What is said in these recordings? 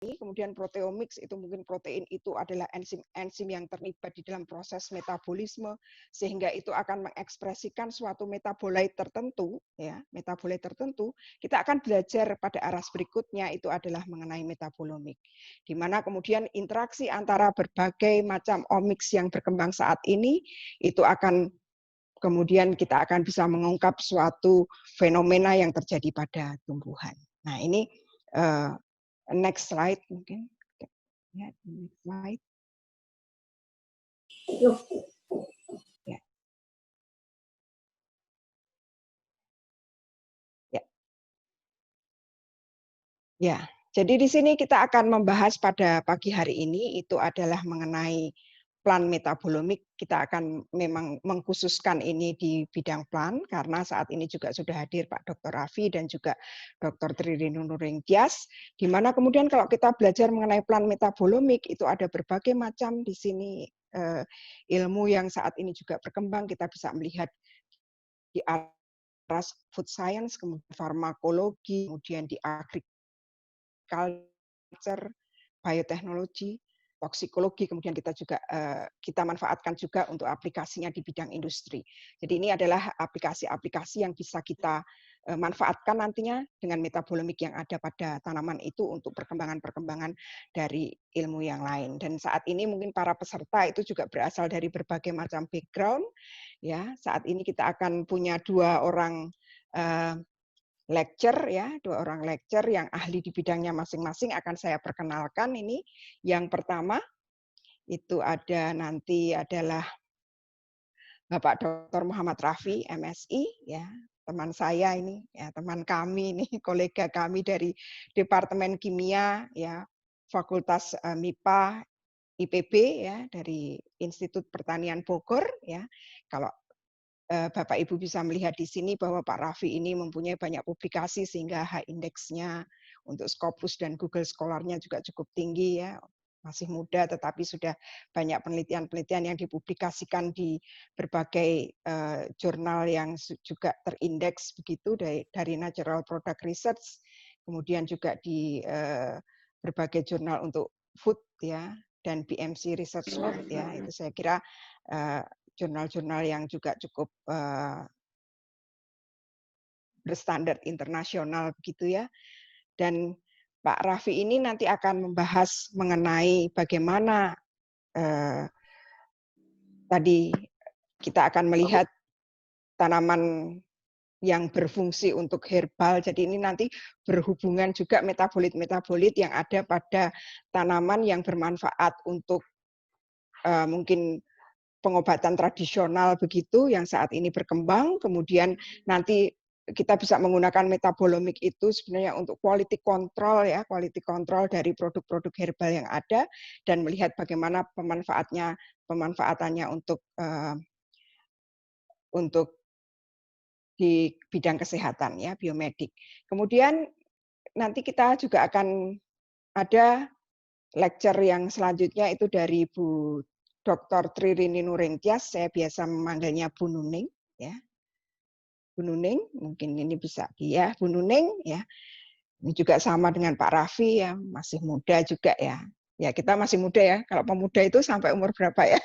kemudian proteomics itu mungkin protein itu adalah enzim yang terlibat di dalam proses metabolisme, sehingga itu akan mengekspresikan suatu metabolit tertentu, ya, metabolit tertentu. Kita akan belajar pada aras berikutnya itu adalah mengenai metabolomik, di mana kemudian interaksi antara berbagai macam omics yang berkembang saat ini itu akan kemudian kita akan bisa mengungkap suatu fenomena yang terjadi pada tumbuhan. Nah, ini next slide mungkin. Ya, next slide. Ya. Ya. Ya. Jadi di sini kita akan membahas pada pagi hari ini itu adalah mengenai plan metabolomik. Kita akan memang mengkhususkan ini di bidang plan karena saat ini juga sudah hadir Pak Dr. Raffi dan juga Dr. Tririni Nuring Tias, di mana kemudian kalau kita belajar mengenai plan metabolomik itu ada berbagai macam di sini ilmu yang saat ini juga berkembang. Kita bisa melihat di aras food science, kemudian farmakologi, kemudian di agriculture, bioteknologi, toksikologi, kemudian kita juga kita manfaatkan juga untuk aplikasinya di bidang industri. Jadi ini adalah aplikasi-aplikasi yang bisa kita manfaatkan nantinya dengan metabolomik yang ada pada tanaman itu untuk perkembangan-perkembangan dari ilmu yang lain. Dan saat ini mungkin para peserta itu juga berasal dari berbagai macam background. Ya, saat ini kita akan punya 2 orang lecture ya, 2 orang lecture yang ahli di bidangnya masing-masing akan saya perkenalkan ini. Yang pertama itu ada nanti adalah Bapak Dr. Muhammad Raffi, MSI ya, teman saya ini ya, teman kami ini, kolega kami dari Departemen Kimia ya, Fakultas MIPA IPB ya, dari Institut Pertanian Bogor ya. Kalau Bapak Ibu bisa melihat di sini bahwa Pak Raffi ini mempunyai banyak publikasi sehingga H-index-nya untuk Scopus dan Google Scholar-nya juga cukup tinggi ya. Masih muda tetapi sudah banyak penelitian-penelitian yang dipublikasikan di berbagai jurnal yang juga terindeks begitu dari Natural Product Research, kemudian juga di berbagai jurnal untuk food ya dan BMC Research Note ya. Itu saya kira jurnal-jurnal yang juga cukup berstandar internasional begitu ya. Dan Pak Raffi ini nanti akan membahas mengenai bagaimana tadi kita akan melihat tanaman yang berfungsi untuk herbal. Jadi ini nanti berhubungan juga metabolit-metabolit yang ada pada tanaman yang bermanfaat untuk mungkin pengobatan tradisional begitu yang saat ini berkembang, kemudian nanti kita bisa menggunakan metabolomik itu sebenarnya untuk quality control ya, quality control dari produk-produk herbal yang ada dan melihat bagaimana pemanfaatannya untuk di bidang kesehatan ya, biomedik. Kemudian nanti kita juga akan ada lecture yang selanjutnya itu dari Bu Dr. Tririni Nuring Tias, saya biasa memanggilnya Bu Nuning, ya. Bu Nuning, mungkin ini bisa dia, Bu Nuning, ya. Ini juga sama dengan Pak Raffi, ya, masih muda juga ya. Ya kita masih muda ya. Kalau pemuda itu sampai umur berapa ya?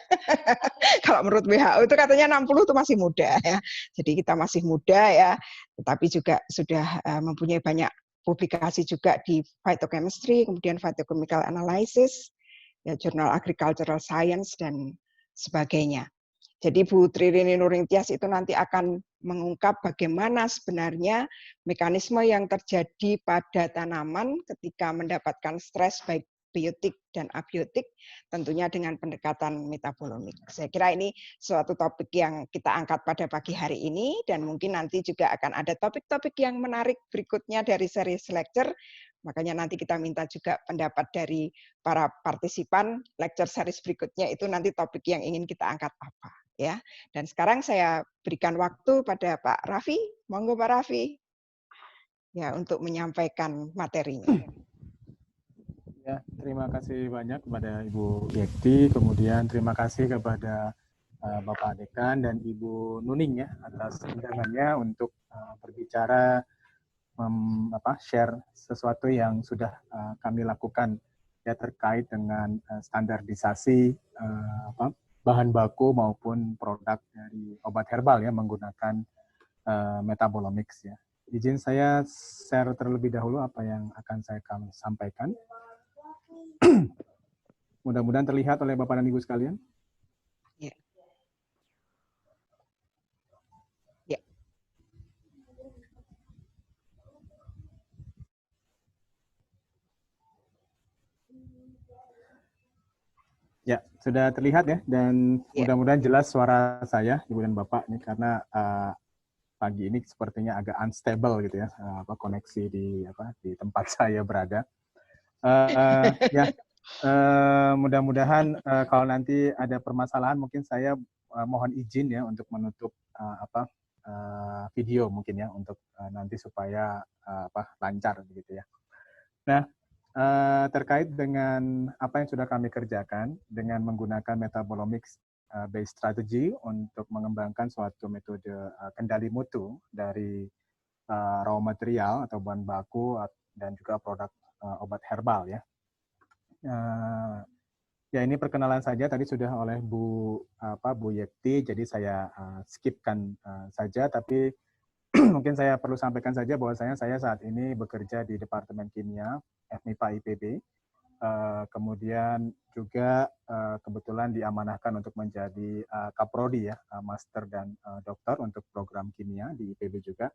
Kalau menurut WHO itu katanya 60 itu masih muda ya. Jadi kita masih muda ya, tetapi juga sudah mempunyai banyak publikasi juga di phytochemistry, kemudian phytochemical analysis, ya, jurnal agricultural science dan sebagainya. Jadi Bu Tririni Nuring Tias itu nanti akan mengungkap bagaimana sebenarnya mekanisme yang terjadi pada tanaman ketika mendapatkan stres baik biotik dan abiotik, tentunya dengan pendekatan metabolomik. Saya kira ini suatu topik yang kita angkat pada pagi hari ini, dan mungkin nanti juga akan ada topik-topik yang menarik berikutnya dari seri lecture. Makanya nanti kita minta juga pendapat dari para partisipan lecture series berikutnya itu nanti topik yang ingin kita angkat apa. Ya, dan sekarang saya berikan waktu pada Pak Raffi. Monggo Pak Raffi. Ya, untuk menyampaikan materinya. Ya, terima kasih banyak kepada Ibu Yekti, kemudian terima kasih kepada Bapak Dekan dan Ibu Nuning ya atas undangannya untuk berbicara share sesuatu yang sudah kami lakukan ya terkait dengan standarisasi bahan baku maupun produk dari obat herbal ya menggunakan metabolomics ya. Izin saya share terlebih dahulu apa yang akan saya sampaikan. Mudah-mudahan terlihat oleh Bapak dan Ibu sekalian. Ya. Ya. Ya, sudah terlihat ya, dan mudah-mudahan jelas suara saya, Ibu dan Bapak, ini karena pagi ini sepertinya agak unstable gitu ya, koneksi di tempat saya berada. Mudah-mudahan kalau nanti ada permasalahan, mungkin saya mohon izin ya untuk menutup video mungkin ya untuk nanti supaya lancar begitu ya. Nah, terkait dengan apa yang sudah kami kerjakan dengan menggunakan metabolomics based strategy untuk mengembangkan suatu metode kendali mutu dari raw material atau bahan baku dan juga produk obat herbal ya. Ya ini perkenalan saja tadi sudah oleh Bu Yekti, jadi saya skipkan saja, tapi mungkin saya perlu sampaikan saja bahwasanya saya saat ini bekerja di Departemen Kimia FMIPA IPB, kemudian juga kebetulan diamanahkan untuk menjadi Kaprodi ya, Master dan Doktor untuk program kimia di IPB juga,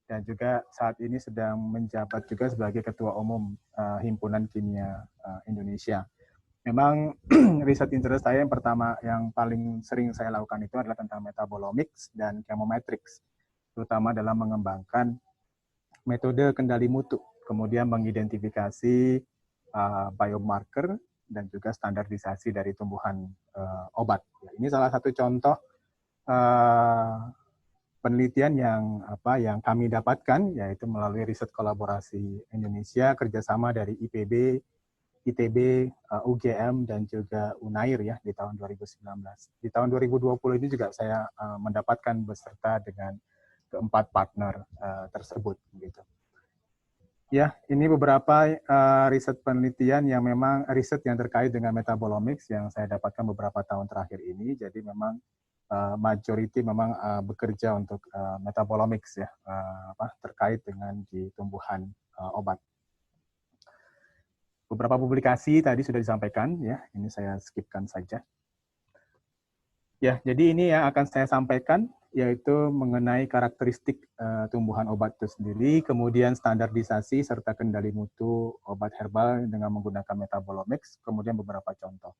dan juga saat ini sedang menjabat juga sebagai Ketua Umum Himpunan Kimia Indonesia. Memang riset interest saya yang pertama, yang paling sering saya lakukan itu adalah tentang metabolomics dan chemometrics, terutama dalam mengembangkan metode kendali mutu, kemudian mengidentifikasi biomarker dan juga standarisasi dari tumbuhan obat. Ini salah satu contoh penelitian yang kami dapatkan, yaitu melalui riset kolaborasi Indonesia, kerjasama dari IPB, ITB, UGM, dan juga UNAIR ya di tahun 2019. Di tahun 2020 ini juga saya mendapatkan beserta dengan keempat partner tersebut. Gitu. Ya, ini beberapa riset penelitian yang memang riset yang terkait dengan metabolomics yang saya dapatkan beberapa tahun terakhir ini. Jadi memang majority memang bekerja untuk metabolomics ya, terkait dengan di tumbuhan obat. Beberapa publikasi tadi sudah disampaikan, ya. Ini saya skipkan saja. Ya, jadi ini yang akan saya sampaikan, yaitu mengenai karakteristik tumbuhan obat itu sendiri, kemudian standarisasi serta kendali mutu obat herbal dengan menggunakan metabolomics, kemudian beberapa contoh.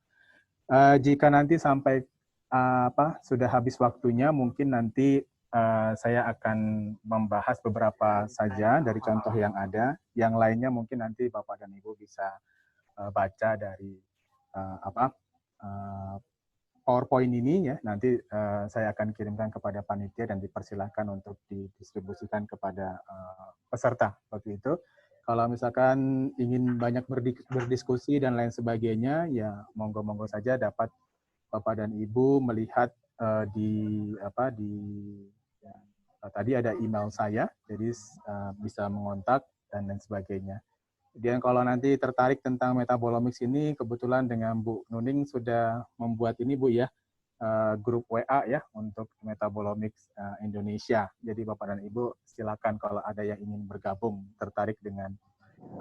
Jika nanti sampai sudah habis waktunya, mungkin nanti saya akan membahas beberapa saja dari contoh yang ada. Yang lainnya mungkin nanti Bapak dan Ibu bisa baca dari PowerPoint ini ya. Nanti saya akan kirimkan kepada panitia dan dipersilahkan untuk didistribusikan kepada peserta seperti itu. Kalau misalkan ingin banyak berdiskusi dan lain sebagainya, ya monggo-monggo saja dapat Bapak dan Ibu melihat tadi ada email saya, jadi bisa mengontak dan lain sebagainya. Kemudian kalau nanti tertarik tentang metabolomics ini, kebetulan dengan Bu Nuning sudah membuat ini Bu ya, grup WA ya untuk metabolomics Indonesia. Jadi Bapak dan Ibu silakan kalau ada yang ingin bergabung, tertarik dengan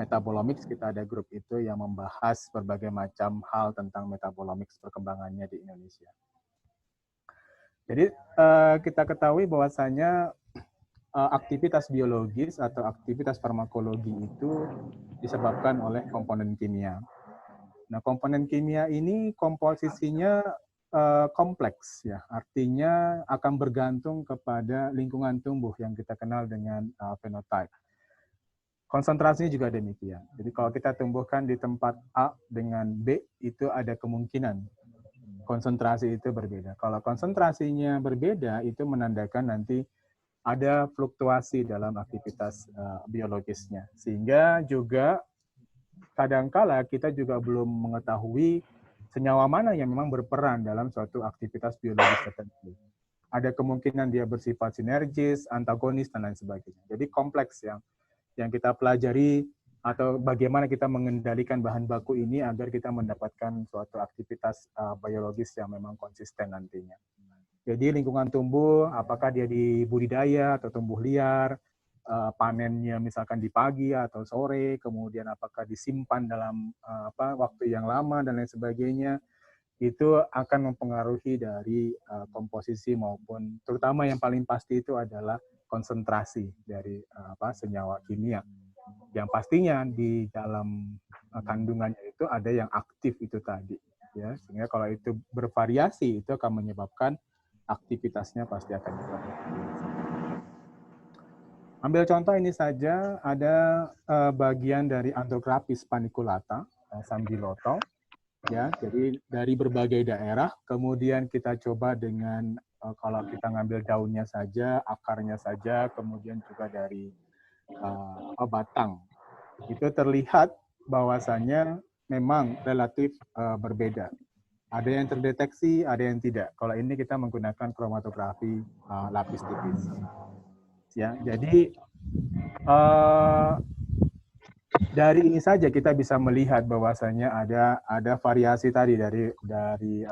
metabolomics, kita ada grup itu yang membahas berbagai macam hal tentang metabolomics perkembangannya di Indonesia. Jadi kita ketahui bahwasanya aktivitas biologis atau aktivitas farmakologi itu disebabkan oleh komponen kimia. Nah, komponen kimia ini komposisinya kompleks ya, artinya akan bergantung kepada lingkungan tumbuh yang kita kenal dengan phenotype. Konsentrasinya juga demikian. Jadi kalau kita tumbuhkan di tempat A dengan B, itu ada kemungkinan konsentrasi itu berbeda. Kalau konsentrasinya berbeda, itu menandakan nanti ada fluktuasi dalam aktivitas biologisnya. Sehingga juga kadangkala kita juga belum mengetahui senyawa mana yang memang berperan dalam suatu aktivitas biologis tertentu. Ada kemungkinan dia bersifat sinergis, antagonis, dan lain sebagainya. Jadi kompleks yang yang kita pelajari atau bagaimana kita mengendalikan bahan baku ini agar kita mendapatkan suatu aktivitas biologis yang memang konsisten nantinya. Jadi lingkungan tumbuh, apakah dia di budidaya atau tumbuh liar, panennya misalkan di pagi atau sore, kemudian apakah disimpan dalam waktu yang lama dan lain sebagainya, itu akan mempengaruhi dari komposisi maupun terutama yang paling pasti itu adalah konsentrasi dari senyawa kimia. Yang pastinya di dalam kandungannya itu ada yang aktif itu tadi, ya, sehingga kalau itu bervariasi itu akan menyebabkan aktivitasnya pasti akan bervariasi. Ambil contoh ini saja, ada bagian dari Androcrapis paniculata, sambiloto, ya. Jadi dari berbagai daerah, kemudian kita coba dengan kalau kita ngambil daunnya saja, akarnya saja, kemudian juga dari batang. Itu terlihat bahwasannya memang relatif berbeda. Ada yang terdeteksi, ada yang tidak. Kalau ini kita menggunakan kromatografi lapis tipis. Ya, jadi dari ini saja kita bisa melihat bahwasanya ada variasi tadi dari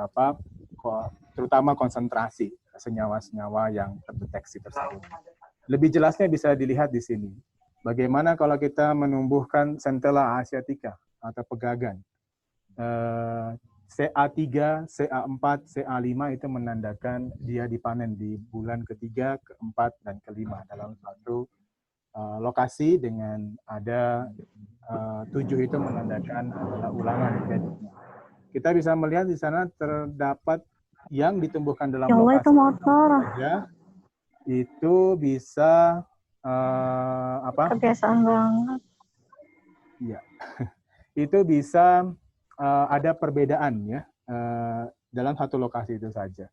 terutama konsentrasi senyawa-senyawa yang terdeteksi tersebut. Lebih jelasnya bisa dilihat di sini. Bagaimana kalau kita menumbuhkan Centella asiatica atau pegagan. CA3, CA4, CA5 itu menandakan dia dipanen di bulan ketiga, keempat, dan kelima dalam satu lokasi dengan ada 7 itu menandakan adalah ulangan. Kita bisa melihat di sana terdapat yang ditumbuhkan dalam lokasi saja itu bisa kebiasaan banget. Iya, itu bisa ada perbedaan ya dalam satu lokasi itu saja.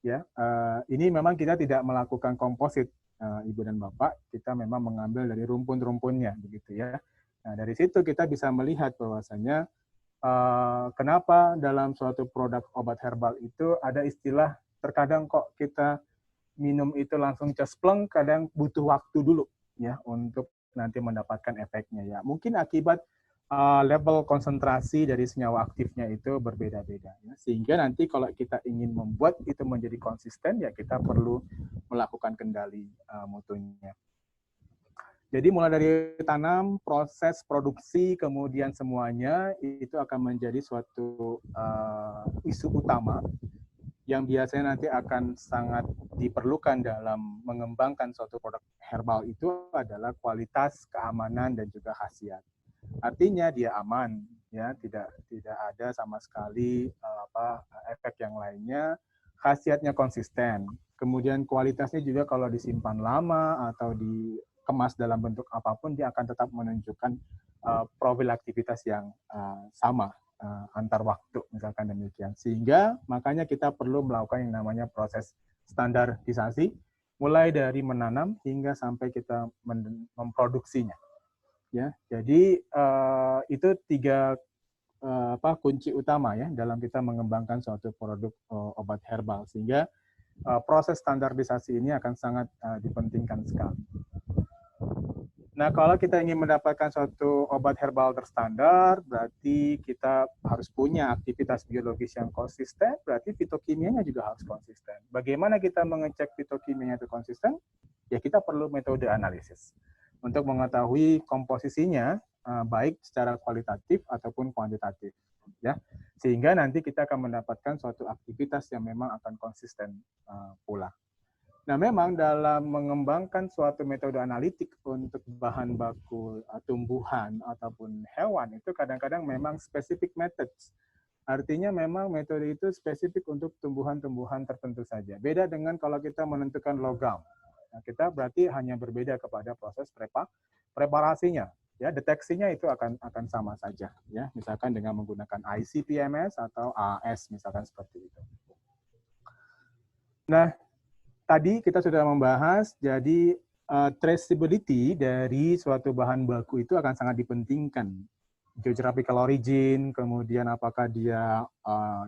Ya, ini memang kita tidak melakukan komposit, Ibu dan Bapak. Kita memang mengambil dari rumpun-rumpunnya, begitu ya. Nah, dari situ kita bisa melihat bahwasanya kenapa dalam suatu produk obat herbal itu ada istilah terkadang kok kita minum itu langsung cespleng, kadang butuh waktu dulu ya untuk nanti mendapatkan efeknya ya. Mungkin akibat level konsentrasi dari senyawa aktifnya itu berbeda-beda ya. Sehingga nanti kalau kita ingin membuat itu menjadi konsisten ya kita perlu melakukan kendali mutunya. Jadi mulai dari tanam, proses produksi, kemudian semuanya itu akan menjadi suatu isu utama yang biasanya nanti akan sangat diperlukan dalam mengembangkan suatu produk herbal itu adalah kualitas, keamanan, dan juga khasiat. Artinya dia aman, ya tidak ada sama sekali efek yang lainnya. Khasiatnya konsisten. Kemudian kualitasnya juga kalau disimpan lama atau dikemas dalam bentuk apapun dia akan tetap menunjukkan profil aktivitas yang sama antar waktu misalkan demikian. Sehingga makanya kita perlu melakukan yang namanya proses standarisasi mulai dari menanam hingga sampai kita memproduksinya. Ya, jadi itu 3 kunci utama ya dalam kita mengembangkan suatu produk obat herbal sehingga proses standarisasi ini akan sangat dipentingkan sekali. Nah, kalau kita ingin mendapatkan suatu obat herbal terstandar, berarti kita harus punya aktivitas biologis yang konsisten, berarti fitokimianya juga harus konsisten. Bagaimana kita mengecek fitokimianya itu konsisten? Ya, kita perlu metode analisis untuk mengetahui komposisinya baik secara kualitatif ataupun kuantitatif, ya, sehingga nanti kita akan mendapatkan suatu aktivitas yang memang akan konsisten pula. Nah, memang dalam mengembangkan suatu metode analitik untuk bahan baku tumbuhan ataupun hewan itu kadang-kadang memang specific methods. Artinya memang metode itu spesifik untuk tumbuhan-tumbuhan tertentu saja. Beda dengan kalau kita menentukan logam. Nah, kita berarti hanya berbeda kepada proses preparasinya. Ya, deteksinya itu akan sama saja. Ya, misalkan dengan menggunakan ICP-MS atau AS, misalkan seperti itu. Nah, tadi kita sudah membahas, jadi traceability dari suatu bahan baku itu akan sangat dipentingkan. Geographical origin, kemudian apakah dia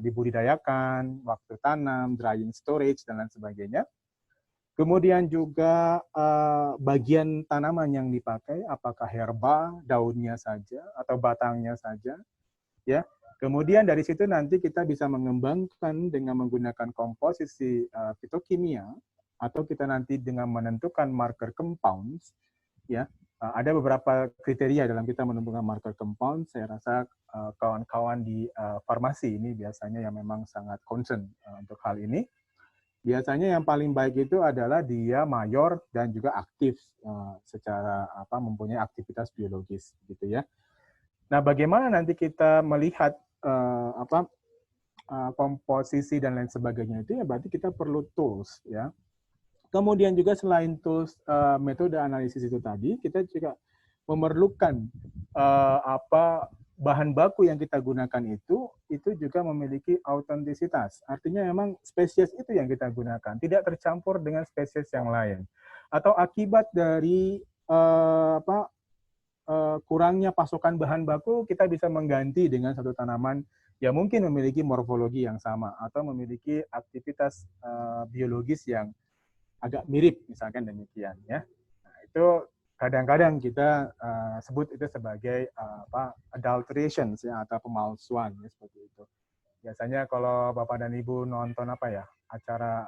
dibudidayakan, waktu tanam, drying storage, dan lain sebagainya. Kemudian juga bagian tanaman yang dipakai, apakah herba, daunnya saja, atau batangnya saja. Ya. Kemudian dari situ nanti kita bisa mengembangkan dengan menggunakan komposisi fitokimia, atau kita nanti dengan menentukan marker compounds. Ya. Ada beberapa kriteria dalam kita menentukan marker compound. Saya rasa kawan-kawan di farmasi ini biasanya yang memang sangat concern untuk hal ini. Biasanya yang paling baik itu adalah dia mayor dan juga aktif secara mempunyai aktivitas biologis gitu ya. Nah, bagaimana nanti kita melihat komposisi dan lain sebagainya itu ya berarti kita perlu tools ya. Kemudian juga selain tools metode analisis itu tadi, kita juga memerlukan bahan baku yang kita gunakan itu juga memiliki autentisitas. Artinya memang spesies itu yang kita gunakan, tidak tercampur dengan spesies yang lain. Atau akibat dari kurangnya pasokan bahan baku, kita bisa mengganti dengan satu tanaman yang mungkin memiliki morfologi yang sama atau memiliki aktivitas biologis yang agak mirip, misalkan demikian ya. Nah, itu kadang-kadang kita sebut itu sebagai adulteration ya, atau pemalsuan ya, seperti itu. Biasanya kalau Bapak dan Ibu nonton acara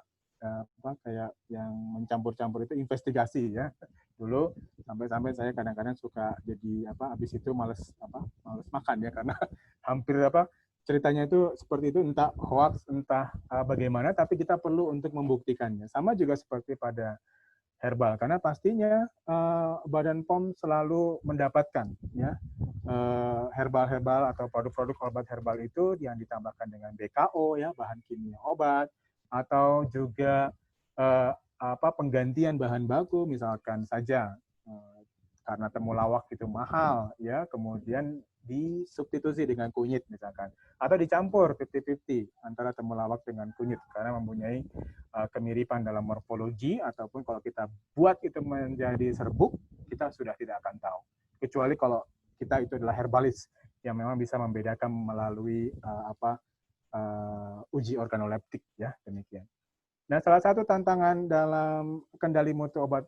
kayak yang mencampur-campur itu investigasi ya. Dulu sampai-sampai saya kadang-kadang suka jadi habis itu males makan ya, karena hampir ceritanya itu seperti itu, entah hoax, entah bagaimana, tapi kita perlu untuk membuktikannya. Sama juga seperti pada herbal, karena pastinya Badan POM selalu mendapatkan ya herbal-herbal atau produk-produk obat herbal itu yang ditambahkan dengan BKO ya, bahan kimia obat, atau juga penggantian bahan baku, misalkan saja karena temulawak itu mahal ya, kemudian disubstitusi dengan kunyit misalkan, atau dicampur 50-50 antara temulawak dengan kunyit karena mempunyai kemiripan dalam morfologi, ataupun kalau kita buat itu menjadi serbuk, kita sudah tidak akan tahu, kecuali kalau kita itu adalah herbalis yang memang bisa membedakan melalui uji organoleptik ya, demikian. Nah, salah satu tantangan dalam kendali mutu obat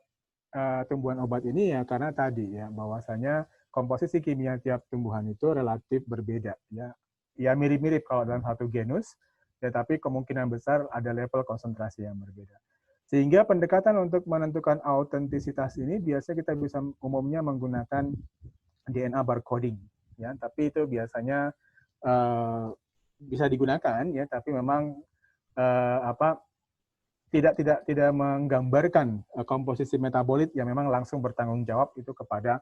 tumbuhan obat ini ya karena tadi ya bahwasanya komposisi kimia tiap tumbuhan itu relatif berbeda ya. Ya mirip-mirip kalau dalam satu genus, tetapi kemungkinan besar ada level konsentrasi yang berbeda. Sehingga pendekatan untuk menentukan autentisitas ini biasanya kita bisa umumnya menggunakan DNA barcoding ya, tapi itu biasanya bisa digunakan ya, tapi memang tidak menggambarkan komposisi metabolit yang memang langsung bertanggung jawab itu kepada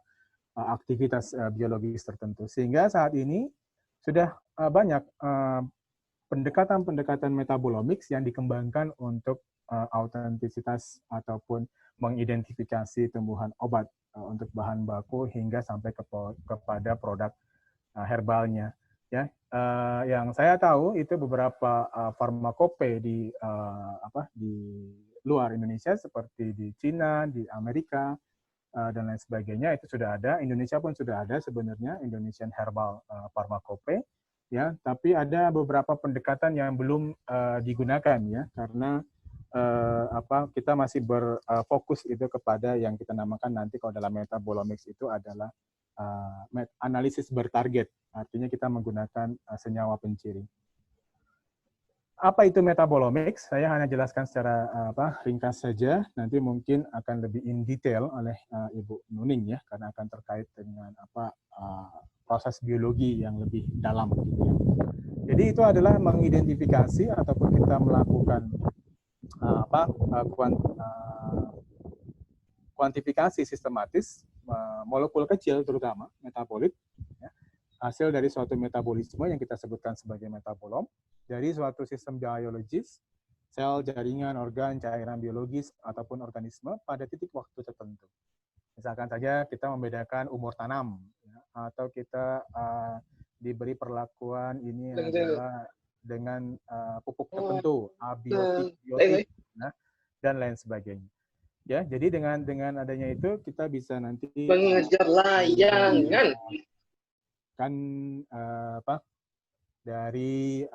aktivitas biologis tertentu. Sehingga saat ini sudah banyak pendekatan-pendekatan metabolomics yang dikembangkan untuk autentisitas ataupun mengidentifikasi tumbuhan obat untuk bahan baku hingga sampai kepada produk herbalnya. Ya, yang saya tahu itu beberapa farmakope di luar Indonesia seperti di Cina, di Amerika, dan lain sebagainya itu sudah ada. Indonesia pun sudah ada sebenarnya, Indonesian Herbal Pharmacope, ya. Tapi ada beberapa pendekatan yang belum digunakan ya, karena kita masih berfokus itu kepada yang kita namakan nanti kalau dalam metabolomics itu adalah analisis bertarget, artinya kita menggunakan senyawa penciri. Apa itu metabolomics? Saya hanya jelaskan secara ringkas saja. Nanti mungkin akan lebih in detail oleh Ibu Nuning ya, karena akan terkait dengan proses biologi yang lebih dalam. Gitu ya. Jadi itu adalah mengidentifikasi ataupun kita melakukan kuantifikasi sistematis molekul kecil terutama metabolit ya, hasil dari suatu metabolisme yang kita sebutkan sebagai metabolom dari suatu sistem biologis, sel, jaringan, organ, cairan biologis ataupun organisme pada titik waktu tertentu. Misalkan saja kita membedakan umur tanam ya, atau kita diberi perlakuan ini adalah dengan pupuk tertentu, abiotik, biotik, nah, dan lain sebagainya. Ya, jadi dengan adanya itu kita bisa nanti mengejar layangan dari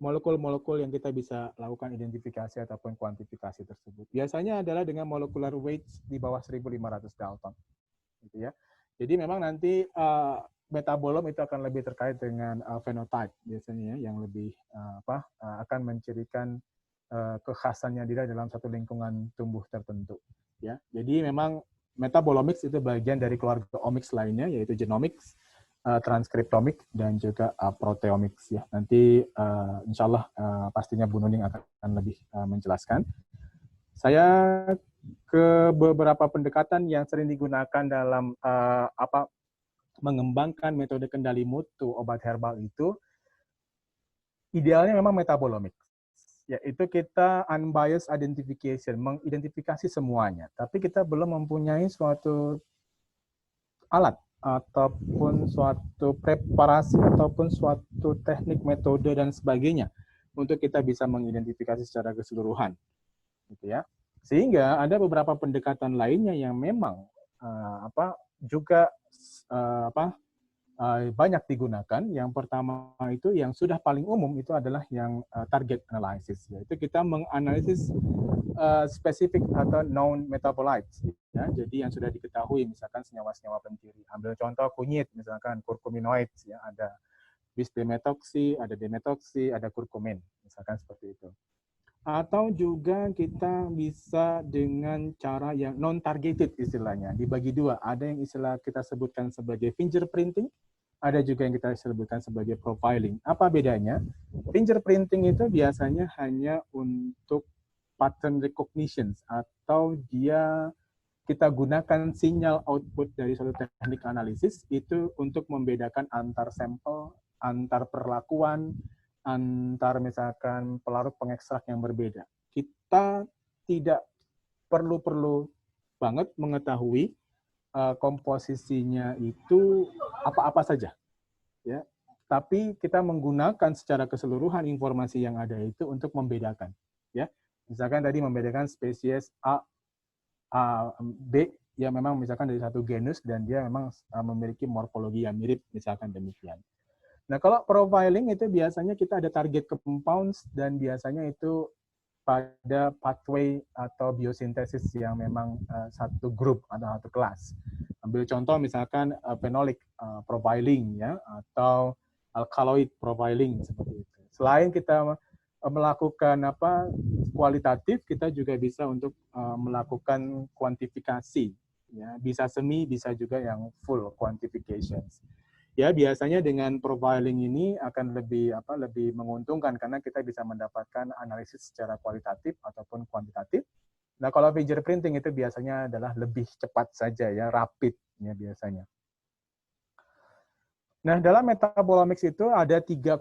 molekul-molekul yang kita bisa lakukan identifikasi ataupun kuantifikasi tersebut. Biasanya adalah dengan molecular weights di bawah 1.500 Dalton. Gitu ya. Jadi memang nanti metabolom itu akan lebih terkait dengan phenotype biasanya ya, yang lebih akan mencirikan kekhasannya dia dalam satu lingkungan tumbuh tertentu. Ya, jadi memang metabolomics itu bagian dari keluarga omics lainnya, yaitu genomics, transkriptomik, dan juga proteomics. Ya, nanti insya Allah pastinya Bu Nuning akan lebih menjelaskan. Saya ke beberapa pendekatan yang sering digunakan dalam mengembangkan metode kendali mutu obat herbal itu, idealnya memang metabolomics. Yaitu kita unbiased identification, mengidentifikasi semuanya. Tapi kita belum mempunyai suatu alat ataupun suatu preparasi ataupun suatu teknik, metode dan sebagainya untuk kita bisa mengidentifikasi secara keseluruhan, gitu ya. Sehingga ada beberapa pendekatan lainnya yang memang juga banyak digunakan. Yang pertama itu yang sudah paling umum itu adalah yang target analysis, yaitu kita menganalisis spesifik atau known metabolites. Ya. Jadi yang sudah diketahui, misalkan senyawa-senyawa penciri. Ambil contoh kunyit, misalkan curcuminoids, ya, ada bis-demetoksi, ada demetoksi, ada kurkumin, misalkan seperti itu. Atau juga kita bisa dengan cara yang non-targeted istilahnya, dibagi dua. Ada yang istilah kita sebutkan sebagai fingerprinting, ada juga yang kita sebutkan sebagai profiling. Apa bedanya? Fingerprinting itu biasanya hanya untuk pattern recognition, atau kita gunakan sinyal output dari suatu teknik analisis itu untuk membedakan antar sampel, antar perlakuan, antar misalkan pelarut pengekstrak yang berbeda. Kita tidak perlu banget mengetahui komposisinya itu apa-apa saja, ya. Tapi kita menggunakan secara keseluruhan informasi yang ada itu untuk membedakan, ya. Misalkan tadi membedakan spesies A, B, yang memang misalkan dari satu genus dan dia memang memiliki morfologi yang mirip, misalkan demikian. Nah, kalau profiling itu biasanya kita ada target compounds dan biasanya itu pada pathway atau biosintesis yang memang satu grup atau satu kelas. Ambil contoh misalkan phenolic profiling, ya, atau alkaloid profiling seperti itu. Selain kita melakukan kualitatif, kita juga bisa untuk melakukan kuantifikasi, ya, bisa semi, bisa juga yang full quantifications. Ya, biasanya dengan profiling ini akan lebih menguntungkan karena kita bisa mendapatkan analisis secara kualitatif ataupun kuantitatif. Nah, kalau fingerprinting itu biasanya adalah lebih cepat saja, ya, rapid, ya, biasanya. Nah, dalam metabolomics itu ada tiga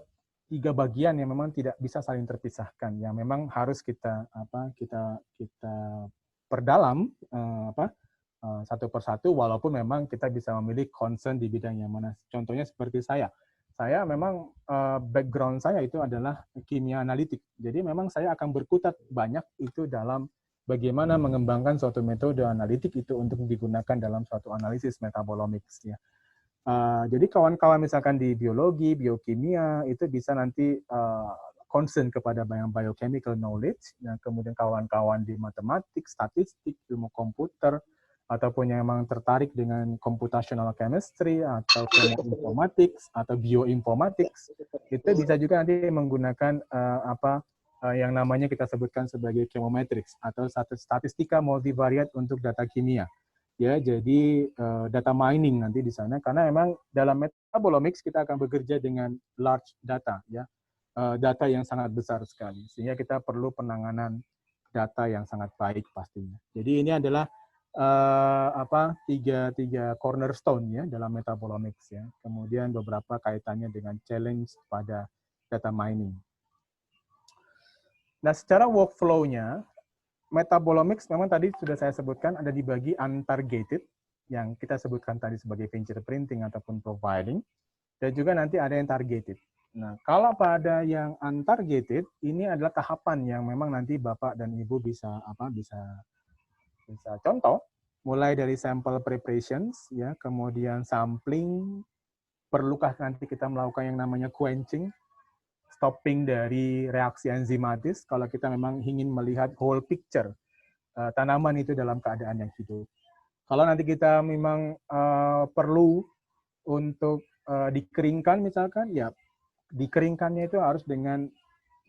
bagian yang memang tidak bisa saling terpisahkan, yang memang harus kita perdalam satu persatu, walaupun memang kita bisa memilih concern di bidang yang mana. Contohnya seperti saya memang background saya itu adalah kimia analitik, jadi memang saya akan berkutat banyak itu dalam bagaimana mengembangkan suatu metode analitik itu untuk digunakan dalam suatu analisis metabolomics, ya. Jadi kawan-kawan misalkan di biologi, biokimia itu bisa nanti concern kepada biochemical knowledge, dan kemudian kawan-kawan di matematik, statistik, ilmu komputer, ataupun yang memang tertarik dengan computational chemistry atau chemoinformatics atau bioinformatics, itu bisa juga nanti menggunakan yang namanya kita sebutkan sebagai chemometrics atau statistika multivariate untuk data kimia. Ya, jadi data mining nanti di sana, karena memang dalam metabolomics kita akan bekerja dengan large data, ya, data yang sangat besar sekali, sehingga kita perlu penanganan data yang sangat baik pastinya. Jadi ini adalah tiga cornerstone, ya, dalam metabolomics, ya. Kemudian beberapa kaitannya dengan challenge pada data mining. Nah, secara workflow-nya, metabolomics memang tadi sudah saya sebutkan ada dibagi untargeted, yang kita sebutkan tadi sebagai fingerprinting ataupun profiling, dan juga nanti ada yang targeted. Nah, kalau pada yang untargeted, ini adalah tahapan yang memang nanti Bapak dan Ibu bisa contoh, mulai dari sample preparations, ya, kemudian sampling, perlukah nanti kita melakukan yang namanya quenching, stopping dari reaksi enzimatis kalau kita memang ingin melihat whole picture tanaman itu dalam keadaan yang hidup. Kalau nanti kita memang perlu untuk dikeringkan misalkan, ya dikeringkannya itu harus dengan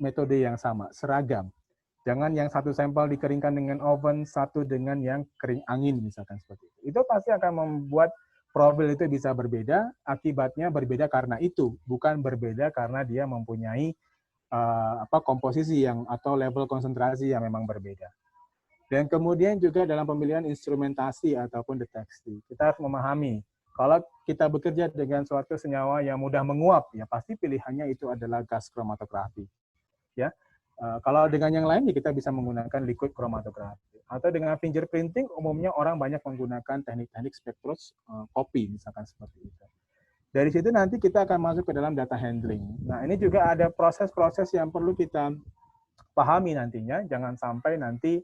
metode yang sama, seragam. Jangan yang satu sampel dikeringkan dengan oven, satu dengan yang kering angin misalkan seperti itu. Itu pasti akan membuat profil itu bisa berbeda, akibatnya berbeda karena itu, bukan berbeda karena dia mempunyai komposisi yang atau level konsentrasi yang memang berbeda. Dan kemudian juga dalam pemilihan instrumentasi ataupun deteksi, kita harus memahami kalau kita bekerja dengan suatu senyawa yang mudah menguap, ya pasti pilihannya itu adalah gas kromatografi. Ya, kalau dengan yang lain ya kita bisa menggunakan liquid kromatografi. Atau dengan fingerprinting, umumnya orang banyak menggunakan teknik-teknik spektroskopi, misalkan seperti itu. Dari situ nanti kita akan masuk ke dalam data handling. Nah, ini juga ada proses-proses yang perlu kita pahami nantinya, jangan sampai nanti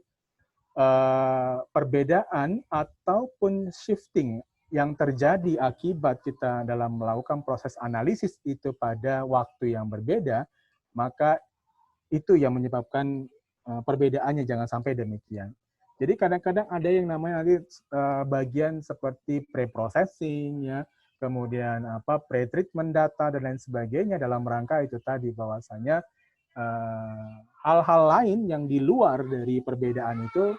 perbedaan ataupun shifting yang terjadi akibat kita dalam melakukan proses analisis itu pada waktu yang berbeda, maka itu yang menyebabkan perbedaannya, jangan sampai demikian. Jadi kadang-kadang ada yang namanya nanti bagian seperti pre-processing, ya, kemudian pre-treatment data dan lain sebagainya dalam rangka itu tadi bahwasanya hal-hal lain yang di luar dari perbedaan itu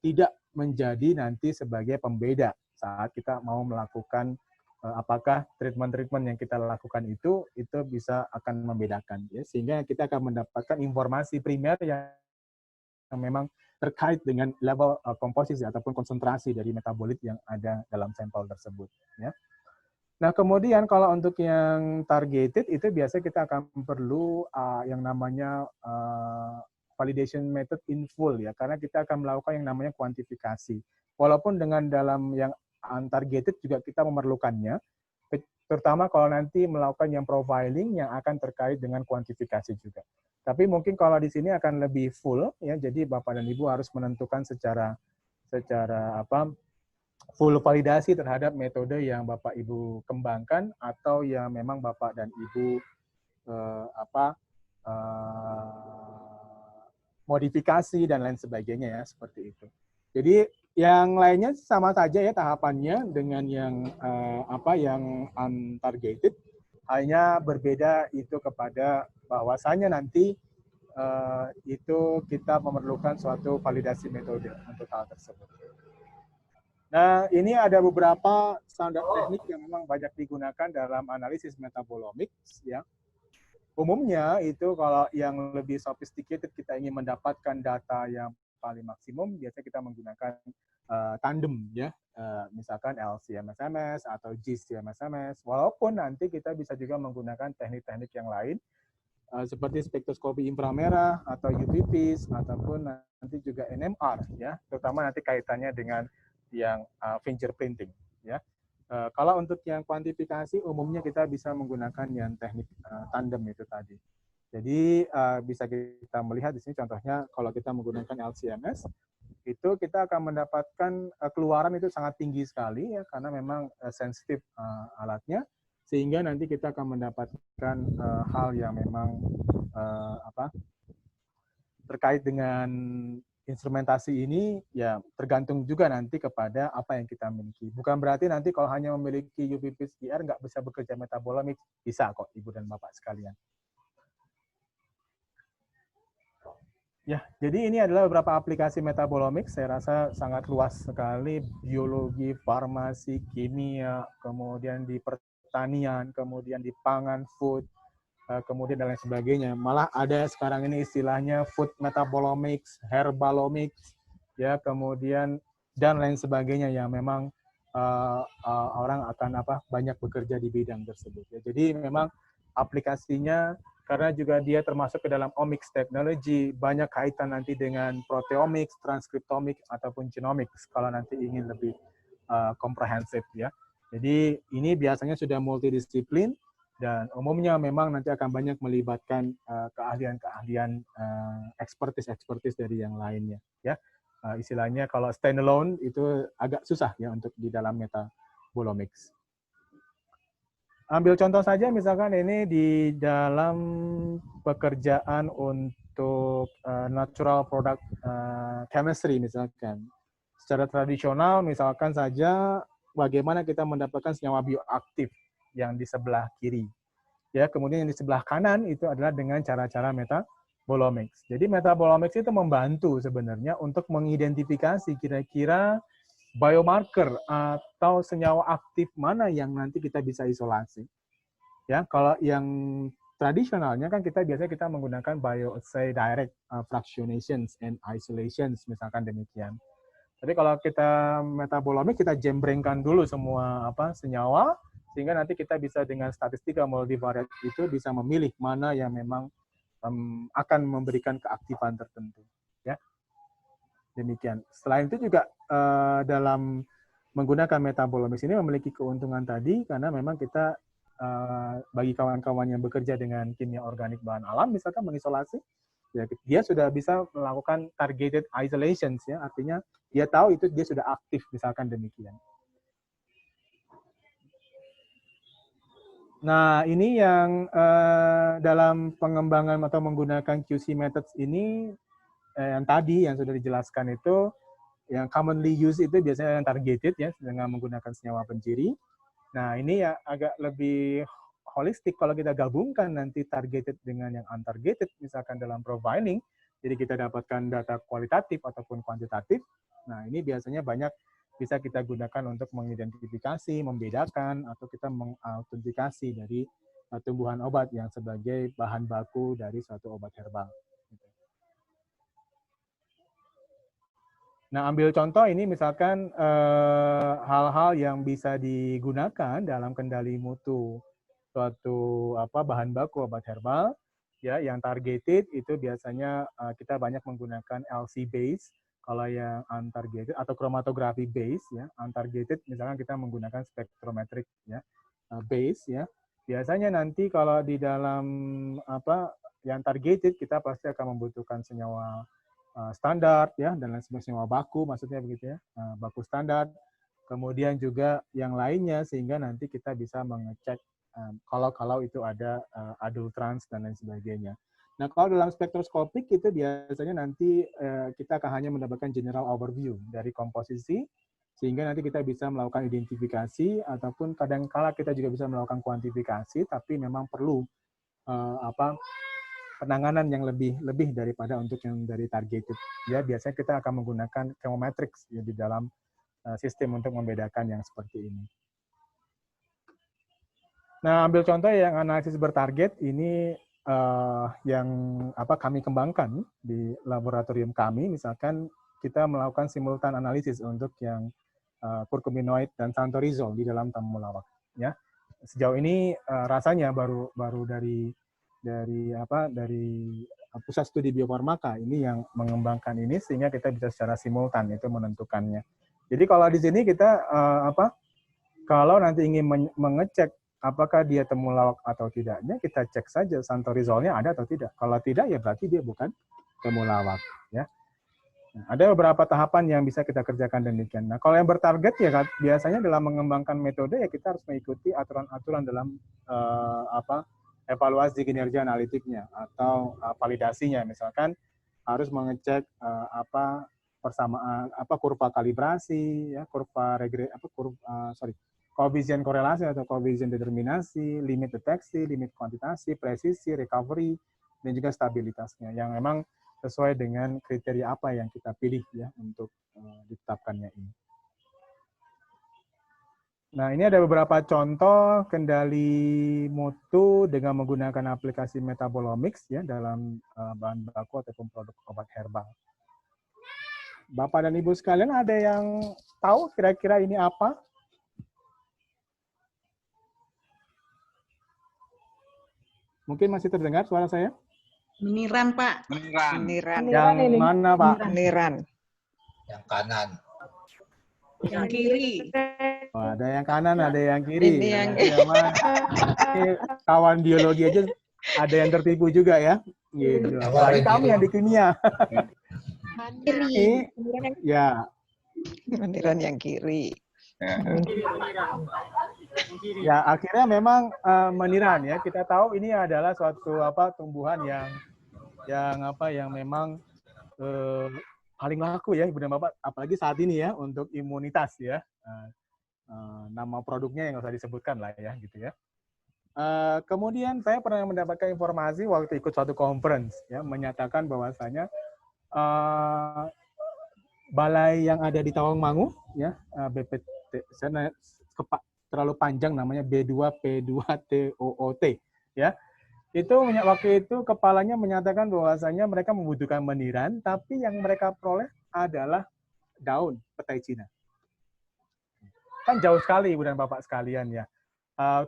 tidak menjadi nanti sebagai pembeda saat kita mau melakukan apakah treatment-treatment yang kita lakukan itu bisa akan membedakan, ya, sehingga kita akan mendapatkan informasi primer yang memang terkait dengan level komposisi ataupun konsentrasi dari metabolit yang ada dalam sampel tersebut. Ya. Nah, kemudian kalau untuk yang targeted itu biasanya kita akan perlu yang namanya validation method in full, ya, karena kita akan melakukan yang namanya kuantifikasi. Walaupun dengan dalam yang untargeted juga kita memerlukannya, terutama kalau nanti melakukan yang profiling yang akan terkait dengan kuantifikasi juga. Tapi mungkin kalau di sini akan lebih full, ya, jadi Bapak dan Ibu harus menentukan secara full validasi terhadap metode yang Bapak Ibu kembangkan atau yang memang Bapak dan Ibu modifikasi dan lain sebagainya, ya, seperti itu. Jadi yang lainnya sama saja, ya, tahapannya dengan yang yang untargeted, hanya berbeda itu kepada bahwasanya nanti itu kita memerlukan suatu validasi metode untuk hal tersebut. Nah, ini ada beberapa standar teknik yang memang banyak digunakan dalam analisis metabolomics, ya. Umumnya itu kalau yang lebih sophisticated kita ingin mendapatkan data yang paling maksimum, biasanya kita menggunakan tandem, ya, misalkan LC-MS-MS atau GC-MS-MS, walaupun nanti kita bisa juga menggunakan teknik-teknik yang lain, seperti spektroskopi inframerah atau UPPs ataupun nanti juga NMR, ya, terutama nanti kaitannya dengan yang fingerprinting, ya. Kalau untuk yang kuantifikasi umumnya kita bisa menggunakan yang teknik tandem itu tadi. Jadi bisa kita melihat di sini contohnya kalau kita menggunakan LC-MS itu kita akan mendapatkan keluaran itu sangat tinggi sekali, ya, karena memang sensitif alatnya, sehingga nanti kita akan mendapatkan hal yang memang terkait dengan instrumentasi ini, ya, tergantung juga nanti kepada apa yang kita miliki. Bukan berarti nanti kalau hanya memiliki UPPs-IR nggak bisa bekerja metabolomics, bisa kok Ibu dan Bapak sekalian. Ya, jadi ini adalah beberapa aplikasi metabolomics, saya rasa sangat luas sekali, biologi, farmasi, kimia, kemudian di pertanian, kemudian di pangan, food, kemudian dan lain sebagainya. Malah ada sekarang ini istilahnya food metabolomics, herbalomics, ya, kemudian dan lain sebagainya yang memang orang akan banyak bekerja di bidang tersebut. Ya. Jadi memang aplikasinya karena juga dia termasuk ke dalam omics technology, banyak kaitan nanti dengan proteomics, transkriptomics ataupun genomics kalau nanti ingin lebih komprehensif, ya. Jadi ini biasanya sudah multidisiplin. Dan umumnya memang nanti akan banyak melibatkan keahlian-keahlian ekspertis dari yang lainnya, ya. Istilahnya kalau standalone itu agak susah, ya, untuk di dalam metabolomics. ambil contoh saja misalkan ini di dalam pekerjaan untuk natural product chemistry misalkan. Secara tradisional misalkan saja bagaimana kita mendapatkan senyawa bioaktif yang di sebelah kiri. Ya, kemudian yang di sebelah kanan itu adalah dengan cara-cara metabolomics. Jadi metabolomics itu membantu sebenarnya untuk mengidentifikasi kira-kira biomarker atau senyawa aktif mana yang nanti kita bisa isolasi. Ya, kalau yang tradisionalnya kan biasanya menggunakan bioassay direct fractionations and isolations misalkan demikian. Jadi kalau kita metabolomics kita jembrengkan dulu semua senyawa sehingga nanti kita bisa dengan statistika multivariate itu bisa memilih mana yang memang akan memberikan keaktifan tertentu. Ya, demikian. Selain itu juga dalam menggunakan metabolomics ini memiliki keuntungan tadi karena memang kita bagi kawan-kawan yang bekerja dengan kimia organik bahan alam misalkan mengisolasi, ya, dia sudah bisa melakukan targeted isolations ya, artinya dia tahu itu dia sudah aktif misalkan demikian. Nah, ini yang dalam pengembangan atau menggunakan QC methods ini yang tadi yang sudah dijelaskan itu yang commonly used itu biasanya yang targeted ya dengan menggunakan senyawa penciri. Nah, ini ya agak lebih holistik kalau kita gabungkan nanti targeted dengan yang untargeted misalkan dalam profiling. Jadi kita dapatkan data kualitatif ataupun kuantitatif. Nah, ini biasanya banyak bisa kita gunakan untuk mengidentifikasi, membedakan, atau kita mengautentikasi dari tumbuhan obat yang sebagai bahan baku dari suatu obat herbal. Nah, ambil contoh ini misalkan hal-hal yang bisa digunakan dalam kendali mutu suatu bahan baku obat herbal, ya, yang targeted itu biasanya kita banyak menggunakan LC base. Kalau yang untargeted atau chromatografi base ya, untargeted misalkan kita menggunakan spectrometric ya base ya. Biasanya nanti kalau di dalam yang targeted kita pasti akan membutuhkan senyawa standar ya dan lain sebagainya, senyawa baku maksudnya begitu ya, baku standar. Kemudian juga yang lainnya sehingga nanti kita bisa mengecek kalau itu ada adulterans dan lain sebagainya. Nah, kalau dalam spektroskopik itu biasanya nanti kita akan hanya mendapatkan general overview dari komposisi, sehingga nanti kita bisa melakukan identifikasi, ataupun kadang-kala kita juga bisa melakukan kuantifikasi, tapi memang perlu penanganan yang lebih daripada untuk yang dari targeted. Ya, biasanya kita akan menggunakan chemometrics ya, di dalam sistem untuk membedakan yang seperti ini. Nah, ambil contoh yang analisis bertarget ini yang kami kembangkan di laboratorium kami, misalkan kita melakukan simultan analisis untuk yang curcuminoid dan santorizol di dalam temulawak. Ya, sejauh ini rasanya baru dari pusat studi biofarmaka ini yang mengembangkan ini sehingga kita bisa secara simultan itu menentukannya. Jadi kalau di sini kita kalau nanti ingin mengecek apakah dia temulawak atau tidaknya, kita cek saja santorizolnya ada atau tidak. Kalau tidak, ya berarti dia bukan temulawak. Ya. Nah, ada beberapa tahapan yang bisa kita kerjakan demikian. Nah, kalau yang bertarget ya biasanya dalam mengembangkan metode ya kita harus mengikuti aturan-aturan dalam evaluasi kinerja analitiknya atau validasinya. Misalkan harus mengecek persamaan kurva kalibrasi, ya, koefisien korelasi atau koefisien determinasi, limit deteksi, limit kuantitasi, presisi, recovery, dan juga stabilitasnya yang memang sesuai dengan kriteria apa yang kita pilih ya untuk ditetapkannya ini. Nah, ini ada beberapa contoh kendali mutu dengan menggunakan aplikasi metabolomics ya dalam bahan baku ataupun produk obat herbal. Bapak dan Ibu sekalian, ada yang tahu kira-kira ini apa? Mungkin masih terdengar suara saya? Meniran, Pak. Meniran. Yang mana, Pak? Meniran. Yang kanan. Yang kiri. Oh, ada yang kanan, ada yang kiri. Ini yang kawan biologi aja ada yang tertipu juga ya. Gitu. Apalagi kami yang di kimia. kiri. Ya. Meniran yang kiri. Ya, akhirnya memang meniran ya. Kita tahu ini adalah suatu tumbuhan yang memang paling laku ya Ibu dan Bapak, apalagi saat ini ya untuk imunitas ya. Nama produknya yang nggak usah disebutkan lah ya gitu ya. Kemudian saya pernah mendapatkan informasi waktu ikut suatu conference ya, menyatakan bahwasanya balai yang ada di Tawangmangu ya, BPT, saya terlalu panjang namanya B2P2TOOT ya. Itu waktu itu kepalanya menyatakan bahwasanya mereka membutuhkan meniran, tapi yang mereka peroleh adalah daun petai Cina. Kan jauh sekali Ibu dan Bapak sekalian ya.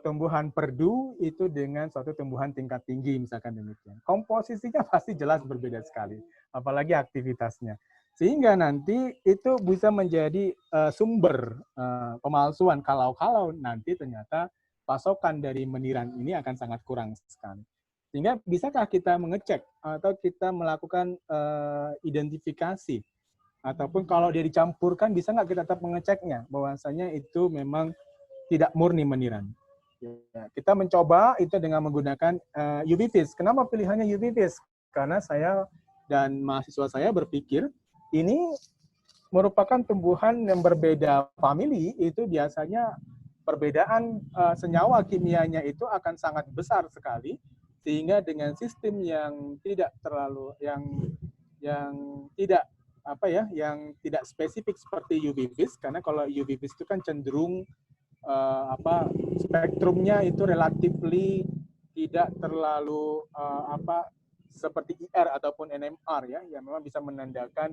Tumbuhan perdu itu dengan suatu tumbuhan tingkat tinggi misalkan demikian. Komposisinya pasti jelas berbeda sekali, apalagi aktivitasnya. Sehingga nanti itu bisa menjadi sumber pemalsuan kalau nanti ternyata pasokan dari meniran ini akan sangat kurang sekali. Sehingga bisakah kita mengecek atau kita melakukan identifikasi, ataupun kalau dia dicampurkan bisa nggak kita tetap mengeceknya bahwasanya itu memang tidak murni meniran. Ya, kita mencoba itu dengan menggunakan UV vis. Kenapa pilihannya UV vis? Karena saya dan mahasiswa saya berpikir ini merupakan tumbuhan yang berbeda famili, itu biasanya perbedaan senyawa kimianya itu akan sangat besar sekali, sehingga dengan sistem yang tidak terlalu yang tidak spesifik seperti UV vis, karena kalau UV vis itu kan cenderung spektrumnya itu relatively tidak terlalu seperti IR ataupun NMR ya, yang memang bisa menandakan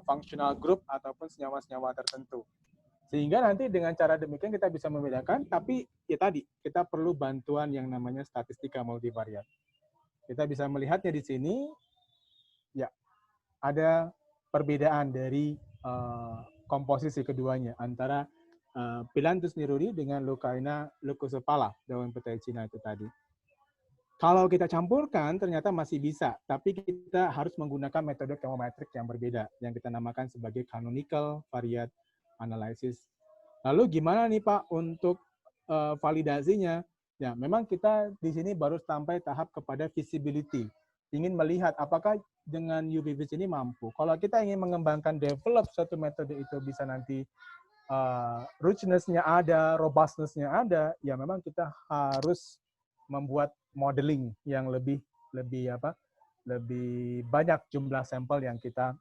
functional group ataupun senyawa-senyawa tertentu. Sehingga nanti dengan cara demikian kita bisa membedakan, tapi ya tadi kita perlu bantuan yang namanya statistika multivariat. Kita bisa melihatnya di sini, ya ada perbedaan dari komposisi keduanya antara Phyllanthus niruri dengan Leucaena leucocephala, daun petai Cina itu tadi. Kalau kita campurkan ternyata masih bisa, tapi kita harus menggunakan metode chemometrik yang berbeda, yang kita namakan sebagai canonical variate analysis. Lalu gimana nih Pak untuk validasinya? Ya, memang kita di sini baru sampai tahap kepada visibility. Ingin melihat apakah dengan UV vis ini mampu. Kalau kita ingin mengembangkan develop suatu metode itu bisa nanti richness-nya ada, robustness-nya ada, ya memang kita harus membuat modeling yang lebih banyak jumlah sampel yang kita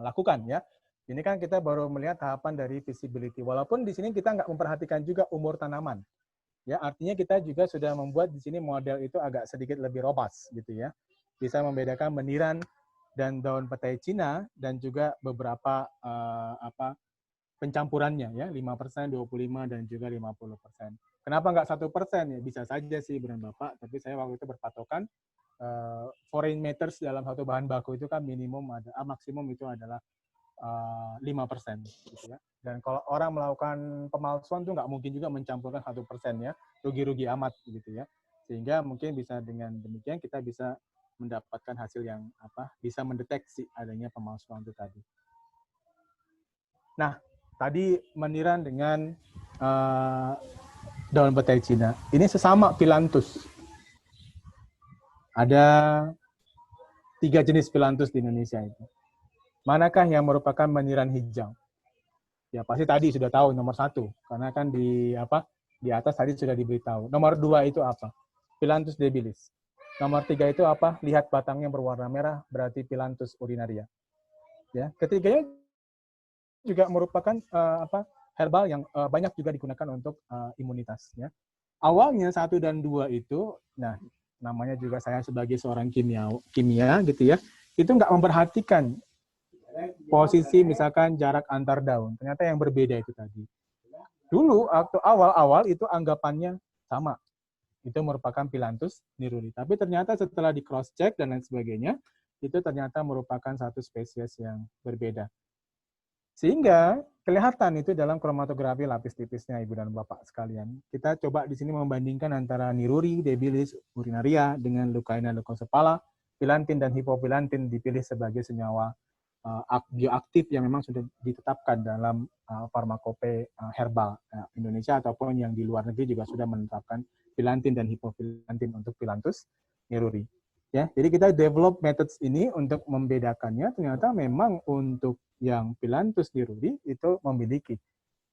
lakukan ya. Ini kan kita baru melihat tahapan dari visibility. Walaupun di sini kita nggak memperhatikan juga umur tanaman. Ya, artinya kita juga sudah membuat di sini model itu agak sedikit lebih robust gitu ya. Bisa membedakan meniran dan daun petai Cina dan juga beberapa pencampurannya ya, 5%, 25 dan juga 50%. Kenapa nggak 1% ya? Bisa saja sih Ibu dan Bapak, tapi saya waktu itu berpatokan foreign matters dalam satu bahan baku itu kan minimum ada, maksimum itu adalah 5% gitu ya. Dan kalau orang melakukan pemalsuan itu nggak mungkin juga mencampurkan 1% ya, rugi-rugi amat gitu ya. Sehingga mungkin bisa dengan demikian kita bisa mendapatkan hasil yang bisa mendeteksi adanya pemalsuan itu tadi. Nah, tadi meniran dengan daun petai Cina. Ini sesama Phyllanthus. Ada 3 jenis Phyllanthus di Indonesia itu. Manakah yang merupakan meniran hijau? Ya pasti tadi sudah tahu nomor 1, karena kan di atas tadi sudah diberitahu. Nomor 2 itu apa? Phyllanthus debilis. Nomor 3 itu apa? Lihat batangnya berwarna merah, berarti Phyllanthus urinaria. Ya, ketiganya juga merupakan herbal yang banyak juga digunakan untuk imunitas. Ya. Awalnya 1 dan 2 itu, nah namanya juga saya sebagai seorang kimia gitu ya, itu nggak memperhatikan posisi misalkan jarak antar daun. Ternyata yang berbeda itu tadi. Dulu waktu awal-awal itu anggapannya sama. Itu merupakan Phyllanthus niruri. Tapi ternyata setelah di cross check dan lain sebagainya, itu ternyata merupakan satu spesies yang berbeda. Sehingga kelihatan itu dalam kromatografi lapis tipisnya Ibu dan Bapak sekalian. Kita coba di sini membandingkan antara niruri, debilis, urinaria dengan Leucaena leucocephala, phyllanthine dan hypophyllantine dipilih sebagai senyawa bioaktif yang memang sudah ditetapkan dalam farmakope herbal Indonesia ataupun yang di luar negeri juga sudah menetapkan pilantin dan hipopilantin untuk Phyllanthus niruri. Ya, jadi kita develop methods ini untuk membedakannya. Ternyata memang untuk yang Phyllanthus niruri itu memiliki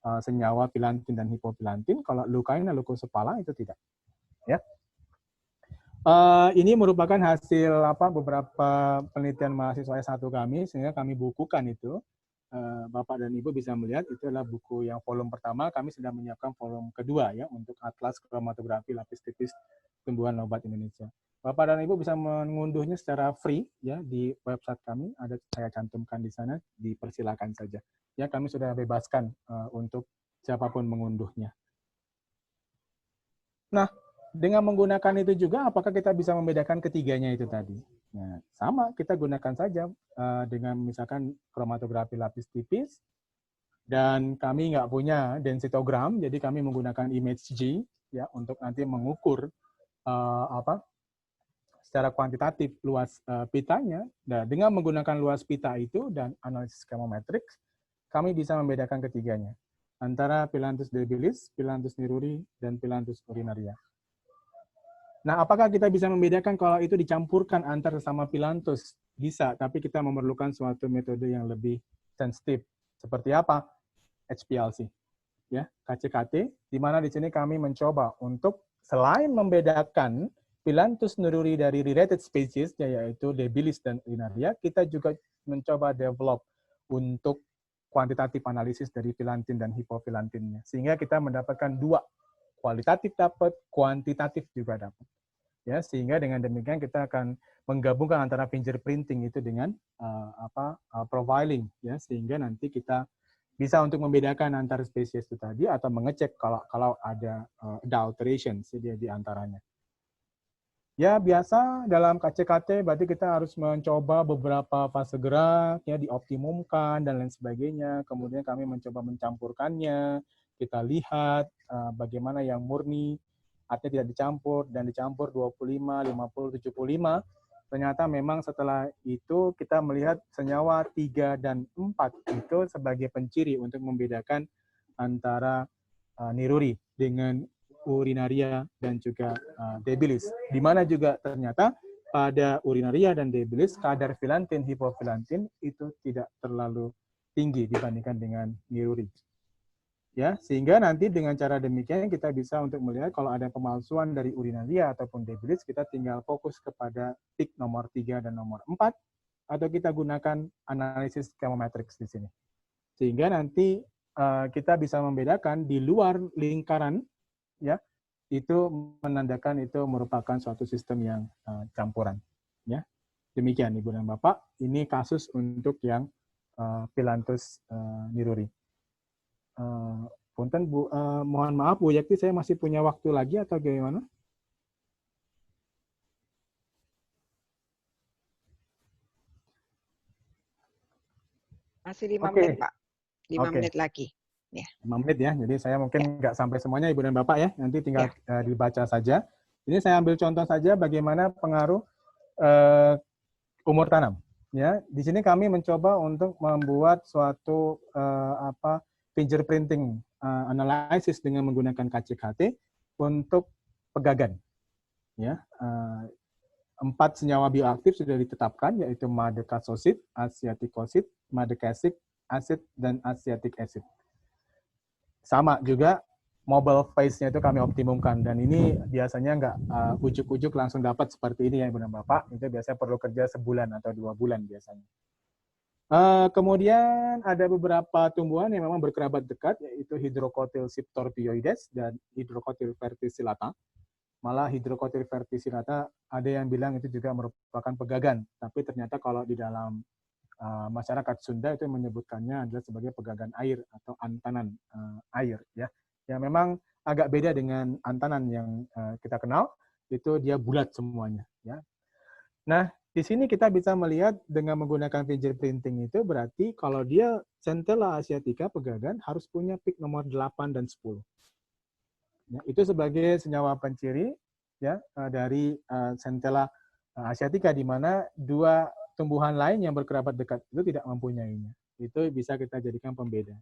senyawa pilantin dan hipopilantin. Kalau Leucaena leucocephala itu tidak. Ya. Ini merupakan hasil beberapa penelitian mahasiswa S1 kami, sehingga kami bukukan itu. Bapak dan Ibu bisa melihat itu adalah buku yang volume pertama. Kami sedang menyiapkan volume kedua ya untuk Atlas Kromatografi Lapis Tipis Tumbuhan Obat Indonesia. Bapak dan Ibu bisa mengunduhnya secara free ya di website kami, ada saya cantumkan di sana, dipersilakan saja. Ya, kami sudah bebaskan untuk siapapun mengunduhnya. Nah, dengan menggunakan itu juga, apakah kita bisa membedakan ketiganya itu tadi? Nah, sama, kita gunakan saja dengan misalkan kromatografi lapis tipis, dan kami nggak punya densitogram, jadi kami menggunakan ImageG ya untuk nanti mengukur secara kuantitatif luas pitanya. Nah, dengan menggunakan luas pita itu dan analisis chemometric, kami bisa membedakan ketiganya antara Phyllanthus debilis, Phyllanthus niruri, dan Phyllanthus urinaria. Nah, apakah kita bisa membedakan kalau itu dicampurkan antar sesama Phyllanthus? Bisa, tapi kita memerlukan suatu metode yang lebih sensitif. Seperti apa? HPLC, ya, KCKT, di mana di sini kami mencoba untuk selain membedakan Phyllanthus niruri dari related species, yaitu debilis dan urinaria, kita juga mencoba develop untuk kuantitatif analisis dari pilantin dan hipopilantinnya. Sehingga kita mendapatkan dua, kualitatif dapat, kuantitatif juga dapat. Ya, sehingga dengan demikian kita akan menggabungkan antara fingerprinting itu dengan profiling, ya, sehingga nanti kita bisa untuk membedakan antar spesies itu tadi atau mengecek kalau ada adulteration di antaranya. Ya, biasa dalam KCKT berarti kita harus mencoba beberapa fase gerak, ya, dioptimumkan dan lain sebagainya. Kemudian kami mencoba mencampurkannya. Kita lihat bagaimana yang murni, artinya tidak dicampur, dan dicampur 25, 50, 75. Ternyata memang setelah itu kita melihat senyawa 3 dan 4 itu sebagai penciri untuk membedakan antara niruri dengan urinaria dan juga debilis. Di mana juga ternyata pada urinaria dan debilis kadar pilantin, hipopilantin itu tidak terlalu tinggi dibandingkan dengan niruri. Ya, sehingga nanti dengan cara demikian kita bisa untuk melihat kalau ada pemalsuan dari urinaria ataupun debilis, kita tinggal fokus kepada peak nomor 3 dan nomor 4, atau kita gunakan analisis chemometrics di sini. Sehingga nanti kita bisa membedakan di luar lingkaran, ya, itu menandakan itu merupakan suatu sistem yang campuran. Ya, demikian Ibu dan Bapak, ini kasus untuk yang Phyllanthus niruri. Punten Bu, mohon maaf Bu Yakti, saya masih punya waktu lagi atau bagaimana? Masih 5 menit, Pak. 5 Oke. menit lagi. Ya. 5 menit ya, jadi saya mungkin nggak sampai semuanya Ibu dan Bapak ya, nanti tinggal dibaca saja. Ini saya ambil contoh saja bagaimana pengaruh umur tanam. Ya, di sini kami mencoba untuk membuat suatu fingerprinting analysis dengan menggunakan KCKT untuk pegagan. Ya, 4 senyawa bioaktif sudah ditetapkan, yaitu madekasosid, asiatikosid, madekasik acid, dan asiatic acid. Sama juga mobile phase-nya itu kami optimumkan, dan ini biasanya nggak ujuk-ujuk langsung dapat seperti ini ya Ibu dan Bapak, itu biasanya perlu kerja sebulan atau 2 bulan biasanya. Kemudian ada beberapa tumbuhan yang memang berkerabat dekat, yaitu Hydrocotyl siptorpioides dan Hydrocotyl verticillata. Malah Hydrocotyl verticillata ada yang bilang itu juga merupakan pegagan, tapi ternyata kalau di dalam masyarakat Sunda itu menyebutkannya adalah sebagai pegagan air atau antanan air, ya. Yang memang agak beda dengan antanan yang kita kenal, itu dia bulat semuanya, ya. Nah, di sini kita bisa melihat dengan menggunakan fingerprinting itu berarti kalau dia Centella asiatica pegagan harus punya peak nomor 8 dan 10. Ya, itu sebagai senyawa penciri ya dari Centella asiatica, di mana 2 tumbuhan lain yang berkerabat dekat itu tidak mempunyainya. Itu bisa kita jadikan pembeda.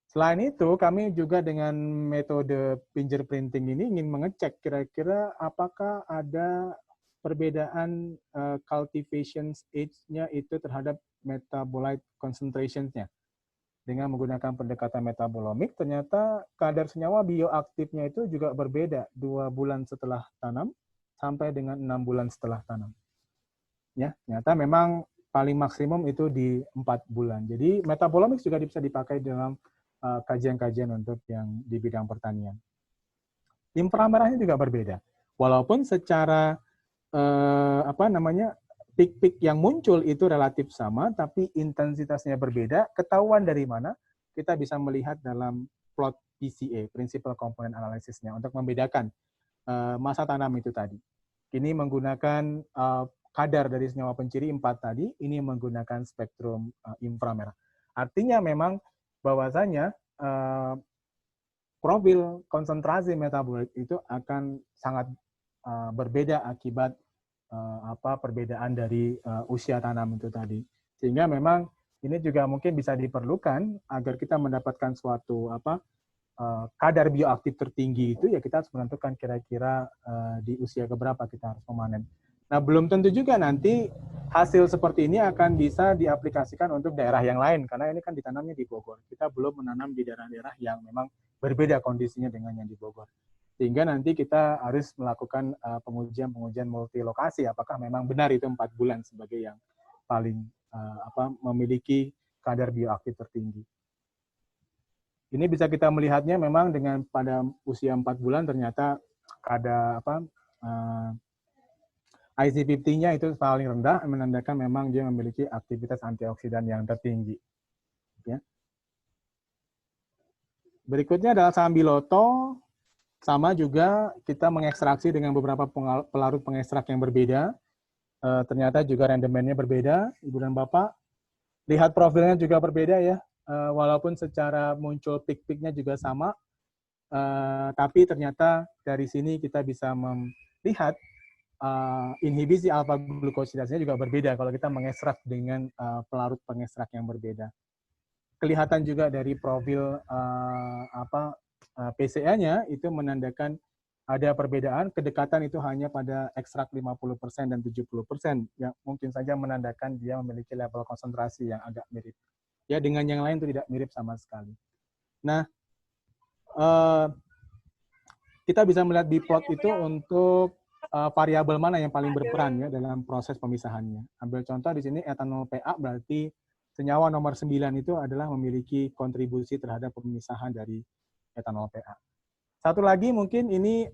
Selain itu, kami juga dengan metode fingerprinting ini ingin mengecek kira-kira apakah ada perbedaan cultivation age-nya itu terhadap metabolite concentration-nya. Dengan menggunakan pendekatan metabolomik, ternyata kadar senyawa bioaktifnya itu juga berbeda 2 bulan setelah tanam sampai dengan 6 bulan setelah tanam. Ya, ternyata memang paling maksimum itu di 4 bulan. Jadi metabolomik juga bisa dipakai dalam kajian-kajian untuk yang di bidang pertanian. Inframerahnya juga berbeda. Walaupun secara pik-pik yang muncul itu relatif sama, tapi intensitasnya berbeda. Ketahuan dari mana? Kita bisa melihat dalam plot PCA, Principal Component Analysis-nya, untuk membedakan masa tanam itu tadi. Ini menggunakan kadar dari senyawa penciri 4 tadi, ini menggunakan spektrum inframerah. Artinya memang bahwasanya profil konsentrasi metabolit itu akan sangat berbeda akibat perbedaan dari usia tanam itu tadi. Sehingga memang ini juga mungkin bisa diperlukan agar kita mendapatkan suatu kadar bioaktif tertinggi itu, ya kita harus menentukan kira-kira di usia keberapa kita harus memanen. Nah, belum tentu juga nanti hasil seperti ini akan bisa diaplikasikan untuk daerah yang lain, karena ini kan ditanamnya di Bogor. Kita belum menanam di daerah-daerah yang memang berbeda kondisinya dengan yang di Bogor. Sehingga nanti kita harus melakukan pengujian-pengujian multi lokasi, apakah memang benar itu 4 bulan sebagai yang paling memiliki kadar bioaktif tertinggi. Ini bisa kita melihatnya memang dengan pada usia 4 bulan ternyata kadar IC50-nya itu paling rendah, menandakan memang dia memiliki aktivitas antioksidan yang tertinggi. Ya. Berikutnya adalah sambiloto, sama juga kita mengekstraksi dengan beberapa pelarut pengekstrak yang berbeda. Ternyata juga rendemennya berbeda, Ibu dan Bapak. Lihat profilnya juga berbeda ya, walaupun secara muncul pik-piknya juga sama, tapi ternyata dari sini kita bisa melihat inhibisi alfa glukosidasnya juga berbeda kalau kita mengekstrak dengan pelarut pengekstrak yang berbeda. Kelihatan juga dari profil PCA-nya itu menandakan ada perbedaan, kedekatan itu hanya pada ekstrak 50% dan 70%, yang mungkin saja menandakan dia memiliki level konsentrasi yang agak mirip. Ya, dengan yang lain itu tidak mirip sama sekali. Nah, kita bisa melihat di plot itu untuk variabel mana yang paling berperan ya dalam proses pemisahannya. Ambil contoh di sini etanol PA, berarti senyawa nomor 9 itu adalah memiliki kontribusi terhadap pemisahan dari etanol PA. Satu lagi mungkin ini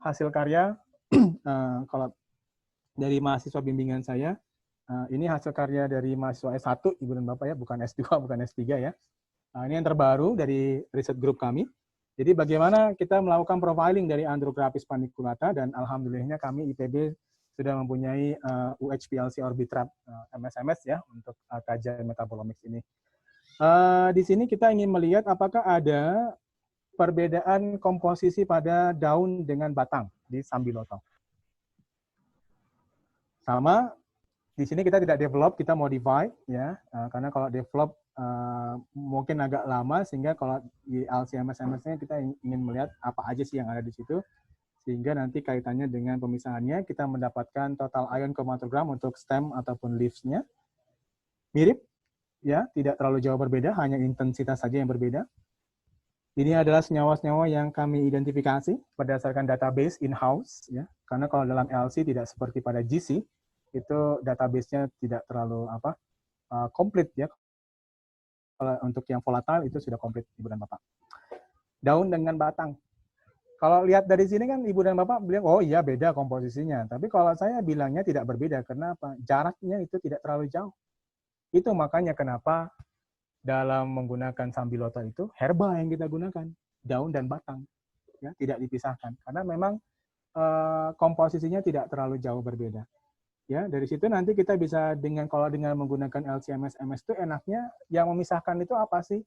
hasil karya kalau dari mahasiswa bimbingan saya. Ini hasil karya dari mahasiswa S1, Ibu dan Bapak ya, bukan S2, bukan S3 ya. Ini yang terbaru dari riset grup kami. Jadi bagaimana kita melakukan profiling dari Androcrapis paniculata, dan alhamdulillahnya kami IPB sudah mempunyai UHPLC Orbitrap MS-MS ya untuk kajian metabolomics ini. Di sini kita ingin melihat apakah ada perbedaan komposisi pada daun dengan batang di sambiloto. Sama, di sini kita tidak develop, kita modify ya, karena kalau develop mungkin agak lama, sehingga kalau di LC-MS-MS-nya kita ingin melihat apa aja sih yang ada di situ, sehingga nanti kaitannya dengan pemisahannya kita mendapatkan total ion kromatogram untuk stem ataupun leaves-nya. Mirip, ya, tidak terlalu jauh berbeda, hanya intensitas saja yang berbeda. Ini adalah senyawa-senyawa yang kami identifikasi berdasarkan database in-house, ya, karena kalau dalam LC tidak seperti pada GC, itu database-nya tidak terlalu komplit ya. Kalau untuk yang volatile itu sudah komplit, Ibu dan Bapak. Daun dengan batang. Kalau lihat dari sini kan Ibu dan Bapak bilang, oh iya beda komposisinya. Tapi kalau saya bilangnya tidak berbeda, karena apa? Jaraknya itu tidak terlalu jauh. Itu makanya kenapa dalam menggunakan sambiloto itu herba yang kita gunakan, daun dan batang, ya, tidak dipisahkan. Karena memang komposisinya tidak terlalu jauh berbeda. Ya, dari situ nanti kita bisa kalau dengan menggunakan LC-MS-MS itu enaknya yang memisahkan itu apa sih?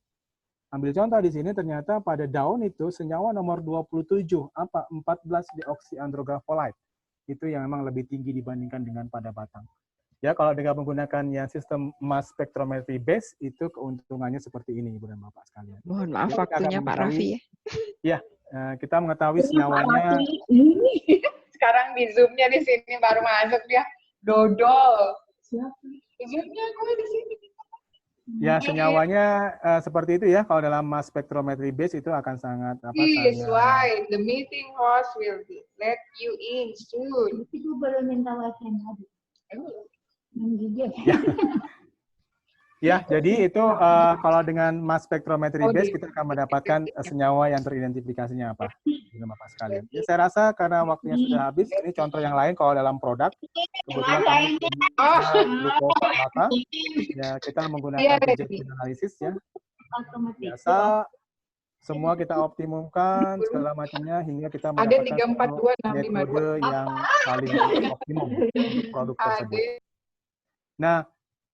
Ambil contoh di sini ternyata pada daun itu senyawa nomor 27 14 deoksiandrografolite. itu yang memang lebih tinggi dibandingkan dengan pada batang. Ya, kalau dengan menggunakan yang sistem mass spectrometry base, itu keuntungannya seperti ini, Ibu dan Bapak sekalian. Mohon maaf Jadi kita akan waktunya Pak Raffi ya. Ya, kita mengetahui senyawanya. Sekarang di Zoom-nya di sini baru masuk dia. Dodol. Siapa? Zoom-nya gue di sini. Ya, senyawanya seperti itu ya. Kalau dalam mass spectrometry base itu akan sangat Yes, why? The meeting host will let you in soon. Itu baru minta wifi tadi. Ya. Ya, jadi itu kalau dengan mass spectrometry base kita akan mendapatkan senyawa yang teridentifikasinya apa, Bapak sekalian. Ya, saya rasa karena waktunya sudah habis, ini contoh yang lain kalau dalam produk, kebetulan kami glukosa maka, ya kita menggunakan rejection analysis ya. Biasa semua kita optimumkan segala macamnya hingga kita mendapatkan metode yang paling optimum untuk produk tersebut. Nah,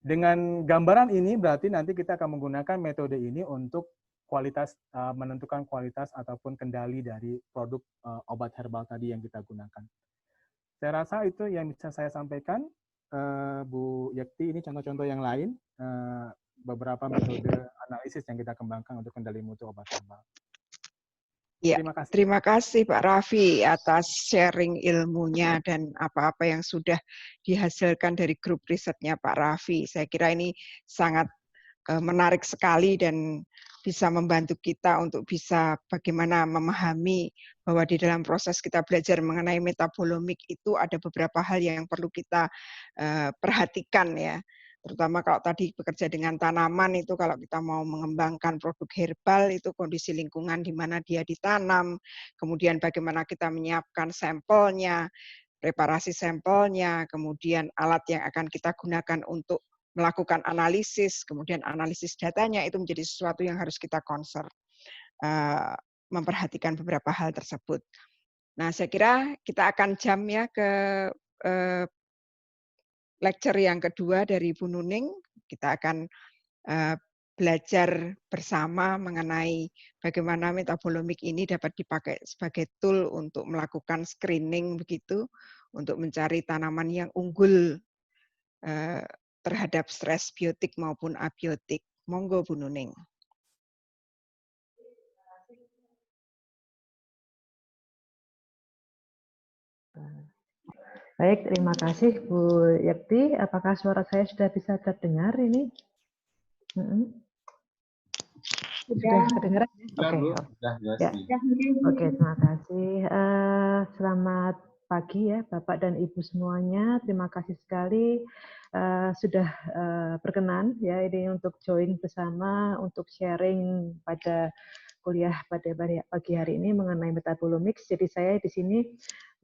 dengan gambaran ini berarti nanti kita akan menggunakan metode ini untuk kualitas menentukan kualitas ataupun kendali dari produk obat herbal tadi yang kita gunakan. Saya rasa itu yang bisa saya sampaikan, Bu Yekti. Ini contoh-contoh yang lain, beberapa metode analisis yang kita kembangkan untuk kendali mutu obat herbal. Ya, terima kasih Pak Raffi atas sharing ilmunya dan apa-apa yang sudah dihasilkan dari grup risetnya Pak Raffi. Saya kira ini sangat menarik sekali dan bisa membantu kita untuk bisa bagaimana memahami bahwa di dalam proses kita belajar mengenai metabolomik itu ada beberapa hal yang perlu kita perhatikan ya. Terutama kalau tadi bekerja dengan tanaman itu kalau kita mau mengembangkan produk herbal itu kondisi lingkungan di mana dia ditanam, kemudian bagaimana kita menyiapkan sampelnya, preparasi sampelnya, kemudian alat yang akan kita gunakan untuk melakukan analisis, kemudian analisis datanya itu menjadi sesuatu yang harus kita concern, memperhatikan beberapa hal tersebut. Nah, saya kira kita akan jam ya ke lecture yang kedua dari Bu Nuning. Kita akan belajar bersama mengenai bagaimana metabolomik ini dapat dipakai sebagai tool untuk melakukan screening begitu, untuk mencari tanaman yang unggul terhadap stres biotik maupun abiotik. Monggo Bu Nuning. Baik, terima kasih Bu Yekti. Apakah suara saya sudah bisa terdengar ini? Sudah terdengar? Oke, terima kasih. Selamat pagi ya Bapak dan Ibu semuanya. Terima kasih sekali sudah berkenan ya ini untuk join bersama untuk sharing pada kuliah pada pagi hari ini mengenai metabolomics. Jadi saya di sini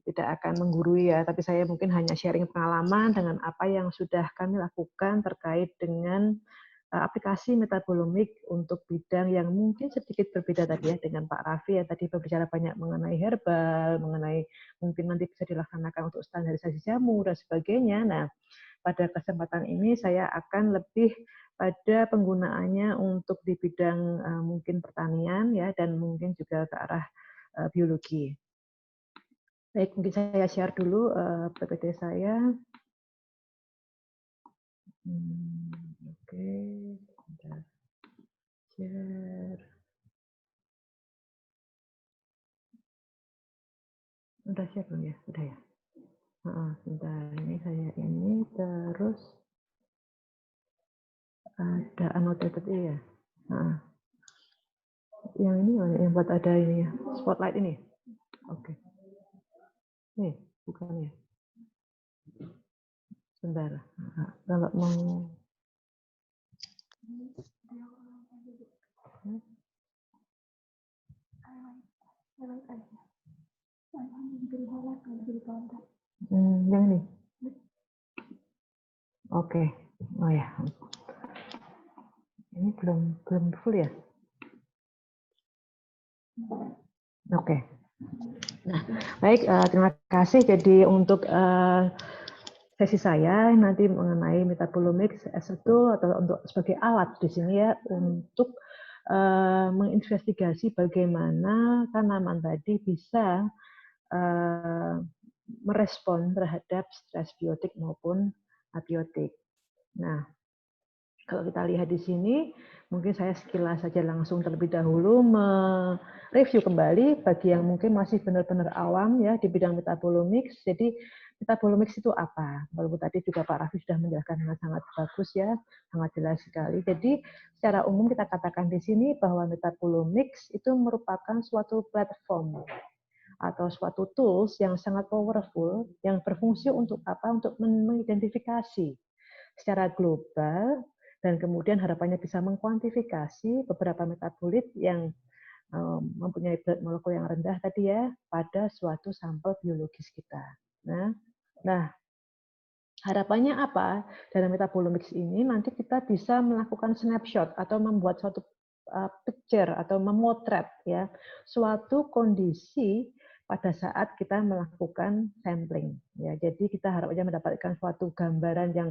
tidak akan menggurui ya, tapi saya mungkin hanya sharing pengalaman dengan apa yang sudah kami lakukan terkait dengan aplikasi metabolomik untuk bidang yang mungkin sedikit berbeda tadi ya dengan Pak Raffi yang tadi berbicara banyak mengenai herbal, mengenai mungkin nanti bisa dilaksanakan untuk standarisasi jamu dan sebagainya. Nah, pada kesempatan ini saya akan lebih pada penggunaannya untuk di bidang mungkin pertanian ya dan mungkin juga ke arah biologi. Baik, mungkin saya share dulu PPT saya. Oke, share. Udah share belum ya? Udah ya? Sebentar, ini saya ini terus ada annotated ya. Yang ini yang buat ada ini ya, spotlight ini. Oke. Nih, bukan ya. Sebentar. Kalau mau yang ini. Oke. Oh ya. Ini belum full ya? Oke. Nah, baik, terima kasih. Jadi untuk sesi saya nanti mengenai metabolomics as a tool atau untuk sebagai alat di sini ya untuk menginvestigasi bagaimana tanaman tadi bisa merespon terhadap stres biotik maupun abiotik. Nah, kalau kita lihat di sini, mungkin saya sekilas saja langsung terlebih dahulu mereview kembali bagi yang mungkin masih benar-benar awam ya di bidang metabolomics. Jadi metabolomics itu apa? Walaupun tadi juga Pak Raffi sudah menjelaskan dengan sangat bagus ya, sangat jelas sekali. Jadi secara umum kita katakan di sini bahwa metabolomics itu merupakan suatu platform atau suatu tools yang sangat powerful yang berfungsi untuk apa? Untuk mengidentifikasi secara global dan kemudian harapannya bisa mengkuantifikasi beberapa metabolit yang mempunyai berat molekul yang rendah tadi ya pada suatu sampel biologis kita. Nah, harapannya apa? Dalam metabolomics ini nanti kita bisa melakukan snapshot atau membuat suatu picture atau memotret ya suatu kondisi pada saat kita melakukan sampling. Ya, jadi kita harapannya mendapatkan suatu gambaran yang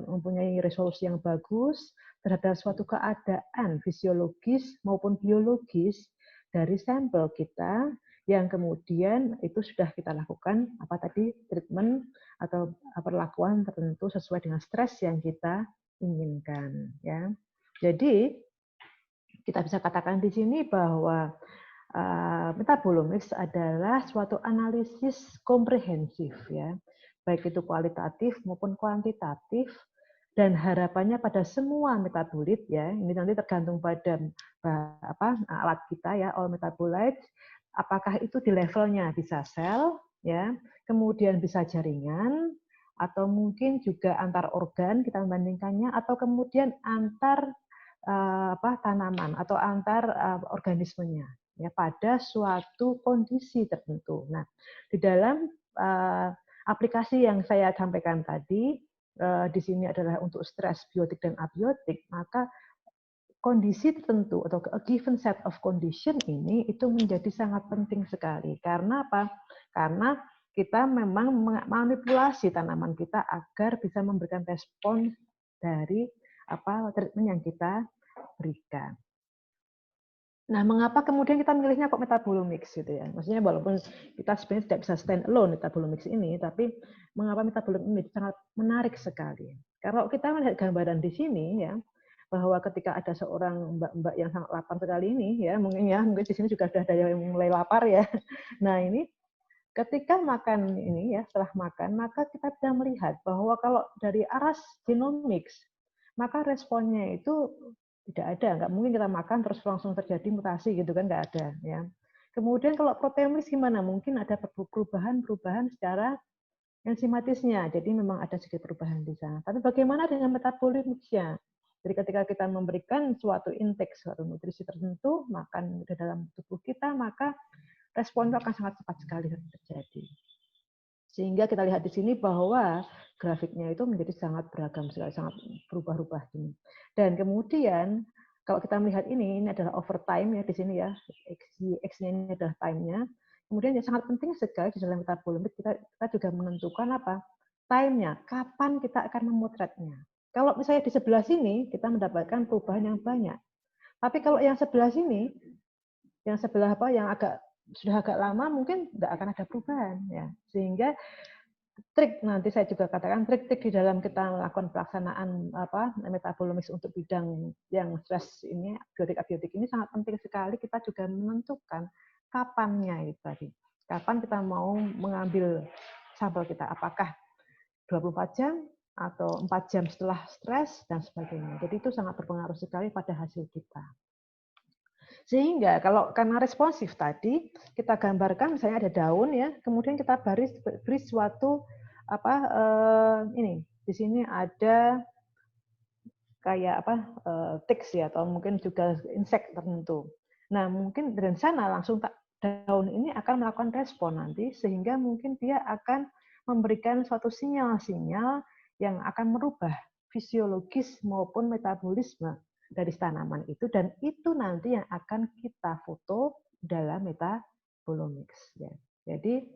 mempunyai resolusi yang bagus terhadap suatu keadaan fisiologis maupun biologis dari sampel kita yang kemudian itu sudah kita lakukan apa tadi treatment atau perlakuan tertentu sesuai dengan stres yang kita inginkan ya. Jadi kita bisa katakan di sini bahwa metabolomics adalah suatu analisis komprehensif ya, baik itu kualitatif maupun kuantitatif, dan harapannya pada semua metabolit ya, ini nanti tergantung pada alat kita ya, all metabolites, apakah itu di levelnya bisa sel ya, kemudian bisa jaringan, atau mungkin juga antar organ kita membandingkannya, atau kemudian antar tanaman atau antar organismenya ya pada suatu kondisi tertentu. Nah, di dalam aplikasi yang saya sampaikan tadi di sini adalah untuk stres biotik dan abiotik, maka kondisi tertentu atau a given set of condition ini itu menjadi sangat penting sekali. Karena apa? Karena kita memang memanipulasi tanaman kita agar bisa memberikan respon dari treatment yang kita berikan. Nah, mengapa kemudian kita milihnya kok metabolomics gitu ya? Maksudnya walaupun kita sebenarnya tidak bisa stand alone metabolomics ini, tapi mengapa metabolomics ini sangat menarik sekali? Kalau kita melihat gambaran di sini ya, bahwa ketika ada seorang mbak-mbak yang sangat lapar sekali ini ya, mungkin di sini juga sudah ada yang mulai lapar ya. Nah, ini ketika makan ini ya, setelah makan, maka kita bisa melihat bahwa kalau dari aras genomics, maka responnya itu tidak ada, nggak mungkin kita makan terus langsung terjadi mutasi gitu kan, nggak ada ya. Kemudian kalau proteomics gimana? Mungkin ada perubahan secara enzimatisnya, jadi memang ada sedikit perubahan di sana. Tapi bagaimana dengan metabolomicsnya? Jadi ketika kita memberikan suatu intake, suatu nutrisi tertentu, makan di dalam tubuh kita, maka respon itu akan sangat cepat sekali terjadi. Sehingga kita lihat di sini bahwa grafiknya itu menjadi sangat beragam sekali, sangat berubah-ubah ini. Dan kemudian kalau kita melihat ini adalah overtime ya di sini ya, X-nya ini adalah time-nya. Kemudian yang sangat penting sekali di dalam metabolomics kita juga menentukan apa? Time-nya, kapan kita akan memotretnya. Kalau misalnya di sebelah sini kita mendapatkan perubahan yang banyak. Tapi kalau yang sebelah sini, yang sebelah yang sudah agak lama mungkin nggak akan ada perubahan ya, sehingga trik nanti saya juga katakan trik-trik di dalam kita melakukan pelaksanaan metabolomics untuk bidang yang stres ini biotik abiotik ini sangat penting sekali. Kita juga menentukan kapannya itu tadi, kapan kita mau mengambil sampel kita, apakah 24 jam atau 4 jam setelah stres dan sebagainya. Jadi itu sangat berpengaruh sekali pada hasil kita. Sehingga karena responsif tadi kita gambarkan misalnya ada daun ya, kemudian kita beri suatu ini di sini ada kayak ticks ya, atau mungkin juga insek tertentu. Nah mungkin dari sana langsung daun ini akan melakukan respon nanti, sehingga mungkin dia akan memberikan suatu sinyal-sinyal yang akan merubah fisiologis maupun metabolisme dari tanaman itu, dan itu nanti yang akan kita foto dalam metabolomics ya. Jadi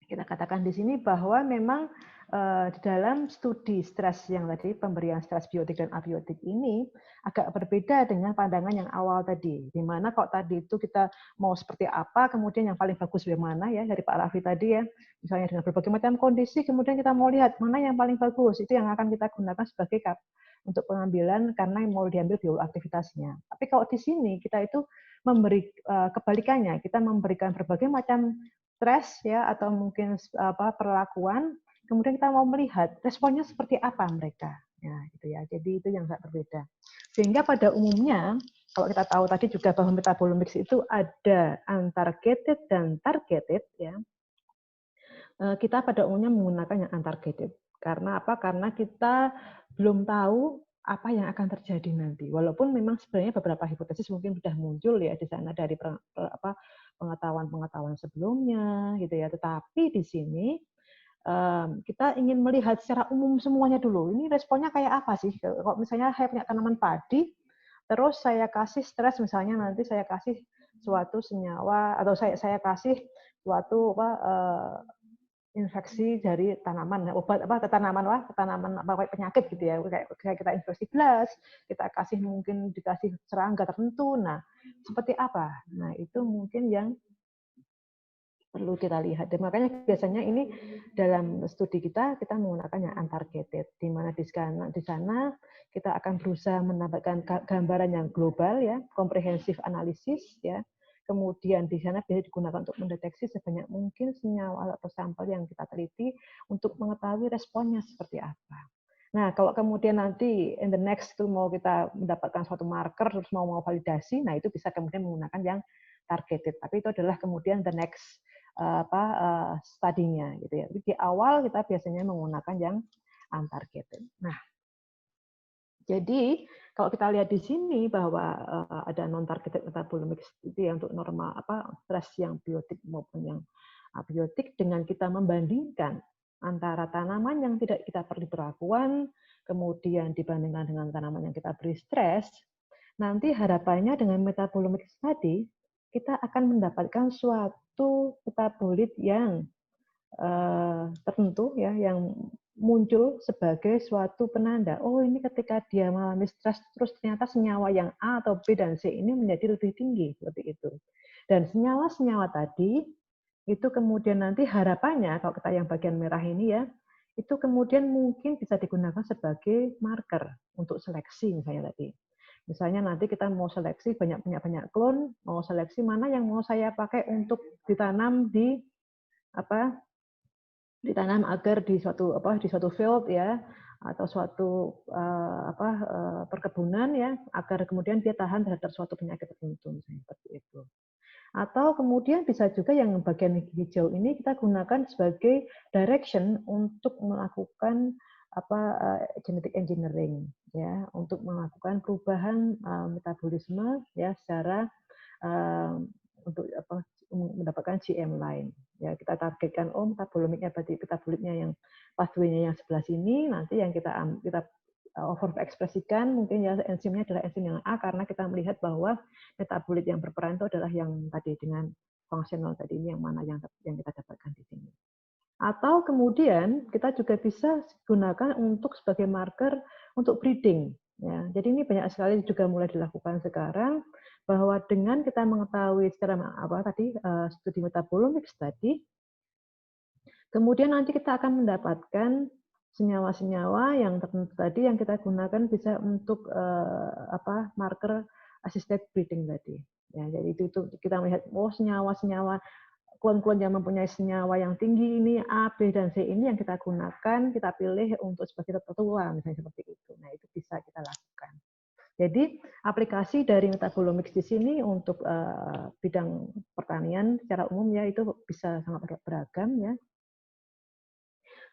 kita katakan di sini bahwa memang di dalam studi stres yang tadi, pemberian stres biotik dan abiotik ini agak berbeda dengan pandangan yang awal tadi. Di mana kok tadi itu kita mau seperti apa, kemudian yang paling bagus bagaimana ya dari Pak Raffi tadi ya, misalnya dengan berbagai macam kondisi, kemudian kita mau lihat mana yang paling bagus, itu yang akan kita gunakan sebagai untuk pengambilan karena yang mau diambil bioaktivitasnya. Tapi kalau di sini kita itu memberi kebalikannya, kita memberikan berbagai macam stres ya atau mungkin perlakuan. Kemudian kita mau melihat responnya seperti apa mereka. Ya, gitu ya. Jadi itu yang sangat berbeda. Sehingga pada umumnya, kalau kita tahu tadi juga bahwa metabolomics itu ada untargeted dan targeted, ya. Kita pada umumnya menggunakan yang untargeted. Karena apa? Karena kita belum tahu apa yang akan terjadi nanti. Walaupun memang sebenarnya beberapa hipotesis mungkin sudah muncul ya di sana dari pengetahuan-pengetahuan sebelumnya, gitu ya. Tetapi di sini kita ingin melihat secara umum semuanya dulu. Ini responnya kayak apa sih? Kalau misalnya saya punya tanaman padi, terus saya kasih stres, misalnya nanti saya kasih suatu senyawa atau saya kasih suatu infeksi dari tanaman, obat tanaman penyakit gitu ya, kayak kita infeksi belas, kita kasih mungkin dikasih serangga tertentu. Nah, seperti apa? Nah, itu mungkin yang perlu kita lihat. Dan makanya biasanya ini dalam studi kita menggunakan yang untargeted, di mana di sana kita akan berusaha mendapatkan gambaran yang global ya, komprehensif analisis ya. Kemudian di sana bisa digunakan untuk mendeteksi sebanyak mungkin senyawa atau sampel yang kita teliti untuk mengetahui responnya seperti apa. Nah, kalau kemudian nanti in the next itu mau kita mendapatkan suatu marker terus mau validasi, nah itu bisa kemudian menggunakan yang targeted. Tapi itu adalah kemudian the next studinya gitu ya. Di awal kita biasanya menggunakan yang untargeted. Nah, jadi kalau kita lihat di sini bahwa ada non-targeted metabolomics itu ya untuk norma stres yang biotik maupun yang abiotik, dengan kita membandingkan antara tanaman yang tidak kita beri perlakuan kemudian dibandingkan dengan tanaman yang kita beri stres, nanti harapannya dengan metabolomics tadi kita akan mendapatkan suatu metabolit yang tertentu ya, yang muncul sebagai suatu penanda. Oh, ini ketika dia mengalami stres terus ternyata senyawa yang A atau B dan C ini menjadi lebih tinggi seperti itu. Dan senyawa-senyawa tadi itu kemudian nanti harapannya kalau kita yang bagian merah ini ya, itu kemudian mungkin bisa digunakan sebagai marker untuk seleksi misalnya tadi. Misalnya nanti kita mau seleksi banyak klon, mau seleksi mana yang mau saya pakai untuk ditanam ditanam agar di suatu field ya atau suatu perkebunan ya, agar kemudian dia tahan terhadap suatu penyakit tertentu misalnya seperti itu. Atau kemudian bisa juga yang bagian hijau ini kita gunakan sebagai direction untuk melakukan genetic engineering ya, untuk melakukan perubahan metabolisme ya secara untuk mendapatkan GM lain ya. Kita targetkan metabolimiknya berarti metabolitnya yang pathway-nya yang sebelah sini, nanti yang kita overekspresikan mungkin ya enzimnya adalah enzim yang A, karena kita melihat bahwa metabolit yang berperan itu adalah yang tadi dengan fungsional tadi ini, yang mana yang kita dapatkan di sini. Atau kemudian kita juga bisa gunakan untuk sebagai marker untuk breeding. Ya, jadi ini banyak sekali juga mulai dilakukan sekarang, bahwa dengan kita mengetahui secara studi metabolomics tadi, kemudian nanti kita akan mendapatkan senyawa-senyawa yang tertentu tadi yang kita gunakan bisa untuk marker assisted breeding tadi. Ya, jadi itu kita melihat senyawa-senyawa klon-klon yang mempunyai senyawa yang tinggi ini A, B, dan C ini yang kita gunakan, kita pilih untuk sebagai tertua, misalnya seperti itu. Nah, itu bisa kita lakukan. Jadi aplikasi dari metabolomics di sini untuk bidang pertanian secara umum ya itu bisa sangat beragam ya.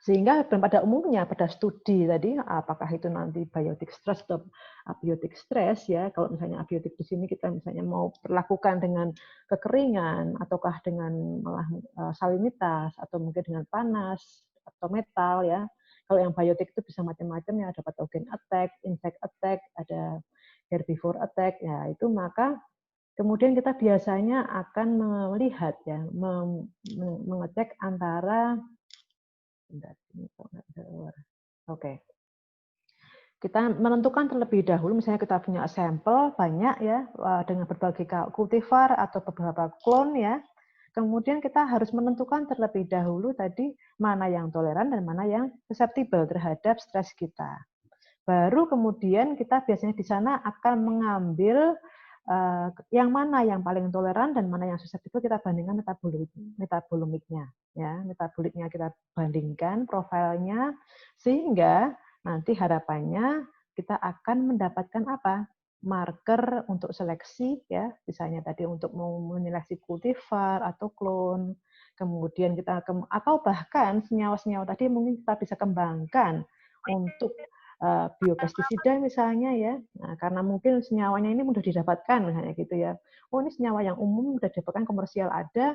Sehingga pada umumnya pada studi tadi apakah itu nanti biotic stress atau abiotic stress ya, kalau misalnya abiotic di sini kita misalnya mau perlakukan dengan kekeringan ataukah dengan malah salinitas atau mungkin dengan panas atau metal ya. Kalau yang biotic itu bisa macam-macam ya, ada pathogen attack, insect attack, ada herbivore attack ya, itu maka kemudian kita biasanya akan melihat ya, mengecek antara Bentar, ini kok nggak bisa keluar. Oke. Kita menentukan terlebih dahulu, misalnya kita punya sampel banyak ya, dengan berbagai kultivar atau beberapa klon ya. Kemudian kita harus menentukan terlebih dahulu tadi mana yang toleran dan mana yang susceptible terhadap stres kita. Baru kemudian kita biasanya di sana akan mengambil yang mana yang paling toleran dan mana yang susceptible, kita bandingkan metaboliknya. Ya, metaboliknya kita bandingkan profilnya, sehingga nanti harapannya kita akan mendapatkan apa? Marker untuk seleksi, ya, misalnya tadi untuk menyeleksi kultivar atau klon. Kemudian kita atau bahkan senyawa-senyawa tadi mungkin kita bisa kembangkan untuk biopestisida misalnya ya. Nah, karena mungkin senyawanya ini mudah didapatkan misalnya gitu ya. Oh, ini senyawa yang umum mudah didapatkan, komersial ada,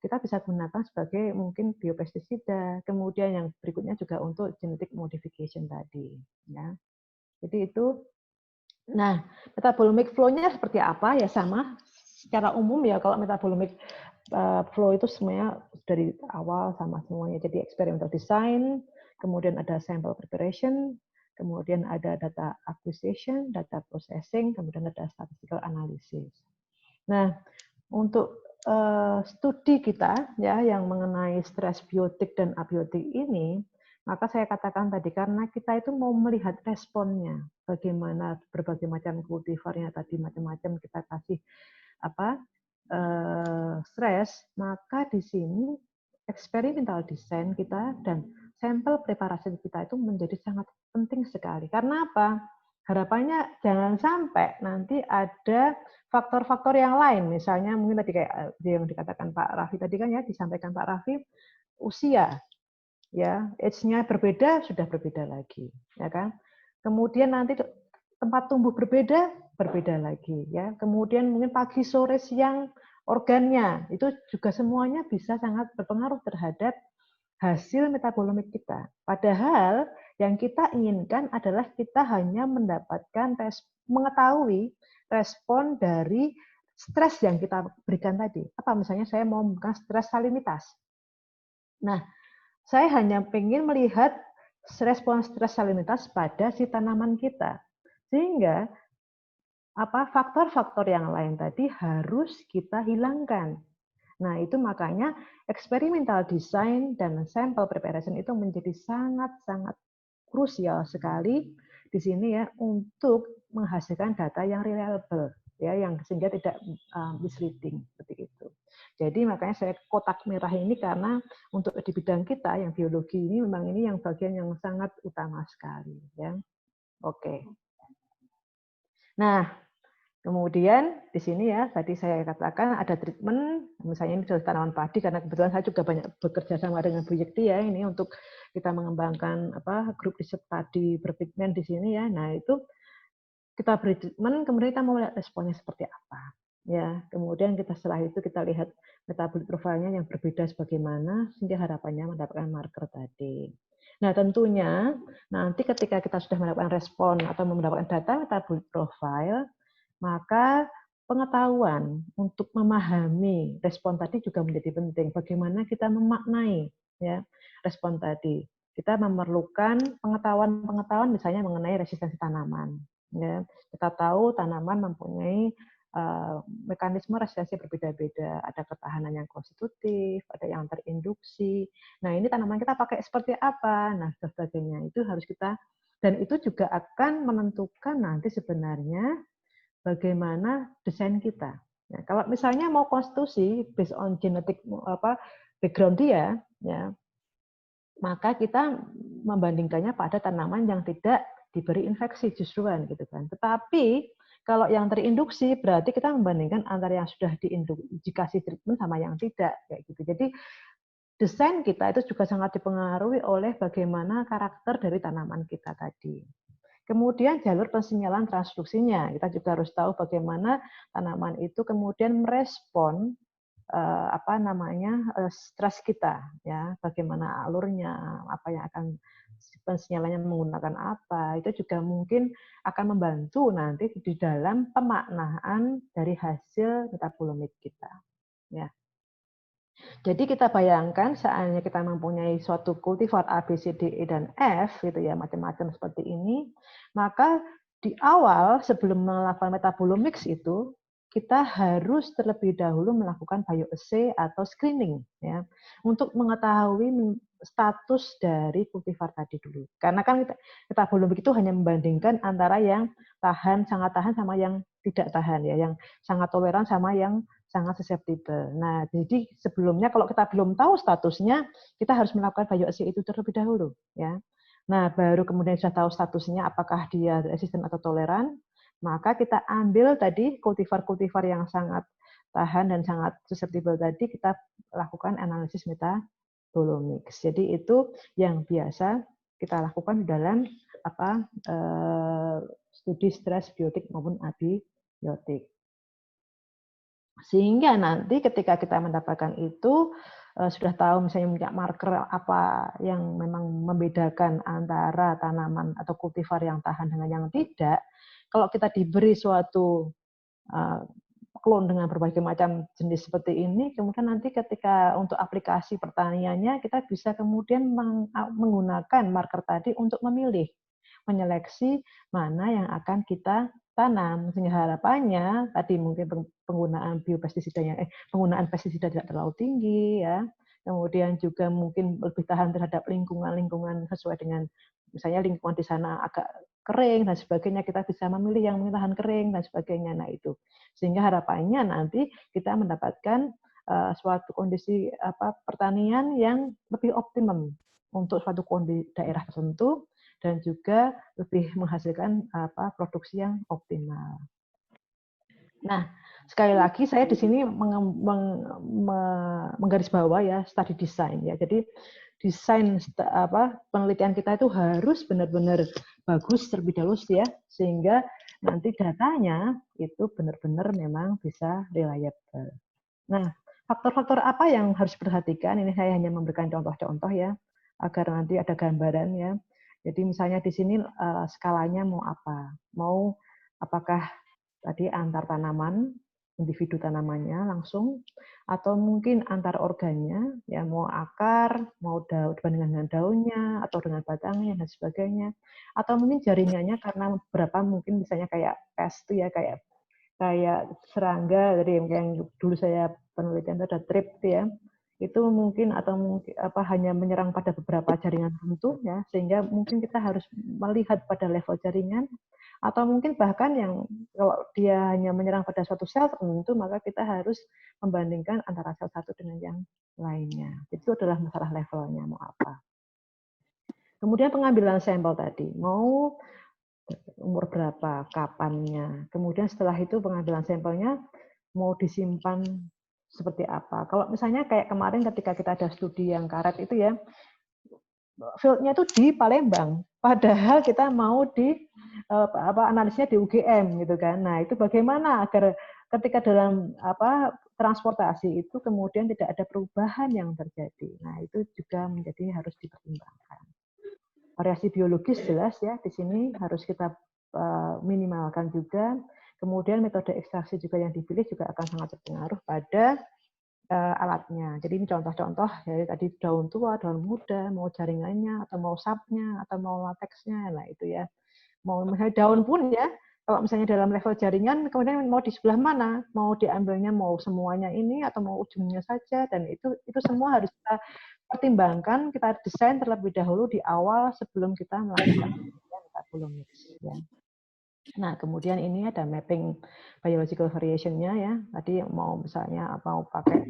kita bisa gunakan sebagai mungkin biopestisida. Kemudian yang berikutnya juga untuk genetic modification tadi, ya. Jadi itu. Nah, metabolomic flow-nya seperti apa? Ya sama secara umum ya, kalau metabolomic flow itu semuanya dari awal sama semuanya. Jadi experimental design, kemudian ada sample preparation, kemudian ada data acquisition, data processing, kemudian ada statistical analysis. Nah, untuk studi kita ya yang mengenai stres biotik dan abiotik ini, maka saya katakan tadi karena kita itu mau melihat responnya, bagaimana berbagai macam kultivarnya tadi macam-macam kita kasih apa stres, maka di sini eksperimental design kita dan sampel preparasi kita itu menjadi sangat penting sekali. Karena apa? Harapannya jangan sampai nanti ada faktor-faktor yang lain, misalnya mungkin tadi kayak yang dikatakan Pak Raffi tadi kan ya, disampaikan Pak Raffi, usia, ya, age-nya berbeda, sudah berbeda lagi, ya kan? Kemudian nanti tempat tumbuh berbeda lagi, ya. Kemudian mungkin pagi, sore, siang, organnya, itu juga semuanya bisa sangat berpengaruh terhadap hasil metabolimik kita. Padahal yang kita inginkan adalah kita hanya mendapatkan mengetahui respon dari stres yang kita berikan tadi. Apa misalnya saya mau memberikan stres salinitas. Nah, saya hanya ingin melihat respon stres salinitas pada si tanaman kita. Sehingga faktor-faktor yang lain tadi harus kita hilangkan. Nah, itu makanya experimental design dan sample preparation itu menjadi sangat-sangat krusial sekali di sini ya untuk menghasilkan data yang reliable ya, yang sehingga tidak misleading seperti itu. Jadi makanya saya kotak merah ini karena untuk di bidang kita yang biologi ini memang ini yang bagian yang sangat utama sekali ya. Oke. Nah, kemudian di sini ya, tadi saya katakan ada treatment, misalnya ini sudah tanaman padi, karena kebetulan saya juga banyak bekerja sama dengan Bu Yekti ya, ini untuk kita mengembangkan grup riset padi berpigmen di sini ya. Nah itu kita beri treatment, kemudian kita mau lihat responnya seperti apa. Ya, kemudian setelah itu kita lihat metabolik profilnya yang berbeda sebagaimana, sehingga harapannya mendapatkan marker tadi. Nah, tentunya nanti ketika kita sudah mendapatkan respon atau mendapatkan data metabolik profile, maka pengetahuan untuk memahami respon tadi juga menjadi penting. Bagaimana kita memaknai ya respon tadi. Kita memerlukan pengetahuan misalnya mengenai resistensi tanaman. Ya, kita tahu tanaman mempunyai mekanisme resistensi berbeda-beda. Ada ketahanan yang konstitutif, ada yang terinduksi. Nah, ini tanaman kita pakai seperti apa? Nah, sebagainya itu harus kita, dan itu juga akan menentukan nanti sebenarnya bagaimana desain kita. Ya, kalau misalnya mau konstitusi based on genetic background dia, ya, maka kita membandingkannya pada tanaman yang tidak diberi infeksi justruan gitu kan. Tetapi kalau yang terinduksi berarti kita membandingkan antara yang sudah dikasih treatment sama yang tidak kayak gitu. Jadi desain kita itu juga sangat dipengaruhi oleh bagaimana karakter dari tanaman kita tadi. Kemudian jalur pensinyalan transduksinya, kita juga harus tahu bagaimana tanaman itu kemudian merespon stres kita, ya, bagaimana alurnya, apa yang akan pensinyalannya menggunakan apa, itu juga mungkin akan membantu nanti di dalam pemaknaan dari hasil metabolimik kita, ya. Jadi kita bayangkan seandainya kita mempunyai suatu kultivar A, B, C, D, E, dan F, gitu ya, macam-macam seperti ini, maka di awal sebelum melakukan metabolomics itu, kita harus terlebih dahulu melakukan bioassay atau screening, ya, untuk mengetahui status dari kultivar tadi dulu. Karena kan metabolomics itu hanya membandingkan antara yang tahan, sangat tahan, sama yang tidak tahan, ya, yang sangat toleran sama yang sangat susceptible. Nah, jadi sebelumnya kalau kita belum tahu statusnya, kita harus melakukan bioassay itu terlebih dahulu, ya. Nah, baru kemudian sudah tahu statusnya apakah dia resisten atau toleran, maka kita ambil tadi kultivar-kultivar yang sangat tahan dan sangat susceptible tadi, kita lakukan analisis metabolomics. Jadi itu yang biasa kita lakukan dalam studi stres biotik maupun abiotik. Sehingga nanti ketika kita mendapatkan itu, sudah tahu misalnya punya marker apa yang memang membedakan antara tanaman atau kultivar yang tahan dengan yang tidak, kalau kita diberi suatu klon dengan berbagai macam jenis seperti ini, kemudian nanti ketika untuk aplikasi pertaniannya, kita bisa kemudian menggunakan marker tadi untuk memilih, menyeleksi mana yang akan kita tanam, sehingga harapannya tadi mungkin penggunaan penggunaan pestisida tidak terlalu tinggi, ya, kemudian juga mungkin lebih tahan terhadap lingkungan sesuai dengan misalnya lingkungan di sana agak kering dan sebagainya, kita bisa memilih yang tahan kering dan sebagainya. Nah itu sehingga harapannya nanti kita mendapatkan suatu kondisi pertanian yang lebih optimum untuk suatu kondisi daerah tertentu, dan juga lebih menghasilkan produksi yang optimal. Nah, sekali lagi saya di sini menggarisbawah ya study design, ya. Jadi desain penelitian kita itu harus benar-benar bagus terlebih dahulu, ya, sehingga nanti datanya itu benar-benar memang bisa reliable. Nah, faktor-faktor apa yang harus diperhatikan? Ini saya hanya memberikan contoh-contoh, ya, agar nanti ada gambaran, ya. Jadi misalnya di sini skalanya mau apa? Mau apakah tadi antar tanaman, individu tanamannya langsung, atau mungkin antar organnya, ya, mau akar, mau daun dibandingkan dengan daunnya, atau dengan batangnya dan sebagainya, atau mungkin jaringannya karena beberapa mungkin misalnya kayak pest ya, kayak serangga dari yang dulu saya penelitian itu ada trip ya, itu mungkin atau mungkin hanya menyerang pada beberapa jaringan tertentu, ya, sehingga mungkin kita harus melihat pada level jaringan, atau mungkin bahkan yang kalau dia hanya menyerang pada suatu sel tertentu, maka kita harus membandingkan antara sel satu dengan yang lainnya. Itu adalah masalah levelnya mau apa. Kemudian pengambilan sampel tadi, mau umur berapa, kapannya. Kemudian setelah itu pengambilan sampelnya mau disimpan seperti apa. Kalau misalnya kayak kemarin ketika kita ada studi yang karet itu, ya, field-nya itu di Palembang, padahal kita mau di analisnya di UGM gitu kan. Nah, itu bagaimana agar ketika dalam transportasi itu kemudian tidak ada perubahan yang terjadi. Nah, itu juga menjadi harus dipertimbangkan. Variasi biologis jelas, ya, di sini harus kita minimalkan juga. Kemudian metode ekstraksi juga yang dipilih juga akan sangat berpengaruh pada alatnya. Jadi ini contoh-contoh ya, tadi daun tua, daun muda, mau jaringannya, atau mau sapnya, atau mau lateksnya, nah itu ya. Mau misalnya daun pun, ya, kalau misalnya dalam level jaringan, kemudian mau di sebelah mana, mau diambilnya mau semuanya ini, atau mau ujungnya saja, dan itu semua harus kita pertimbangkan, kita desain terlebih dahulu di awal sebelum kita melakukan metabolomics, ya. Nah, kemudian ini ada mapping biological variation-nya, ya. Tadi mau misalnya mau pakai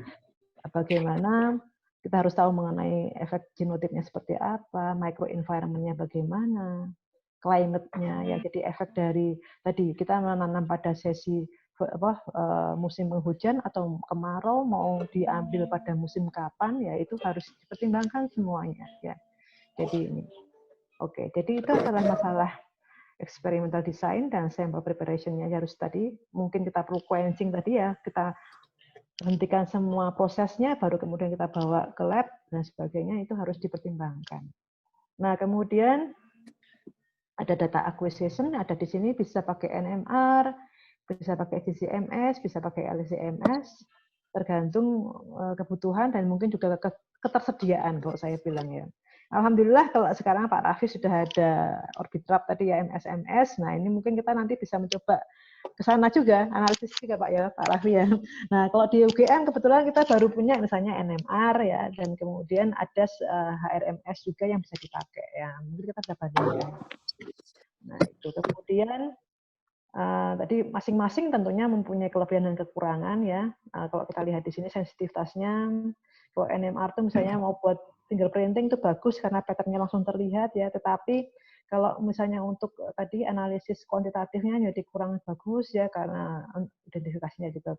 bagaimana, kita harus tahu mengenai efek genotipnya seperti apa, microenvironment-nya bagaimana, climate-nya, ya. Jadi efek dari tadi kita menanam pada sesi musim penghujan atau kemarau, mau diambil pada musim kapan, ya, itu harus dipertimbangkan semuanya, ya. Jadi ini. Oke, jadi itu adalah masalah experimental design dan sample preparation-nya harus tadi, mungkin kita perlu cleansing tadi, ya, kita hentikan semua prosesnya, baru kemudian kita bawa ke lab dan sebagainya, itu harus dipertimbangkan. Nah, kemudian ada data acquisition, ada di sini bisa pakai NMR, bisa pakai GCMS, bisa pakai LC-MS. tergantung kebutuhan dan mungkin juga ketersediaan kalau saya bilang ya. Alhamdulillah kalau sekarang Pak Raffi sudah ada Orbitrap tadi ya, MSMS. Nah ini mungkin kita nanti bisa mencoba ke sana juga, analisis juga Pak ya, Pak Raffi ya. Nah kalau di UGM kebetulan kita baru punya misalnya NMR ya, dan kemudian ada HRMS juga yang bisa dipakai ya. Mungkin kita bisa bandingkan. Nah itu kemudian tadi masing-masing tentunya mempunyai kelebihan dan kekurangan ya. Kalau kita lihat di sini sensitivitasnya, kalau NMR itu misalnya mau buat fingerprinting itu bagus karena patternnya langsung terlihat ya. Tetapi kalau misalnya untuk tadi analisis kuantitatifnya jadi kurang bagus ya karena identifikasinya juga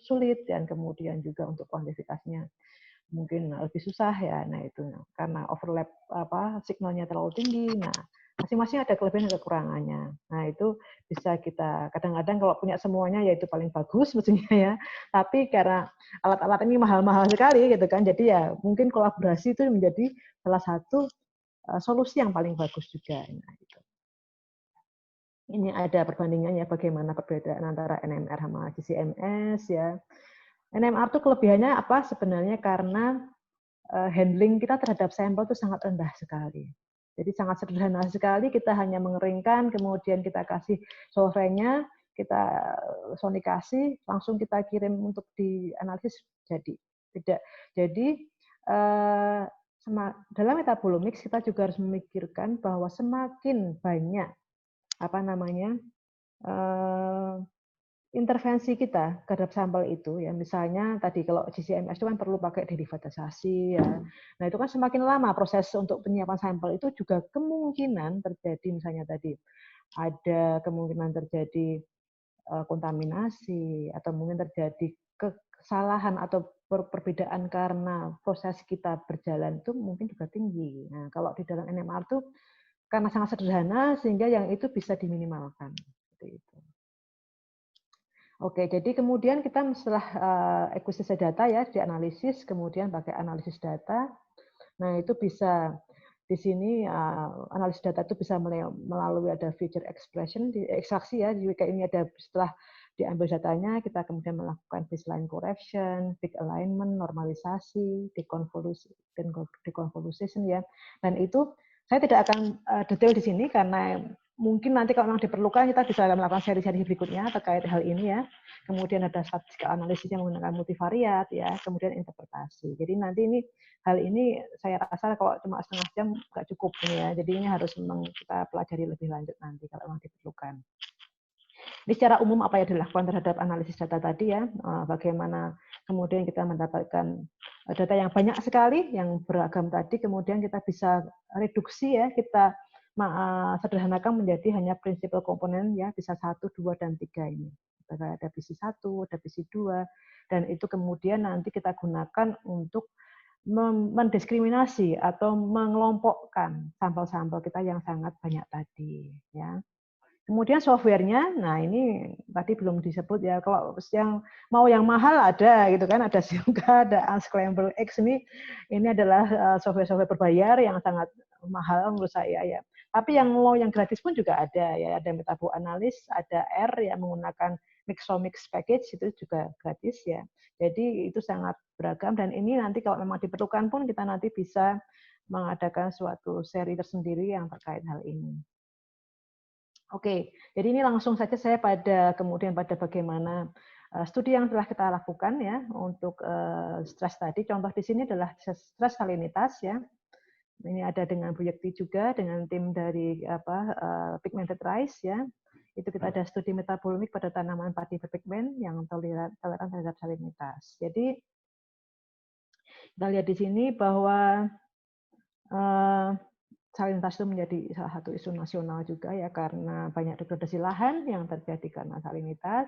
sulit dan kemudian juga untuk kuantifikasinya mungkin lebih susah ya. Nah itu karena overlap signalnya terlalu tinggi. Nah masing-masing ada kelebihan dan kekurangannya. Nah itu bisa kita kadang-kadang kalau punya semuanya ya itu paling bagus mestinya ya. Tapi karena alat-alat ini mahal-mahal sekali gitu kan, jadi ya mungkin kolaborasi itu menjadi salah satu solusi yang paling bagus juga. Nah, gitu. Ini ada perbandingannya bagaimana perbedaan antara NMR sama GCMS ya. NMR itu kelebihannya apa sebenarnya karena handling kita terhadap sampel itu sangat rendah sekali. Jadi sangat sederhana sekali, kita hanya mengeringkan, kemudian kita kasih solventnya, kita sonikasi, langsung kita kirim untuk dianalisis jadi. Tidak. Jadi dalam metabolomics kita juga harus memikirkan bahwa semakin banyak intervensi kita terhadap sampel itu ya, misalnya tadi kalau GCMS itu kan perlu pakai derivatisasi ya. Nah itu kan semakin lama proses untuk penyiapan sampel itu juga kemungkinan terjadi misalnya tadi ada kemungkinan terjadi kontaminasi atau mungkin terjadi kesalahan atau perbedaan karena proses kita berjalan itu mungkin juga tinggi. Nah kalau di dalam NMR itu karena sangat sederhana sehingga yang itu bisa diminimalkan seperti itu. Oke, jadi kemudian kita setelah akuisisi data ya, dianalisis, kemudian pakai analisis data. Nah, itu bisa di sini analisis data itu bisa melalui ada feature expression, ekstraksi ya, jika ini ada setelah diambil datanya, kita kemudian melakukan baseline correction, big alignment, normalisasi, deconvolution ya. Dan itu saya tidak akan detail di sini karena mungkin nanti kalau memang diperlukan kita bisa melakukan seri-seri berikutnya terkait hal ini ya. Kemudian ada statistical analysis yang menggunakan multivariat ya, kemudian interpretasi. Jadi nanti hal ini saya rasa kalau cuma setengah jam nggak cukup ya. Jadi ini harus memang kita pelajari lebih lanjut nanti kalau memang diperlukan. Ini secara umum apa yang dilakukan terhadap analisis data tadi ya, bagaimana kemudian kita mendapatkan data yang banyak sekali, yang beragam tadi, kemudian kita bisa reduksi ya, kita sederhanakan menjadi hanya prinsipal komponen ya, bisa 1, 2, dan 3 ini. Ada PC 1, ada PC 2, dan itu kemudian nanti kita gunakan untuk mendiskriminasi atau mengelompokkan sampel-sampel kita yang sangat banyak tadi ya. Kemudian softwarenya, nah ini tadi belum disebut ya. Kalau yang mau yang mahal ada gitu kan, ada Simca, ada Unscramble X ini adalah software-software berbayar yang sangat mahal menurut saya ya. Tapi yang mau yang gratis pun juga ada ya. Ada Metabo Analyst, ada R yang menggunakan Mixomix package itu juga gratis ya. Jadi itu sangat beragam dan ini nanti kalau memang diperlukan pun kita nanti bisa mengadakan suatu seri tersendiri yang terkait hal ini. Oke, jadi ini langsung saja saya kemudian pada bagaimana studi yang telah kita lakukan ya untuk stres tadi. Contoh di sini adalah stres salinitas ya. Ini ada dengan Bu Yekti juga dengan tim dari pigmented rice ya. Itu kita ada studi metabolimik pada tanaman padi berpigmen yang toleran terhadap salinitas. Jadi kita lihat di sini bahwa salinitas itu menjadi salah satu isu nasional juga ya karena banyak degradasi lahan yang terjadi karena salinitas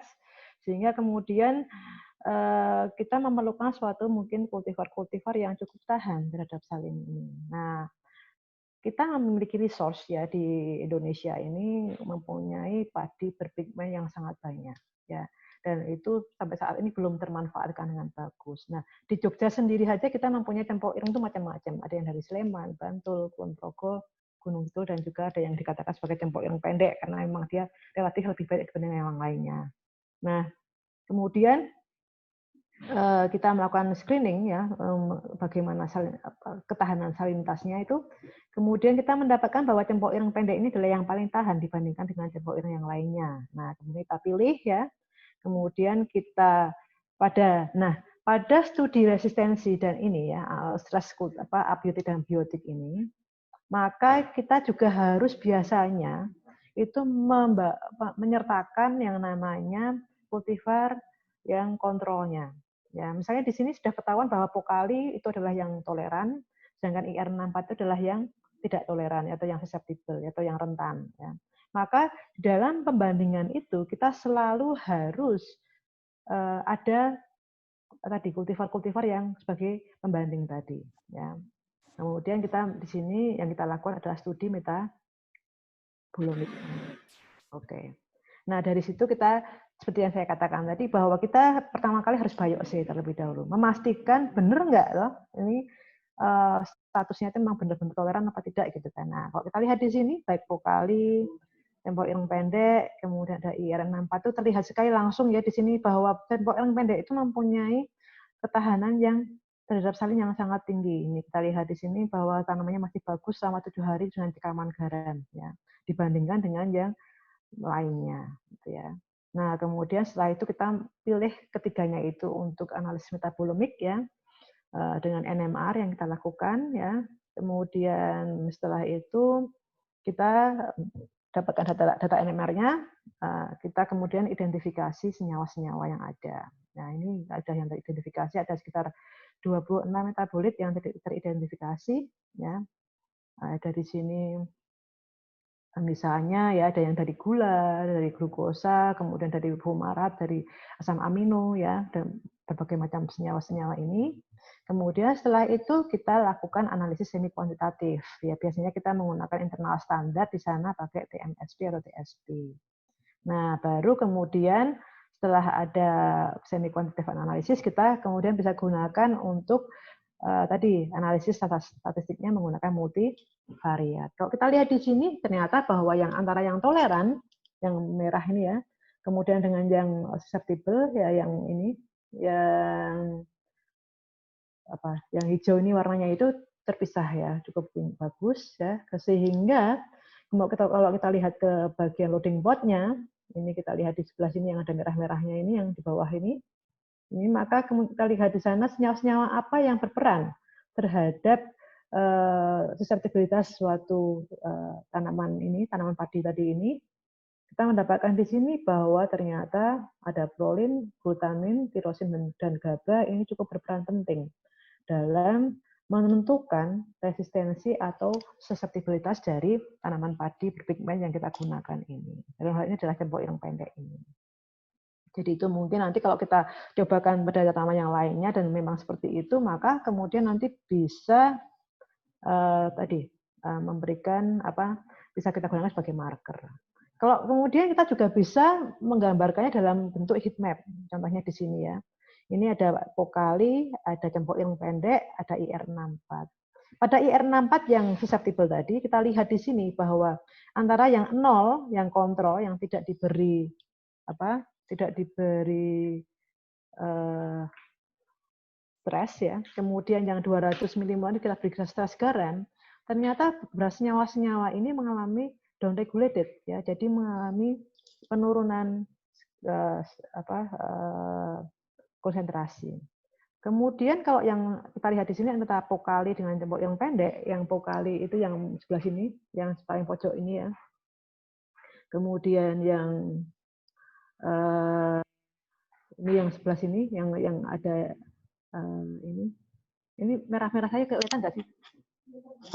sehingga kemudian kita memerlukan suatu mungkin kultivar yang cukup tahan terhadap salin ini. Nah, kita memiliki resource ya di Indonesia ini mempunyai padi berpigmen yang sangat banyak ya. Dan itu sampai saat ini belum termanfaatkan dengan bagus. Nah, di Jogja sendiri saja kita mempunyai cempol ireng itu macam-macam. Ada yang dari Sleman, Bantul, Kulon Progo, Gunung Kidul, dan juga ada yang dikatakan sebagai cempol ireng pendek karena memang dia relatif lebih baik dibanding yang lainnya. Nah, kemudian kita melakukan screening ya, bagaimana ketahanan salinitasnya itu, kemudian kita mendapatkan bahwa cempok ireng pendek ini adalah yang paling tahan dibandingkan dengan cempok ireng yang lainnya. Nah, kemudian kita pilih ya, kemudian kita pada studi resistensi dan ini ya, stres abiotik dan biotik ini, maka kita juga harus biasanya itu menyertakan yang namanya kultivar yang kontrolnya. Ya, misalnya di sini sudah ketahuan bahwa pokali itu adalah yang toleran, sedangkan IR64 itu adalah yang tidak toleran atau yang susceptible atau yang rentan. Ya. Maka dalam pembandingan itu kita selalu harus ada tadi kultivar-kultivar yang sebagai pembanding tadi. Ya. Kemudian kita di sini yang kita lakukan adalah studi metabolomik. Oke. Nah, dari situ kita seperti yang saya katakan tadi bahwa kita pertama kali harus biopsi terlebih dahulu, memastikan benar nggak loh ini statusnya itu memang benar-benar toleran apa tidak gitu kan. Nah, kalau kita lihat di sini baik pokali, cempok ireng pendek, kemudian ada IR64 itu terlihat sekali langsung ya di sini bahwa cempok ireng pendek itu mempunyai ketahanan yang terhadap salin yang sangat tinggi. Ini kita lihat di sini bahwa tanamannya masih bagus selama 7 hari dengan siraman garam ya, dibandingkan dengan yang lainnya gitu ya. Nah, kemudian setelah itu kita pilih ketiganya itu untuk analisis metabolomik ya, dengan NMR yang kita lakukan ya. Kemudian setelah itu kita dapatkan data NMR-nya, kita kemudian identifikasi senyawa-senyawa yang ada. Nah, ini ada yang teridentifikasi, ada sekitar 26 metabolit yang teridentifikasi ya. Dari sini misalnya ya ada yang dari gula, dari glukosa, kemudian dari fumarat, dari asam amino ya, dan berbagai macam senyawa-senyawa ini. Kemudian setelah itu kita lakukan analisis semi kuantitatif. Ya biasanya kita menggunakan internal standar di sana pakai TMSP atau TSP. Nah, baru kemudian setelah ada semi kuantitatif analisis kita kemudian bisa gunakan untuk tadi analisis statistiknya menggunakan multivariat. Kalau kita lihat di sini ternyata bahwa yang antara yang toleran, yang merah ini ya, kemudian dengan yang susceptible ya yang ini, yang hijau ini warnanya itu terpisah ya, cukup bagus ya, sehingga kalau kita lihat ke bagian loading board-nya, ini kita lihat di sebelah sini yang ada merah-merahnya ini yang di bawah ini maka kita lihat di sana senyawa-senyawa apa yang berperan terhadap susceptibilitas suatu tanaman padi tadi ini. Kita mendapatkan di sini bahwa ternyata ada prolin, glutamin, tirosin, dan GABA ini cukup berperan penting dalam menentukan resistensi atau susceptibilitas dari tanaman padi berpigmen yang kita gunakan ini. Dalam hal ini adalah cempok ireng pendek ini. Jadi itu mungkin nanti kalau kita cobakan pada tanaman yang lainnya dan memang seperti itu, maka kemudian nanti bisa memberikan bisa kita gunakan sebagai marker. Kalau kemudian kita juga bisa menggambarkannya dalam bentuk heat map. Contohnya di sini ya. Ini ada pokali, ada cempok ireng pendek, ada IR64. Pada IR64 yang susceptible tadi, kita lihat di sini bahwa antara yang 0, yang kontrol, yang tidak diberi stres ya, kemudian yang 200 mmol ini kita beri stres garam, ternyata beberapa senyawa-senyawa ini mengalami downregulated ya, jadi mengalami penurunan konsentrasi. Kemudian kalau yang kita lihat di sini antara pokali dengan cempok ireng pendek, yang pokali itu yang sebelah sini, yang paling pojok ini ya. Kemudian yang ini yang sebelah sini yang ada ini merah-merah saya kelihatan nggak sih?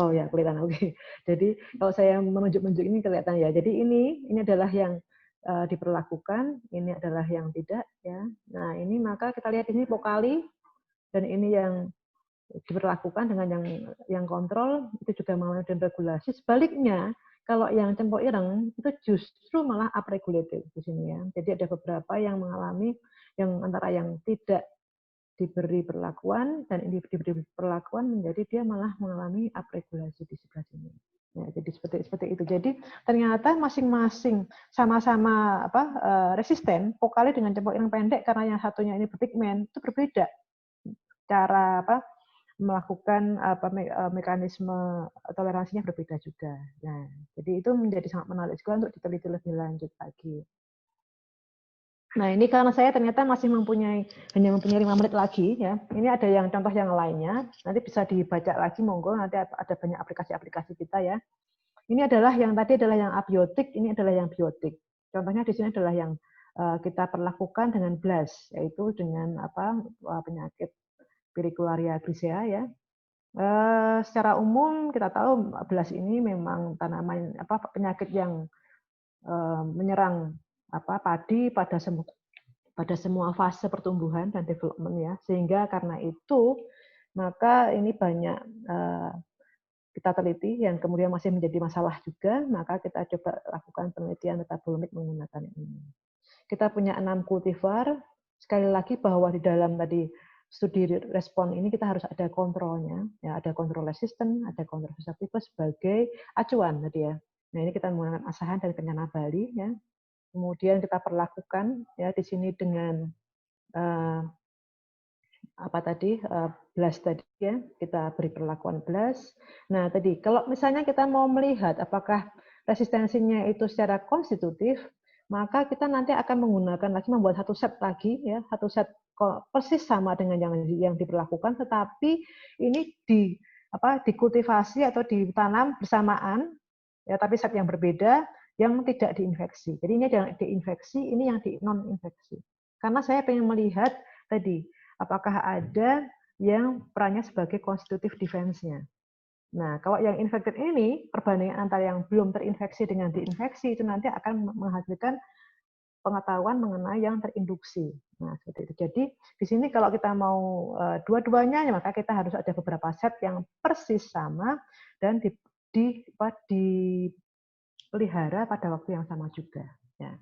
Oh ya kelihatan, oke. Jadi kalau saya menunjuk-nunjuk ini kelihatan ya. Jadi ini adalah yang diperlakukan, ini adalah yang tidak ya. Nah ini maka kita lihat ini pokali dan ini yang diperlakukan dengan yang kontrol itu juga mengalami downregulasi. Sebaliknya kalau yang cempok ireng itu justru malah upregulated di sini ya. Jadi ada beberapa yang mengalami yang antara yang tidak diberi perlakuan dan ini diberi perlakuan menjadi dia malah mengalami upregulasi di sebelah sini. Ya, jadi seperti itu. Jadi ternyata masing-masing sama-sama resisten, vokalnya dengan cempok ireng pendek karena yang satunya ini berpigmen itu berbeda cara melakukan mekanisme toleransinya berbeda juga. Nah, jadi itu menjadi sangat menarik juga untuk diteliti lebih lanjut lagi. Nah, ini karena saya ternyata masih hanya mempunyai 5 menit lagi ya. Ini ada yang contoh yang lainnya. Nanti bisa dibaca lagi monggo, nanti ada banyak aplikasi-aplikasi kita ya. Ini adalah yang tadi adalah yang abiotik, ini adalah yang biotik. Contohnya di sini adalah yang kita perlakukan dengan BLAS, yaitu dengan penyakit Pyricularia grisea ya. Secara umum kita tahu BLAS ini memang tanaman penyakit yang menyerang padi pada semua fase pertumbuhan dan development ya. Sehingga karena itu maka ini banyak kita teliti yang kemudian masih menjadi masalah juga, maka kita coba lakukan penelitian metabolomik menggunakan ini. Kita punya 6 kultivar. Sekali lagi bahwa di dalam tadi studi respon ini kita harus ada kontrolnya, ya ada kontrol resisten, ada kontrol susceptible sebagai acuan tadi ya. Nah ini kita menggunakan asahan dari Kencana Bali ya. Kemudian kita perlakukan ya di sini dengan BLAS tadi ya, kita beri perlakuan BLAS. Nah tadi kalau misalnya kita mau melihat apakah resistensinya itu secara konstitutif, maka kita nanti akan menggunakan lagi membuat satu set lagi ya, satu set persis sama dengan yang diperlakukan, tetapi ini dikultivasi atau ditanam bersamaan ya, tapi set yang berbeda yang tidak diinfeksi. Jadi ini yang diinfeksi, ini yang di non infeksi. Karena saya ingin melihat tadi apakah ada yang perannya sebagai constitutive defense-nya. Nah, kalau yang infected ini, perbandingan antara yang belum terinfeksi dengan diinfeksi itu nanti akan menghasilkan pengetahuan mengenai yang terinduksi. Nah, seperti itu. Jadi, di sini kalau kita mau dua-duanya, maka kita harus ada beberapa set yang persis sama dan dipelihara pada waktu yang sama juga. Ya.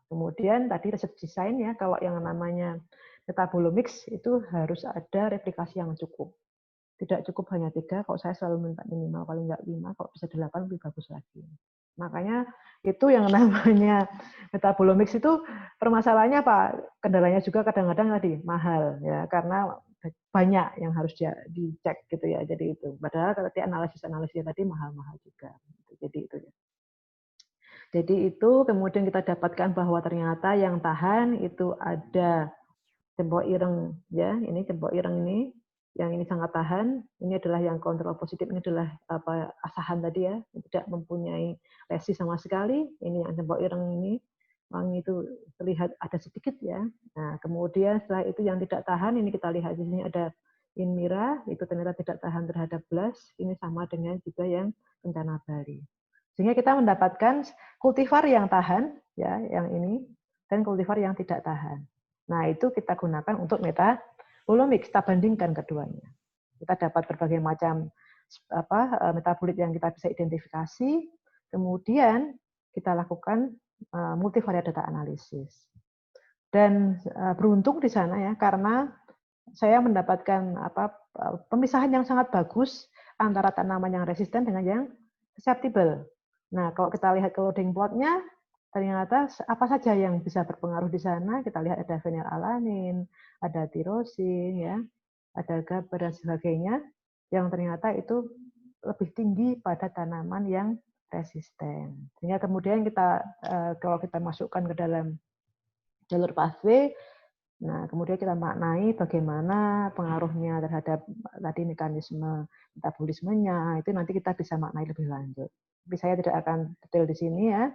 Kemudian tadi research design ya, kalau yang namanya metabolomics itu harus ada replikasi yang cukup. Tidak cukup hanya 3, kalau saya selalu minta minimal paling nggak 5, kalau bisa 8 lebih bagus lagi. Makanya itu yang namanya metabolomics itu permasalahannya Pak, kendalanya juga kadang-kadang tadi mahal ya, karena banyak yang harus dicek gitu ya. Jadi itu. Padahal tadi analisis tadi mahal-mahal juga. Jadi itu ya. Jadi itu kemudian kita dapatkan bahwa ternyata yang tahan itu ada cempok ireng ya, ini cempok ireng ini. Yang ini sangat tahan, ini adalah yang kontrol positif, ini adalah asahan tadi ya, tidak mempunyai resi sama sekali. Ini yang cempok ireng ini, wangi itu terlihat ada sedikit ya. Nah, kemudian setelah itu yang tidak tahan, ini kita lihat di sini ada Inmira, itu ternyata tidak tahan terhadap BLAS, ini sama dengan juga yang Kencana Bali. Sehingga kita mendapatkan kultivar yang tahan, ya, yang ini, dan kultivar yang tidak tahan. Nah, itu kita gunakan untuk metabolomics, kita bandingkan keduanya. Kita dapat berbagai macam metabolit yang kita bisa identifikasi, kemudian kita lakukan multivariate data analysis. Dan beruntung di sana ya, karena saya mendapatkan pemisahan yang sangat bagus antara tanaman yang resisten dengan yang susceptible. Nah, kalau kita lihat ke loading plot-nya, ternyata apa saja yang bisa berpengaruh di sana. Kita lihat ada fenilalanin, ada tirosin, ya, ada GABA dan sebagainya, yang ternyata itu lebih tinggi pada tanaman yang resisten. Sehingga kemudian kita kalau kita masukkan ke dalam jalur pathway, nah kemudian kita maknai bagaimana pengaruhnya terhadap tadi mekanisme metabolismenya, itu nanti kita bisa maknai lebih lanjut. Tapi saya tidak akan detail di sini ya.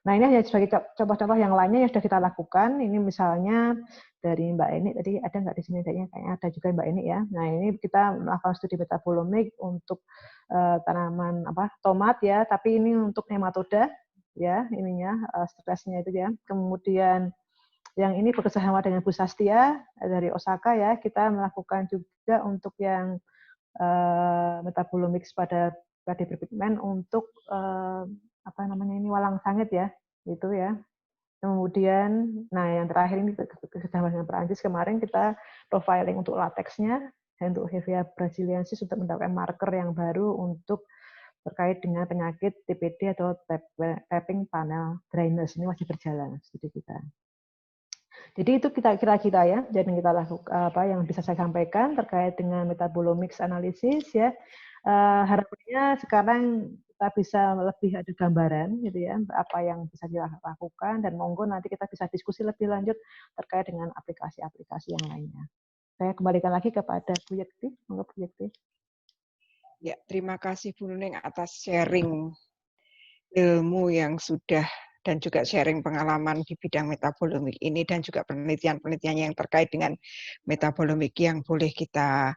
Nah ini hanya sebagai contoh-contoh yang lainnya yang sudah kita lakukan. Ini misalnya dari Mbak Eni tadi ada nggak di sini? Kayaknya ada juga Mbak Eni ya. Nah ini kita melakukan studi metabolomik untuk tanaman tomat ya, tapi ini untuk nematoda ya ininya stresnya itu ya. Kemudian yang ini bekerjasama dengan Bu Sastia dari Osaka ya. Kita melakukan juga untuk yang metabolomics pada berpigmen untuk walang sangit ya, itu ya. Kemudian, nah yang terakhir ini kerjasama dengan Perancis kemarin kita profiling untuk latexnya dan untuk Hevea brasiliensis untuk mendapatkan marker yang baru untuk terkait dengan penyakit TPD atau tapping panel dryness. Ini masih berjalan studi kita. Jadi itu kita kira-kira ya, jadi kita lakukan apa yang bisa saya sampaikan terkait dengan metabolomics analisis ya. Harapannya sekarang kita bisa lebih ada gambaran gitu ya, apa yang bisa kita lakukan, dan monggo nanti kita bisa diskusi lebih lanjut terkait dengan aplikasi-aplikasi yang lainnya. Saya kembalikan lagi kepada Bu Yekti. Monggo Bu Yekti. Ya, terima kasih Bu Nuning atas sharing ilmu yang sudah dan juga sharing pengalaman di bidang metabolimik ini dan juga penelitian-penelitian yang terkait dengan metabolimik yang boleh kita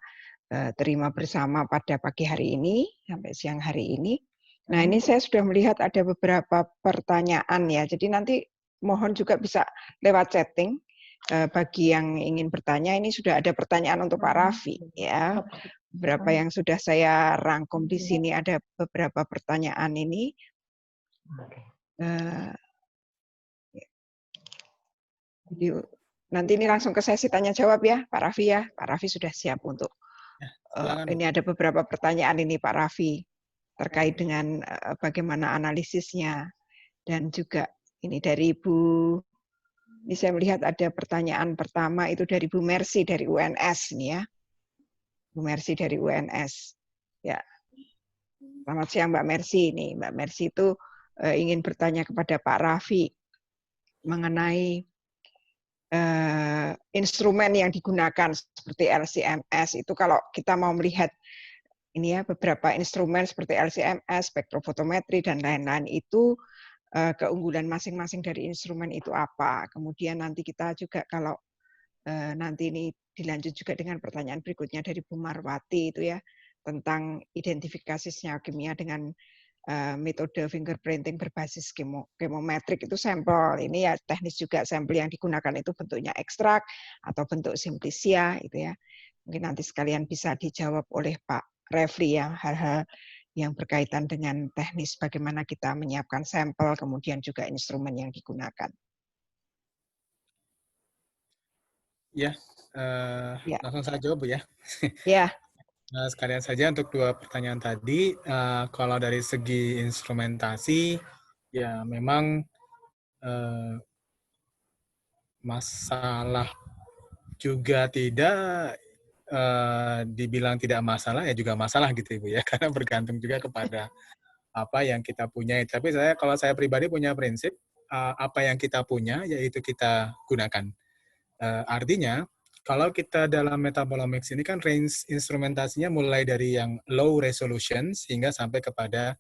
terima bersama pada pagi hari ini sampai siang hari ini. Nah, ini saya sudah melihat ada beberapa pertanyaan ya. Jadi nanti mohon juga bisa lewat chatting bagi yang ingin bertanya. Ini sudah ada pertanyaan untuk Pak Raffi ya. Beberapa yang sudah saya rangkum di sini, ada beberapa pertanyaan ini. Jadi nanti ini langsung ke sesi tanya jawab ya, Pak Raffi ya. Pak Raffi sudah siap untuk ini ada beberapa pertanyaan ini Pak Raffi terkait dengan bagaimana analisisnya, dan juga ini dari ini saya melihat ada pertanyaan pertama itu dari Bu Mercy dari UNS ini ya. Bu Mercy dari UNS. Ya. Selamat siang Mbak Mercy ini. Mbak Mercy itu ingin bertanya kepada Pak Raffi mengenai instrumen yang digunakan seperti LC-MS. Itu kalau kita mau melihat ini ya, beberapa instrumen seperti LC-MS, spektrofotometri dan lain-lain itu keunggulan masing-masing dari instrumen itu apa. Kemudian nanti kita juga kalau nanti ini dilanjut juga dengan pertanyaan berikutnya dari Bu Marwati itu ya, tentang identifikasi senyawa kimia dengan metode fingerprinting berbasis chemometrik itu sampel. Ini ya teknis juga, sampel yang digunakan itu bentuknya ekstrak atau bentuk simplisia itu ya. Mungkin nanti sekalian bisa dijawab oleh Pak Refli ya, hal-hal yang berkaitan dengan teknis bagaimana kita menyiapkan sampel, kemudian juga instrumen yang digunakan. Ya, langsung saja jawab Bu ya. Ya. Nah, sekalian saja untuk dua pertanyaan tadi, kalau dari segi instrumentasi, ya memang masalah juga tidak, dibilang tidak masalah, ya juga masalah gitu Ibu ya, karena bergantung juga kepada apa yang kita punya. Tapi kalau saya pribadi punya prinsip, apa yang kita punya, yaitu kita gunakan. Artinya, kalau kita dalam metabolomics ini kan range instrumentasinya mulai dari yang low resolution hingga sampai kepada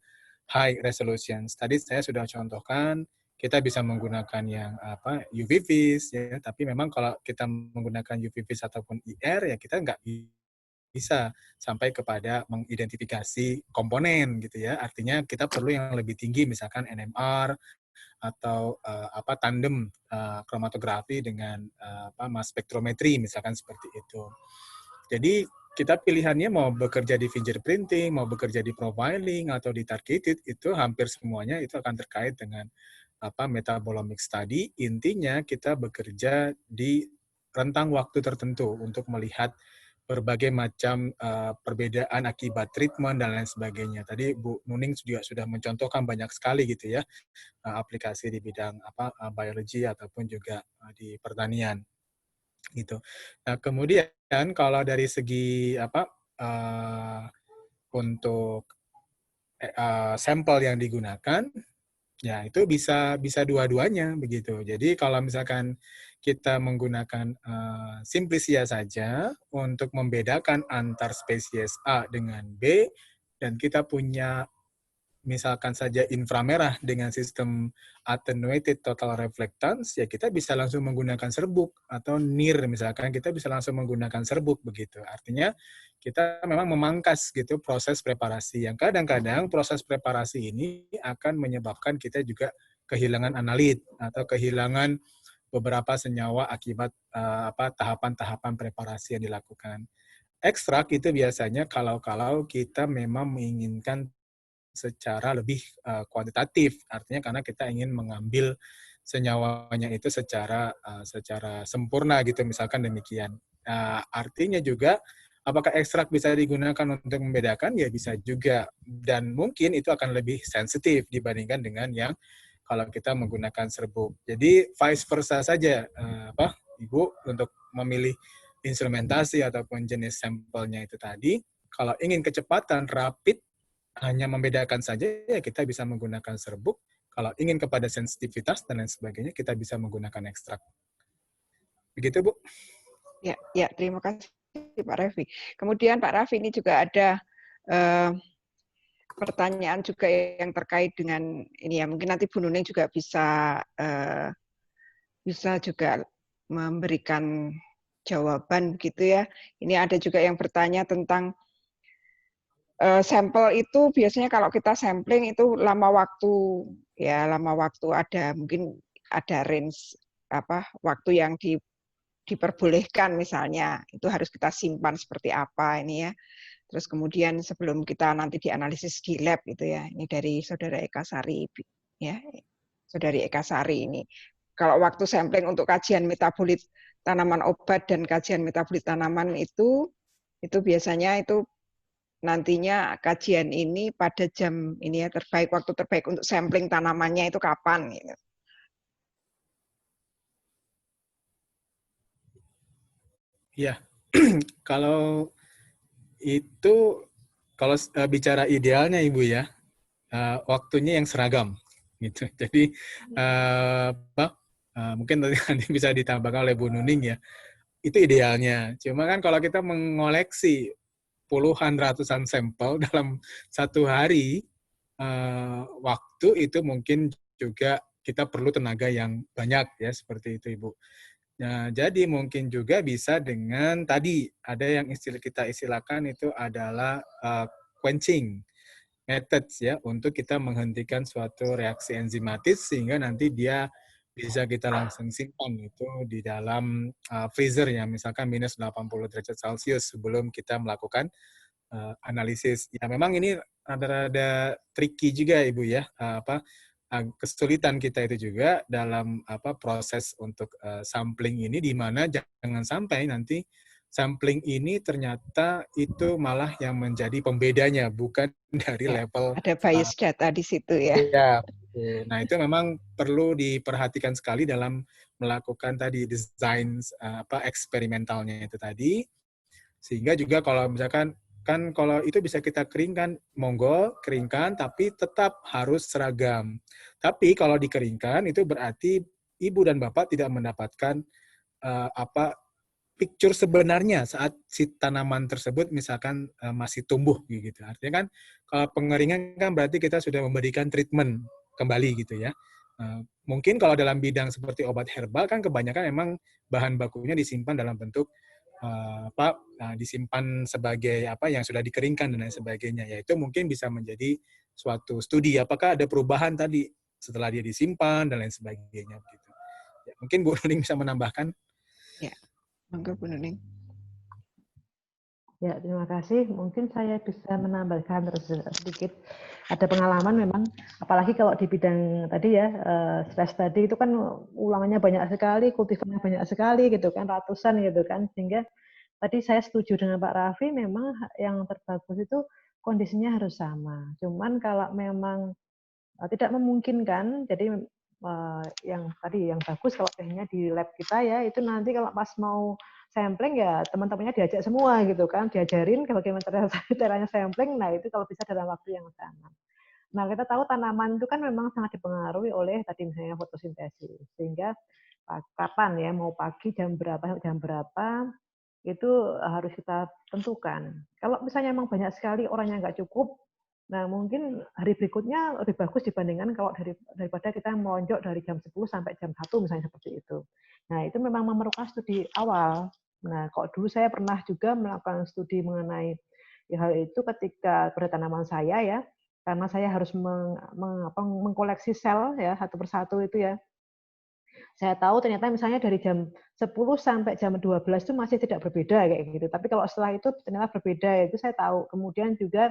high resolution. Tadi saya sudah contohkan, kita bisa menggunakan yang UV-Vis, ya, tapi memang kalau kita menggunakan UV-Vis ataupun IR, ya kita nggak bisa sampai kepada mengidentifikasi komponen gitu ya. Artinya kita perlu yang lebih tinggi, misalkan NMR atau tandem kromatografi dengan mass spektrometri misalkan seperti itu. Jadi kita pilihannya mau bekerja di fingerprinting, mau bekerja di profiling atau di targeted, itu hampir semuanya itu akan terkait dengan metabolomic study. Intinya kita bekerja di rentang waktu tertentu untuk melihat berbagai macam perbedaan akibat treatment dan lain sebagainya. Tadi Bu Nuning juga sudah mencontohkan banyak sekali gitu ya aplikasi di bidang biologi ataupun juga di pertanian gitu. Nah, kemudian kalau dari segi untuk sampel yang digunakan, ya itu bisa dua-duanya begitu. Jadi kalau misalkan kita menggunakan simplisia saja untuk membedakan antar spesies A dengan B, dan kita punya misalkan saja inframerah dengan sistem attenuated total reflectance, ya kita bisa langsung menggunakan serbuk, atau NIR misalkan kita bisa langsung menggunakan serbuk begitu. Artinya kita memang memangkas gitu proses preparasi, yang kadang-kadang proses preparasi ini akan menyebabkan kita juga kehilangan analit atau kehilangan beberapa senyawa akibat tahapan-tahapan preparasi yang dilakukan. Ekstrak itu biasanya kalau kita memang menginginkan secara lebih kuantitatif, artinya karena kita ingin mengambil senyawanya itu secara sempurna gitu, misalkan demikian. Artinya juga Apakah ekstrak bisa digunakan untuk membedakan? Ya bisa juga. Dan mungkin itu akan lebih sensitif dibandingkan dengan yang kalau kita menggunakan serbuk. Jadi vice versa saja, Ibu, untuk memilih instrumentasi ataupun jenis sampelnya itu tadi. Kalau ingin kecepatan rapid, hanya membedakan saja, ya kita bisa menggunakan serbuk. Kalau ingin kepada sensitivitas dan lain sebagainya, kita bisa menggunakan ekstrak. Begitu, Bu. Ya, terima kasih Pak Raffi. Kemudian Pak Raffi ini juga ada pertanyaan juga yang terkait dengan ini ya. Mungkin nanti Bu Nuning juga bisa juga memberikan jawaban begitu ya. Ini ada juga yang bertanya tentang sampel itu biasanya kalau kita sampling itu lama waktu ada mungkin ada range waktu yang diperbolehkan misalnya, itu harus kita simpan seperti apa ini ya. Terus kemudian sebelum kita nanti dianalisis di lab gitu ya. Ini dari Saudara Eka Sari ya. Saudari Eka Sari ini. Kalau waktu sampling untuk kajian metabolit tanaman obat dan kajian metabolit tanaman itu biasanya itu nantinya kajian ini pada jam ini ya, waktu terbaik untuk sampling tanamannya itu kapan gitu. Ya, kalau bicara idealnya Ibu ya, waktunya yang seragam gitu. Jadi mungkin nanti bisa ditambahkan oleh Bu Nuning ya. Itu idealnya. Cuma kan kalau kita mengoleksi puluhan ratusan sampel dalam satu hari, waktu itu mungkin juga kita perlu tenaga yang banyak ya, seperti itu Ibu. Nah, jadi mungkin juga bisa dengan tadi ada yang kita istilahkan itu adalah quenching methods ya, untuk kita menghentikan suatu reaksi enzimatis sehingga nanti dia bisa kita langsung simpan itu di dalam freezer ya, misalkan minus 80 derajat Celcius sebelum kita melakukan analisis. Ya memang ini rada-rada tricky juga Ibu ya, kesulitan kita itu juga dalam proses untuk sampling ini, di mana jangan sampai nanti sampling ini ternyata itu malah yang menjadi pembedanya, bukan dari level ada bias data di situ ya. Ya. Nah itu memang perlu diperhatikan sekali dalam melakukan tadi desain eksperimentalnya itu tadi, sehingga juga kalau misalkan kan kalau itu bisa kita keringkan, monggo keringkan, tapi tetap harus seragam. Tapi kalau dikeringkan itu berarti Ibu dan Bapak tidak mendapatkan picture sebenarnya saat si tanaman tersebut misalkan masih tumbuh gitu. Artinya kan kalau pengeringan kan berarti kita sudah memberikan treatment kembali gitu ya. Mungkin kalau dalam bidang seperti obat herbal kan kebanyakan memang bahan bakunya disimpan dalam bentuk disimpan sebagai yang sudah dikeringkan dan lain sebagainya. Yaitu mungkin bisa menjadi suatu studi apakah ada perubahan tadi setelah dia disimpan dan lain sebagainya begitu. Ya, mungkin Bu Nuning bisa menambahkan. Ya, monggo Bu Nuning. Ya, terima kasih. Mungkin saya bisa menambahkan sedikit. Ada pengalaman memang, apalagi kalau di bidang tadi ya, stress tadi itu kan ulangannya banyak sekali, kultifannya banyak sekali gitu kan, ratusan gitu kan. Sehingga tadi saya setuju dengan Pak Raffi, memang yang terbagus itu kondisinya harus sama. Cuman kalau memang tidak memungkinkan, jadi yang tadi yang bagus kalau tehnya di lab kita ya, itu nanti kalau pas mau sampling ya teman-temannya diajak semua gitu kan, diajarin bagaimana caranya sampling. Nah itu kalau bisa dalam waktu yang sama. Nah kita tahu tanaman itu kan memang sangat dipengaruhi oleh tadi misalnya fotosintesis, sehingga kapan ya mau pagi jam berapa itu harus kita tentukan. Kalau misalnya memang banyak sekali orangnya nggak cukup, nah mungkin hari berikutnya lebih bagus dibandingkan kalau daripada kita melonjak dari jam 10 sampai jam 1 misalnya seperti itu. Nah itu memang memerlukan studi awal. Nah kalau dulu saya pernah juga melakukan studi mengenai hal itu ketika pada tanaman saya ya, karena saya harus mengkoleksi sel ya satu persatu itu ya. Saya tahu ternyata misalnya dari jam 10 sampai jam 12 itu masih tidak berbeda kayak gitu. Tapi kalau setelah itu ternyata berbeda, itu saya tahu. Kemudian juga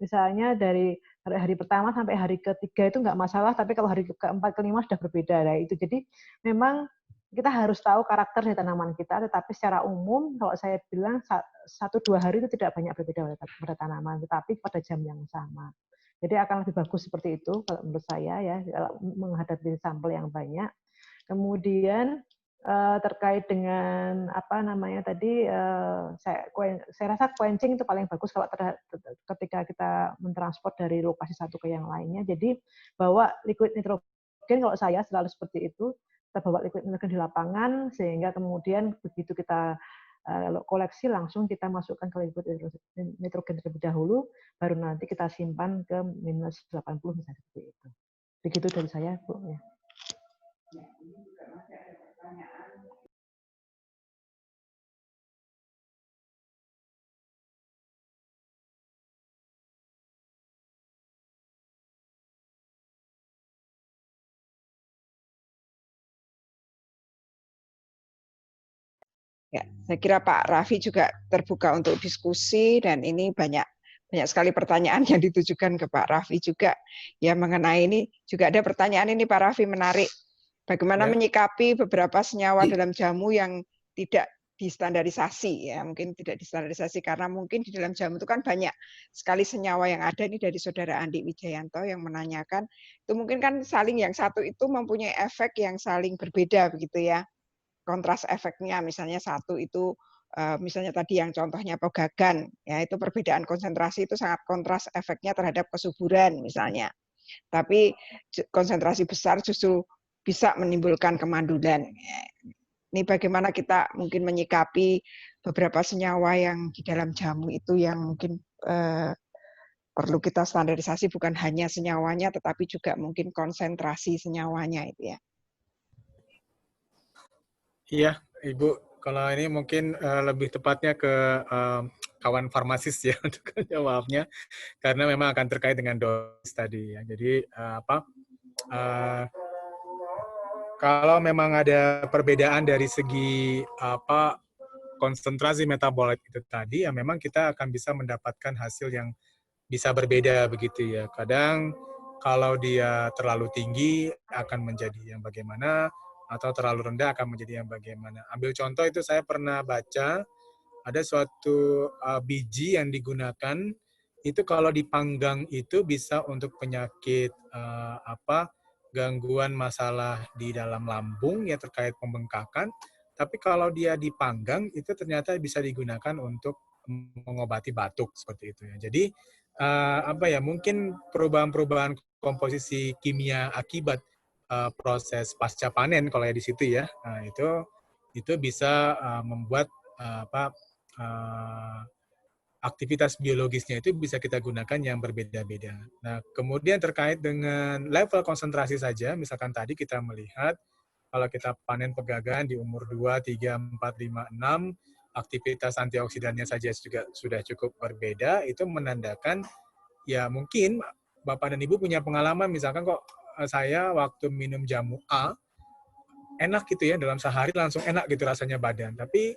misalnya dari hari pertama sampai hari ketiga itu nggak masalah, tapi kalau hari keempat kelima sudah berbeda. Nah, itu jadi memang kita harus tahu karakter dari tanaman kita, tetapi secara umum kalau saya bilang 1-2 hari itu tidak banyak berbeda pada tanaman, tetapi pada jam yang sama. Jadi akan lebih bagus seperti itu kalau menurut saya ya, menghadapi sampel yang banyak. Kemudian terkait dengan apa namanya tadi, saya rasa quenching itu paling bagus kalau ketika kita mentransport dari lokasi satu ke yang lainnya. Jadi bawa liquid nitrogen, kalau saya selalu seperti itu. Kita bawa liquid nitrogen di lapangan, sehingga kemudian begitu kita koleksi langsung kita masukkan ke liquid nitrogen terlebih dahulu, baru nanti kita simpan ke minus 80 misalnya seperti itu. Begitu dari saya, Bu. Ya. Ya, saya kira Pak Raffi juga terbuka untuk diskusi dan ini banyak sekali pertanyaan yang ditujukan ke Pak Raffi juga ya mengenai ini. Juga ada pertanyaan ini Pak Raffi menarik. Bagaimana menyikapi beberapa senyawa dalam jamu yang tidak distandarisasi ya, mungkin tidak distandarisasi karena mungkin di dalam jamu itu kan banyak sekali senyawa yang ada. Ini dari Saudara Andi Wijayanto yang menanyakan itu mungkin kan saling, yang satu itu mempunyai efek yang saling berbeda begitu ya. Kontras efeknya, misalnya satu itu misalnya tadi yang contohnya pegagan ya, itu perbedaan konsentrasi itu sangat kontras efeknya terhadap kesuburan misalnya, tapi konsentrasi besar justru bisa menimbulkan kemandulan. Ini bagaimana kita mungkin menyikapi beberapa senyawa yang di dalam jamu itu yang mungkin perlu kita standarisasi, bukan hanya senyawanya tetapi juga mungkin konsentrasi senyawanya itu ya. Iya, Ibu. Kalau ini mungkin lebih tepatnya ke kawan farmasis ya untuk jawabnya, karena memang akan terkait dengan dosis tadi ya. Jadi kalau memang ada perbedaan dari segi konsentrasi metabolit itu tadi, ya memang kita akan bisa mendapatkan hasil yang bisa berbeda begitu ya. Kadang kalau dia terlalu tinggi akan menjadi yang bagaimana, atau terlalu rendah akan menjadi yang bagaimana. Ambil contoh itu saya pernah baca, ada suatu biji yang digunakan, itu kalau dipanggang itu bisa untuk penyakit gangguan masalah di dalam lambung ya terkait pembengkakan, tapi kalau dia dipanggang itu ternyata bisa digunakan untuk mengobati batuk seperti itu ya. Jadi mungkin perubahan-perubahan komposisi kimia akibat proses pasca panen kalau ya di situ ya, nah itu bisa membuat aktivitas biologisnya itu bisa kita gunakan yang berbeda-beda. Nah kemudian terkait dengan level konsentrasi saja, misalkan tadi kita melihat kalau kita panen pegagan di umur 2, 3, 4, 5, 6, aktivitas antioksidannya saja juga sudah cukup berbeda, itu menandakan ya mungkin Bapak dan Ibu punya pengalaman, misalkan kok saya waktu minum jamu A, enak gitu ya, dalam sehari langsung enak gitu rasanya badan. Tapi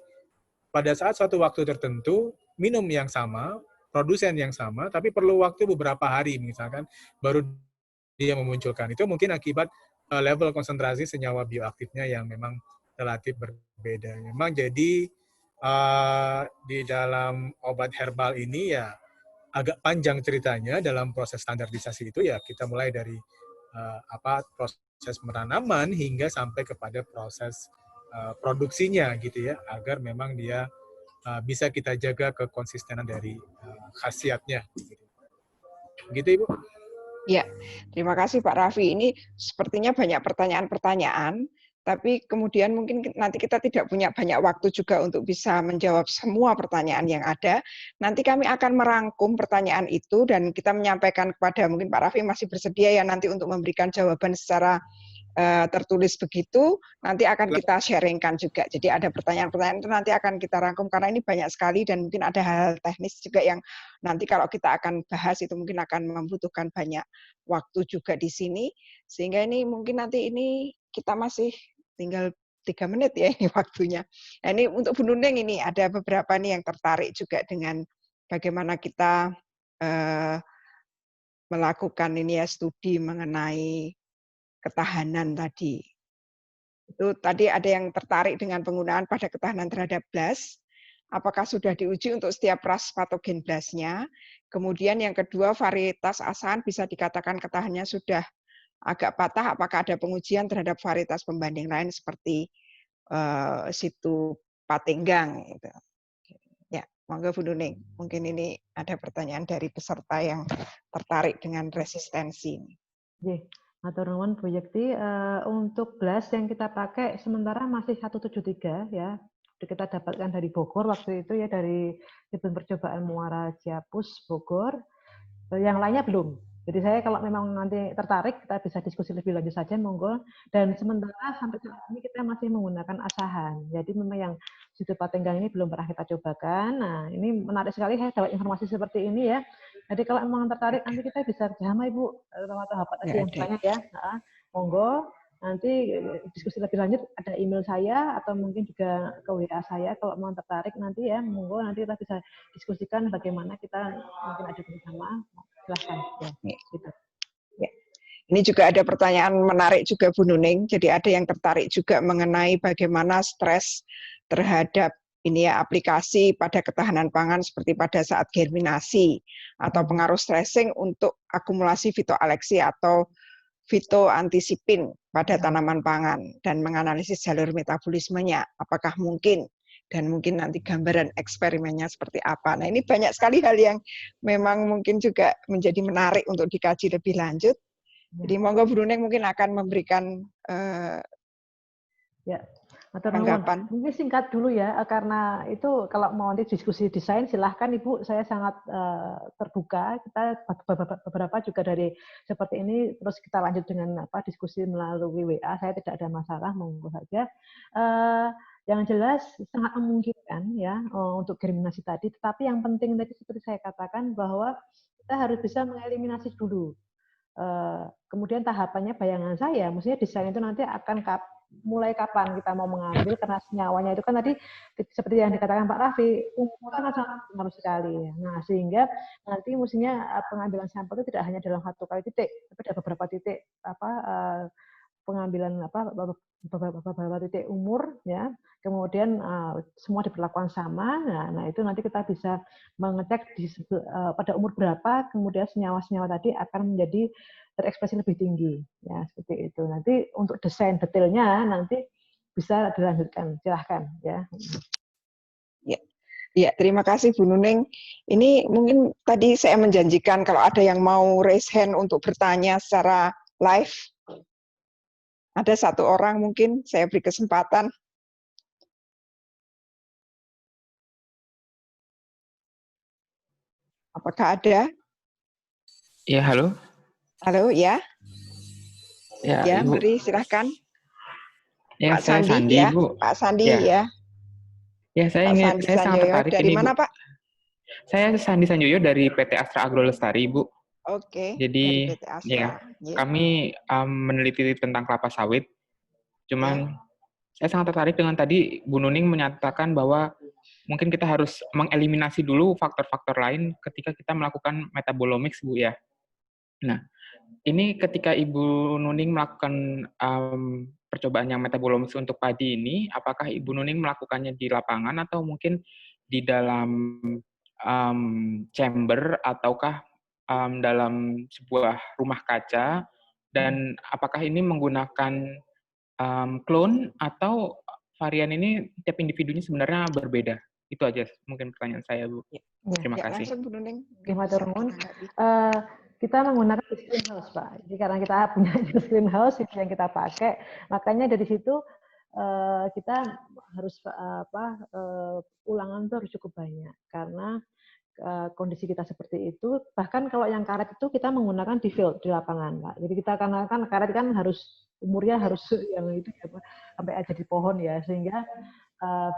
pada saat suatu waktu tertentu, minum yang sama, produsen yang sama, tapi perlu waktu beberapa hari misalkan, baru dia memunculkan. Itu mungkin akibat level konsentrasi senyawa bioaktifnya yang memang relatif berbeda. Memang jadi di dalam obat herbal ini ya agak panjang ceritanya dalam proses standarisasi itu ya kita mulai dari proses penanaman hingga sampai kepada proses produksinya gitu ya, agar memang dia bisa kita jaga kekonsistenan dari khasiatnya. Gitu Ibu. Ya, terima kasih Pak Raffi. Ini sepertinya banyak pertanyaan-pertanyaan, tapi kemudian mungkin nanti kita tidak punya banyak waktu juga untuk bisa menjawab semua pertanyaan yang ada. Nanti kami akan merangkum pertanyaan itu dan kita menyampaikan kepada, mungkin Pak Raffi masih bersedia ya nanti untuk memberikan jawaban secara tertulis begitu, nanti akan kita sharingkan juga. Jadi ada pertanyaan-pertanyaan itu nanti akan kita rangkum karena ini banyak sekali dan mungkin ada hal teknis juga yang nanti kalau kita akan bahas itu mungkin akan membutuhkan banyak waktu juga di sini. Sehingga ini mungkin nanti ini kita masih tinggal 3 menit ya ini waktunya. Nah, ini untuk Bu Nuning ini ada beberapa nih yang tertarik juga dengan bagaimana kita melakukan ini ya studi mengenai ketahanan tadi. Itu tadi ada yang tertarik dengan penggunaan pada ketahanan terhadap BLAST. Apakah sudah diuji untuk setiap ras patogen BLAST-nya? Kemudian yang kedua, varietas asahan bisa dikatakan ketahanannya sudah agak patah. Apakah ada pengujian terhadap varietas pembanding lain seperti situ patenggang? Gitu. Ya, monggo Bu Nuning. Mungkin ini ada pertanyaan dari peserta yang tertarik dengan resistensi. Matur nuwun Bu Yekti. Untuk BLAST yang kita pakai sementara masih 173 ya. Kita dapatkan dari Bogor waktu itu ya, dari Tribun Percobaan Muara Ciapus Bogor. Yang lainnya belum. Jadi saya kalau memang nanti tertarik kita bisa diskusi lebih lanjut saja, monggo. Dan sementara sampai saat ini kita masih menggunakan asahan. Jadi memang yang situ patenggang ini belum pernah kita cobakan. Nah, ini menarik sekali saya dapat informasi seperti ini ya. Jadi kalau memang tertarik nanti kita bisa bersama Ibu atau apa tadi yang bertanya ya. Nah, monggo. Nanti diskusi lebih lanjut ada email saya atau mungkin juga ke WA saya kalau mau tertarik nanti ya, monggo nanti kita bisa diskusikan bagaimana kita mungkin ada bersama. Silahkan. Ya, gitu. Ya. Ini juga ada pertanyaan menarik juga Bu Nuning. Jadi ada yang tertarik juga mengenai bagaimana stres terhadap ini ya aplikasi pada ketahanan pangan seperti pada saat germinasi atau pengaruh stressing untuk akumulasi fitoaleksi atau fitoantisipin pada tanaman pangan dan menganalisis jalur metabolismenya. Apakah mungkin? Dan mungkin nanti gambaran eksperimennya seperti apa. Nah, ini banyak sekali hal yang memang mungkin juga menjadi menarik untuk dikaji lebih lanjut. Jadi monggo Bu Nuning mungkin akan memberikan tanggapan. Mungkin singkat dulu ya, karena itu kalau mau nanti diskusi desain silahkan Ibu, saya sangat terbuka. Kita beberapa juga dari seperti ini terus kita lanjut dengan diskusi melalui WA. Saya tidak ada masalah, monggo saja. Yang jelas sangat memungkinkan ya untuk germinasi tadi, tetapi yang penting tadi seperti saya katakan bahwa kita harus bisa mengeliminasi dulu. Kemudian tahapannya bayangan saya, maksudnya desain itu nanti akan mulai kapan kita mau mengambil, karena senyawanya itu kan tadi seperti yang dikatakan Pak Raffi, umur kan sangat pengaruh sekali. Nah, sehingga nanti mestinya pengambilan sampel itu tidak hanya dalam satu kali titik, tapi ada beberapa titik pengambilan beberapa titik umur ya, kemudian semua diperlakukan sama. Nah itu nanti kita bisa mengecek pada umur berapa kemudian senyawa-senyawa tadi akan menjadi terekspresi lebih tinggi ya, seperti itu. Nanti untuk desain detailnya nanti bisa dilanjutkan, silahkan ya. Ya, terima kasih Bu Nuning. Ini mungkin tadi saya menjanjikan kalau ada yang mau raise hand untuk bertanya secara live. Ada satu orang mungkin saya beri kesempatan. Apakah ada? Ya, halo. Halo, ya. Ya, Ibu. beri silahkan. Ya, Pak saya Sandi, ya. Bu. Pak Sandi ya. Ya, saya sangat tertarik dari ini, mana, Bu. Pak? Saya Sandi Sanjoyo dari PT Astra Agro Lestari, Bu. Oke. Jadi, dari PT Astra. kami meneliti tentang kelapa sawit. Cuman saya sangat tertarik dengan tadi Bu Nuning menyatakan bahwa mungkin kita harus mengeliminasi dulu faktor-faktor lain ketika kita melakukan metabolomics, Bu ya. Nah, ini ketika Ibu Nuning melakukan percobaan yang metabolomics untuk padi ini, apakah Ibu Nuning melakukannya di lapangan atau mungkin di dalam chamber ataukah dalam sebuah rumah kaca, dan apakah ini menggunakan clone atau varian ini tiap individunya sebenarnya berbeda? Itu aja mungkin pertanyaan saya, Bu. Terima kasih. Langsung Bu Nuning. Kita menggunakan greenhouse, Pak. Jadi karena kita punya greenhouse itu yang kita pakai, makanya dari situ kita harus ulangan itu harus cukup banyak karena kondisi kita seperti itu. Bahkan kalau yang karet itu kita menggunakan di field, di lapangan, Pak. Jadi kita karena kan karet kan harus umurnya harus yang itu sampai aja di pohon ya, sehingga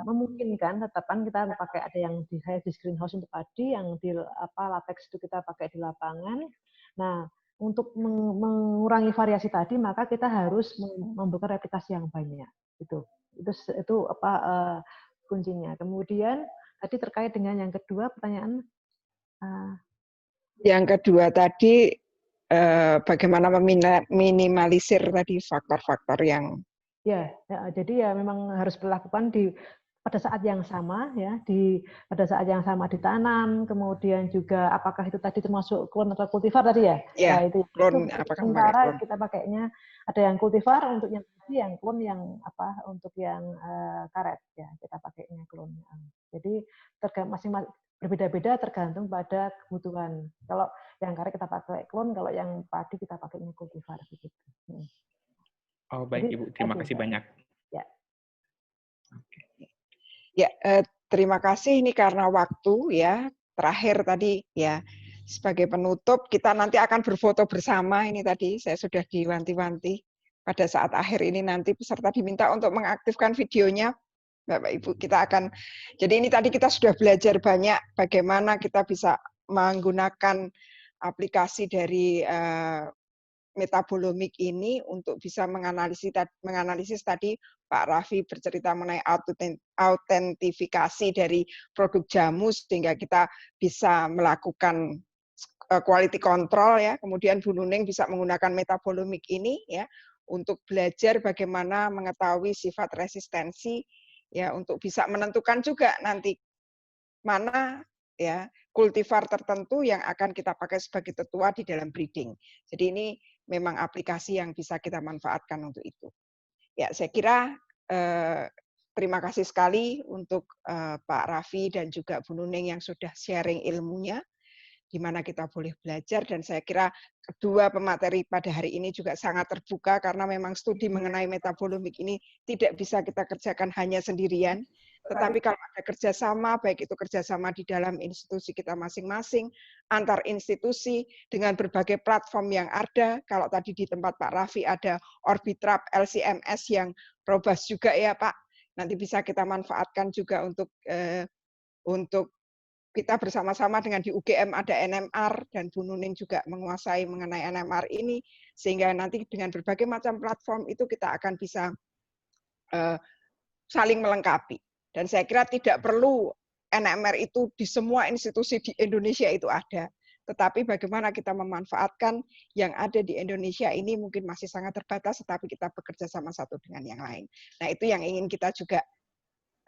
memungkinkan tetapan kita pakai ada yang di greenhouse untuk padi, yang di latex itu kita pakai di lapangan. Nah, untuk mengurangi variasi tadi maka kita harus membuka replikasi yang banyak. Itu kuncinya. Kemudian tadi terkait dengan yang kedua pertanyaan. Yang kedua tadi bagaimana meminimalisir tadi faktor-faktor yang Ya, jadi ya memang harus dilakukan pada saat yang sama ya, pada saat yang sama ditanam, kemudian juga apakah itu tadi termasuk klon atau kultivar tadi ya? Ya, Nah, itu klon apakah memakai sementara klon? kita pakainya ada yang kultivar untuk yang tadi, yang klon yang untuk yang karet ya, kita pakainya klon. Jadi masing-masing berbeda-beda tergantung pada kebutuhan. Kalau yang karet kita pakai klon, kalau yang padi kita pakainya kultivar begitu. Oh, baik Jadi, Ibu, terima kasih banyak. Ya. Ya, terima kasih ini karena waktu ya. Terakhir tadi ya, sebagai penutup kita nanti akan berfoto bersama ini tadi saya sudah diwanti-wanti. Pada saat akhir ini nanti peserta diminta untuk mengaktifkan videonya. Bapak Ibu, kita akan, jadi ini tadi kita sudah belajar banyak bagaimana kita bisa menggunakan aplikasi dari metabolomik ini untuk bisa menganalisis tadi Pak Raffi bercerita mengenai autentifikasi dari produk jamu sehingga kita bisa melakukan quality control ya. Kemudian Bu Nuning bisa menggunakan metabolomik ini ya untuk belajar bagaimana mengetahui sifat resistensi ya untuk bisa menentukan juga nanti mana ya kultivar tertentu yang akan kita pakai sebagai tetua di dalam breeding. Jadi ini memang aplikasi yang bisa kita manfaatkan untuk itu. Ya, saya kira terima kasih sekali untuk Pak Raffi dan juga Bu Nuning yang sudah sharing ilmunya, di mana kita boleh belajar, dan saya kira kedua pemateri pada hari ini juga sangat terbuka karena memang studi mengenai metabolomik ini tidak bisa kita kerjakan hanya sendirian, tetapi kalau ada kerjasama, baik itu kerjasama di dalam institusi kita masing-masing, antar institusi, dengan berbagai platform yang ada, kalau tadi di tempat Pak Raffi ada Orbitrap, LCMS yang robust juga ya Pak, nanti bisa kita manfaatkan juga untuk kita bersama-sama dengan di UGM ada NMR, dan Bu Nuning juga menguasai mengenai NMR ini, sehingga nanti dengan berbagai macam platform itu kita akan bisa saling melengkapi. Dan saya kira tidak perlu NMR itu di semua institusi di Indonesia itu ada. Tetapi bagaimana kita memanfaatkan yang ada di Indonesia ini mungkin masih sangat terbatas, tetapi kita bekerja sama satu dengan yang lain. Nah, itu yang ingin kita juga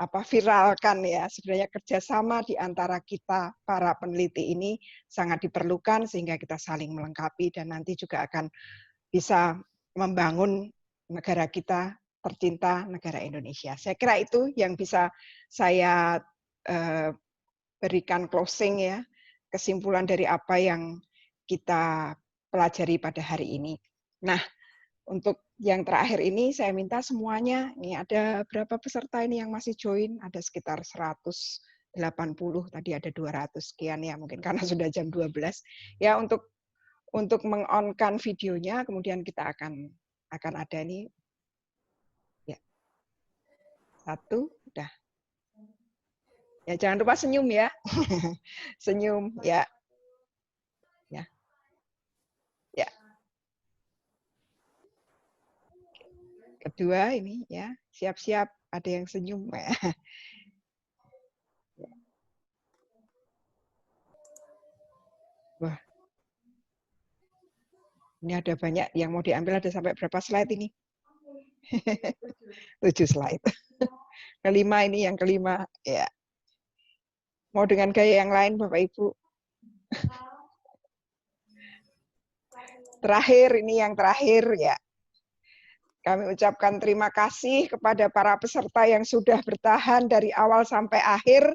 viralkan ya. Sebenarnya kerjasama di antara kita para peneliti ini sangat diperlukan sehingga kita saling melengkapi dan nanti juga akan bisa membangun negara kita tercinta, negara Indonesia. Saya kira itu yang bisa saya berikan closing ya, kesimpulan dari apa yang kita pelajari pada hari ini. Nah, untuk yang terakhir ini saya minta semuanya, ini ada berapa peserta ini yang masih join? Ada sekitar 180, tadi ada 200 sekian ya, mungkin karena sudah jam 12. Ya, untuk meng-on-kan videonya, kemudian kita akan ada ini. Ya. 1, udah. Ya, jangan lupa senyum ya. Senyum, ya. Ya. Ya. Kedua ini ya, siap-siap ada yang senyum ya. Wah. Ini ada banyak yang mau diambil, ada sampai berapa slide ini? 7 slide. Kelima ini yang kelima ya. Mau dengan gaya yang lain Bapak Ibu? Terakhir, ini yang terakhir ya. Kami ucapkan terima kasih kepada para peserta yang sudah bertahan dari awal sampai akhir,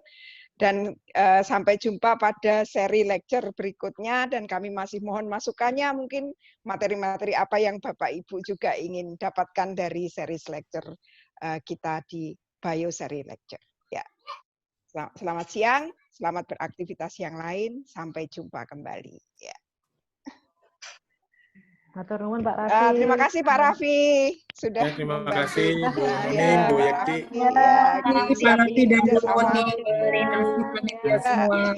dan sampai jumpa pada seri lecture berikutnya, dan kami masih mohon masukannya, mungkin materi-materi apa yang Bapak Ibu juga ingin dapatkan dari seri lecture kita di Bio Seri Lecture. Ya. Selamat siang, selamat beraktivitas yang lain, sampai jumpa kembali. Ya. Matur nuwun Pak Raffi. Terima kasih Pak Raffi sudah ya, terima kasih Bu Nuning, ya, Bu Pak Yekti. Raffi, ya, kami siap ingin kerjasama. Terima kasih panitia semua.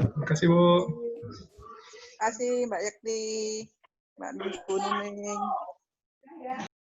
Terima kasih Bu. Terima kasih Mbak Yekti, Mbak Nuning.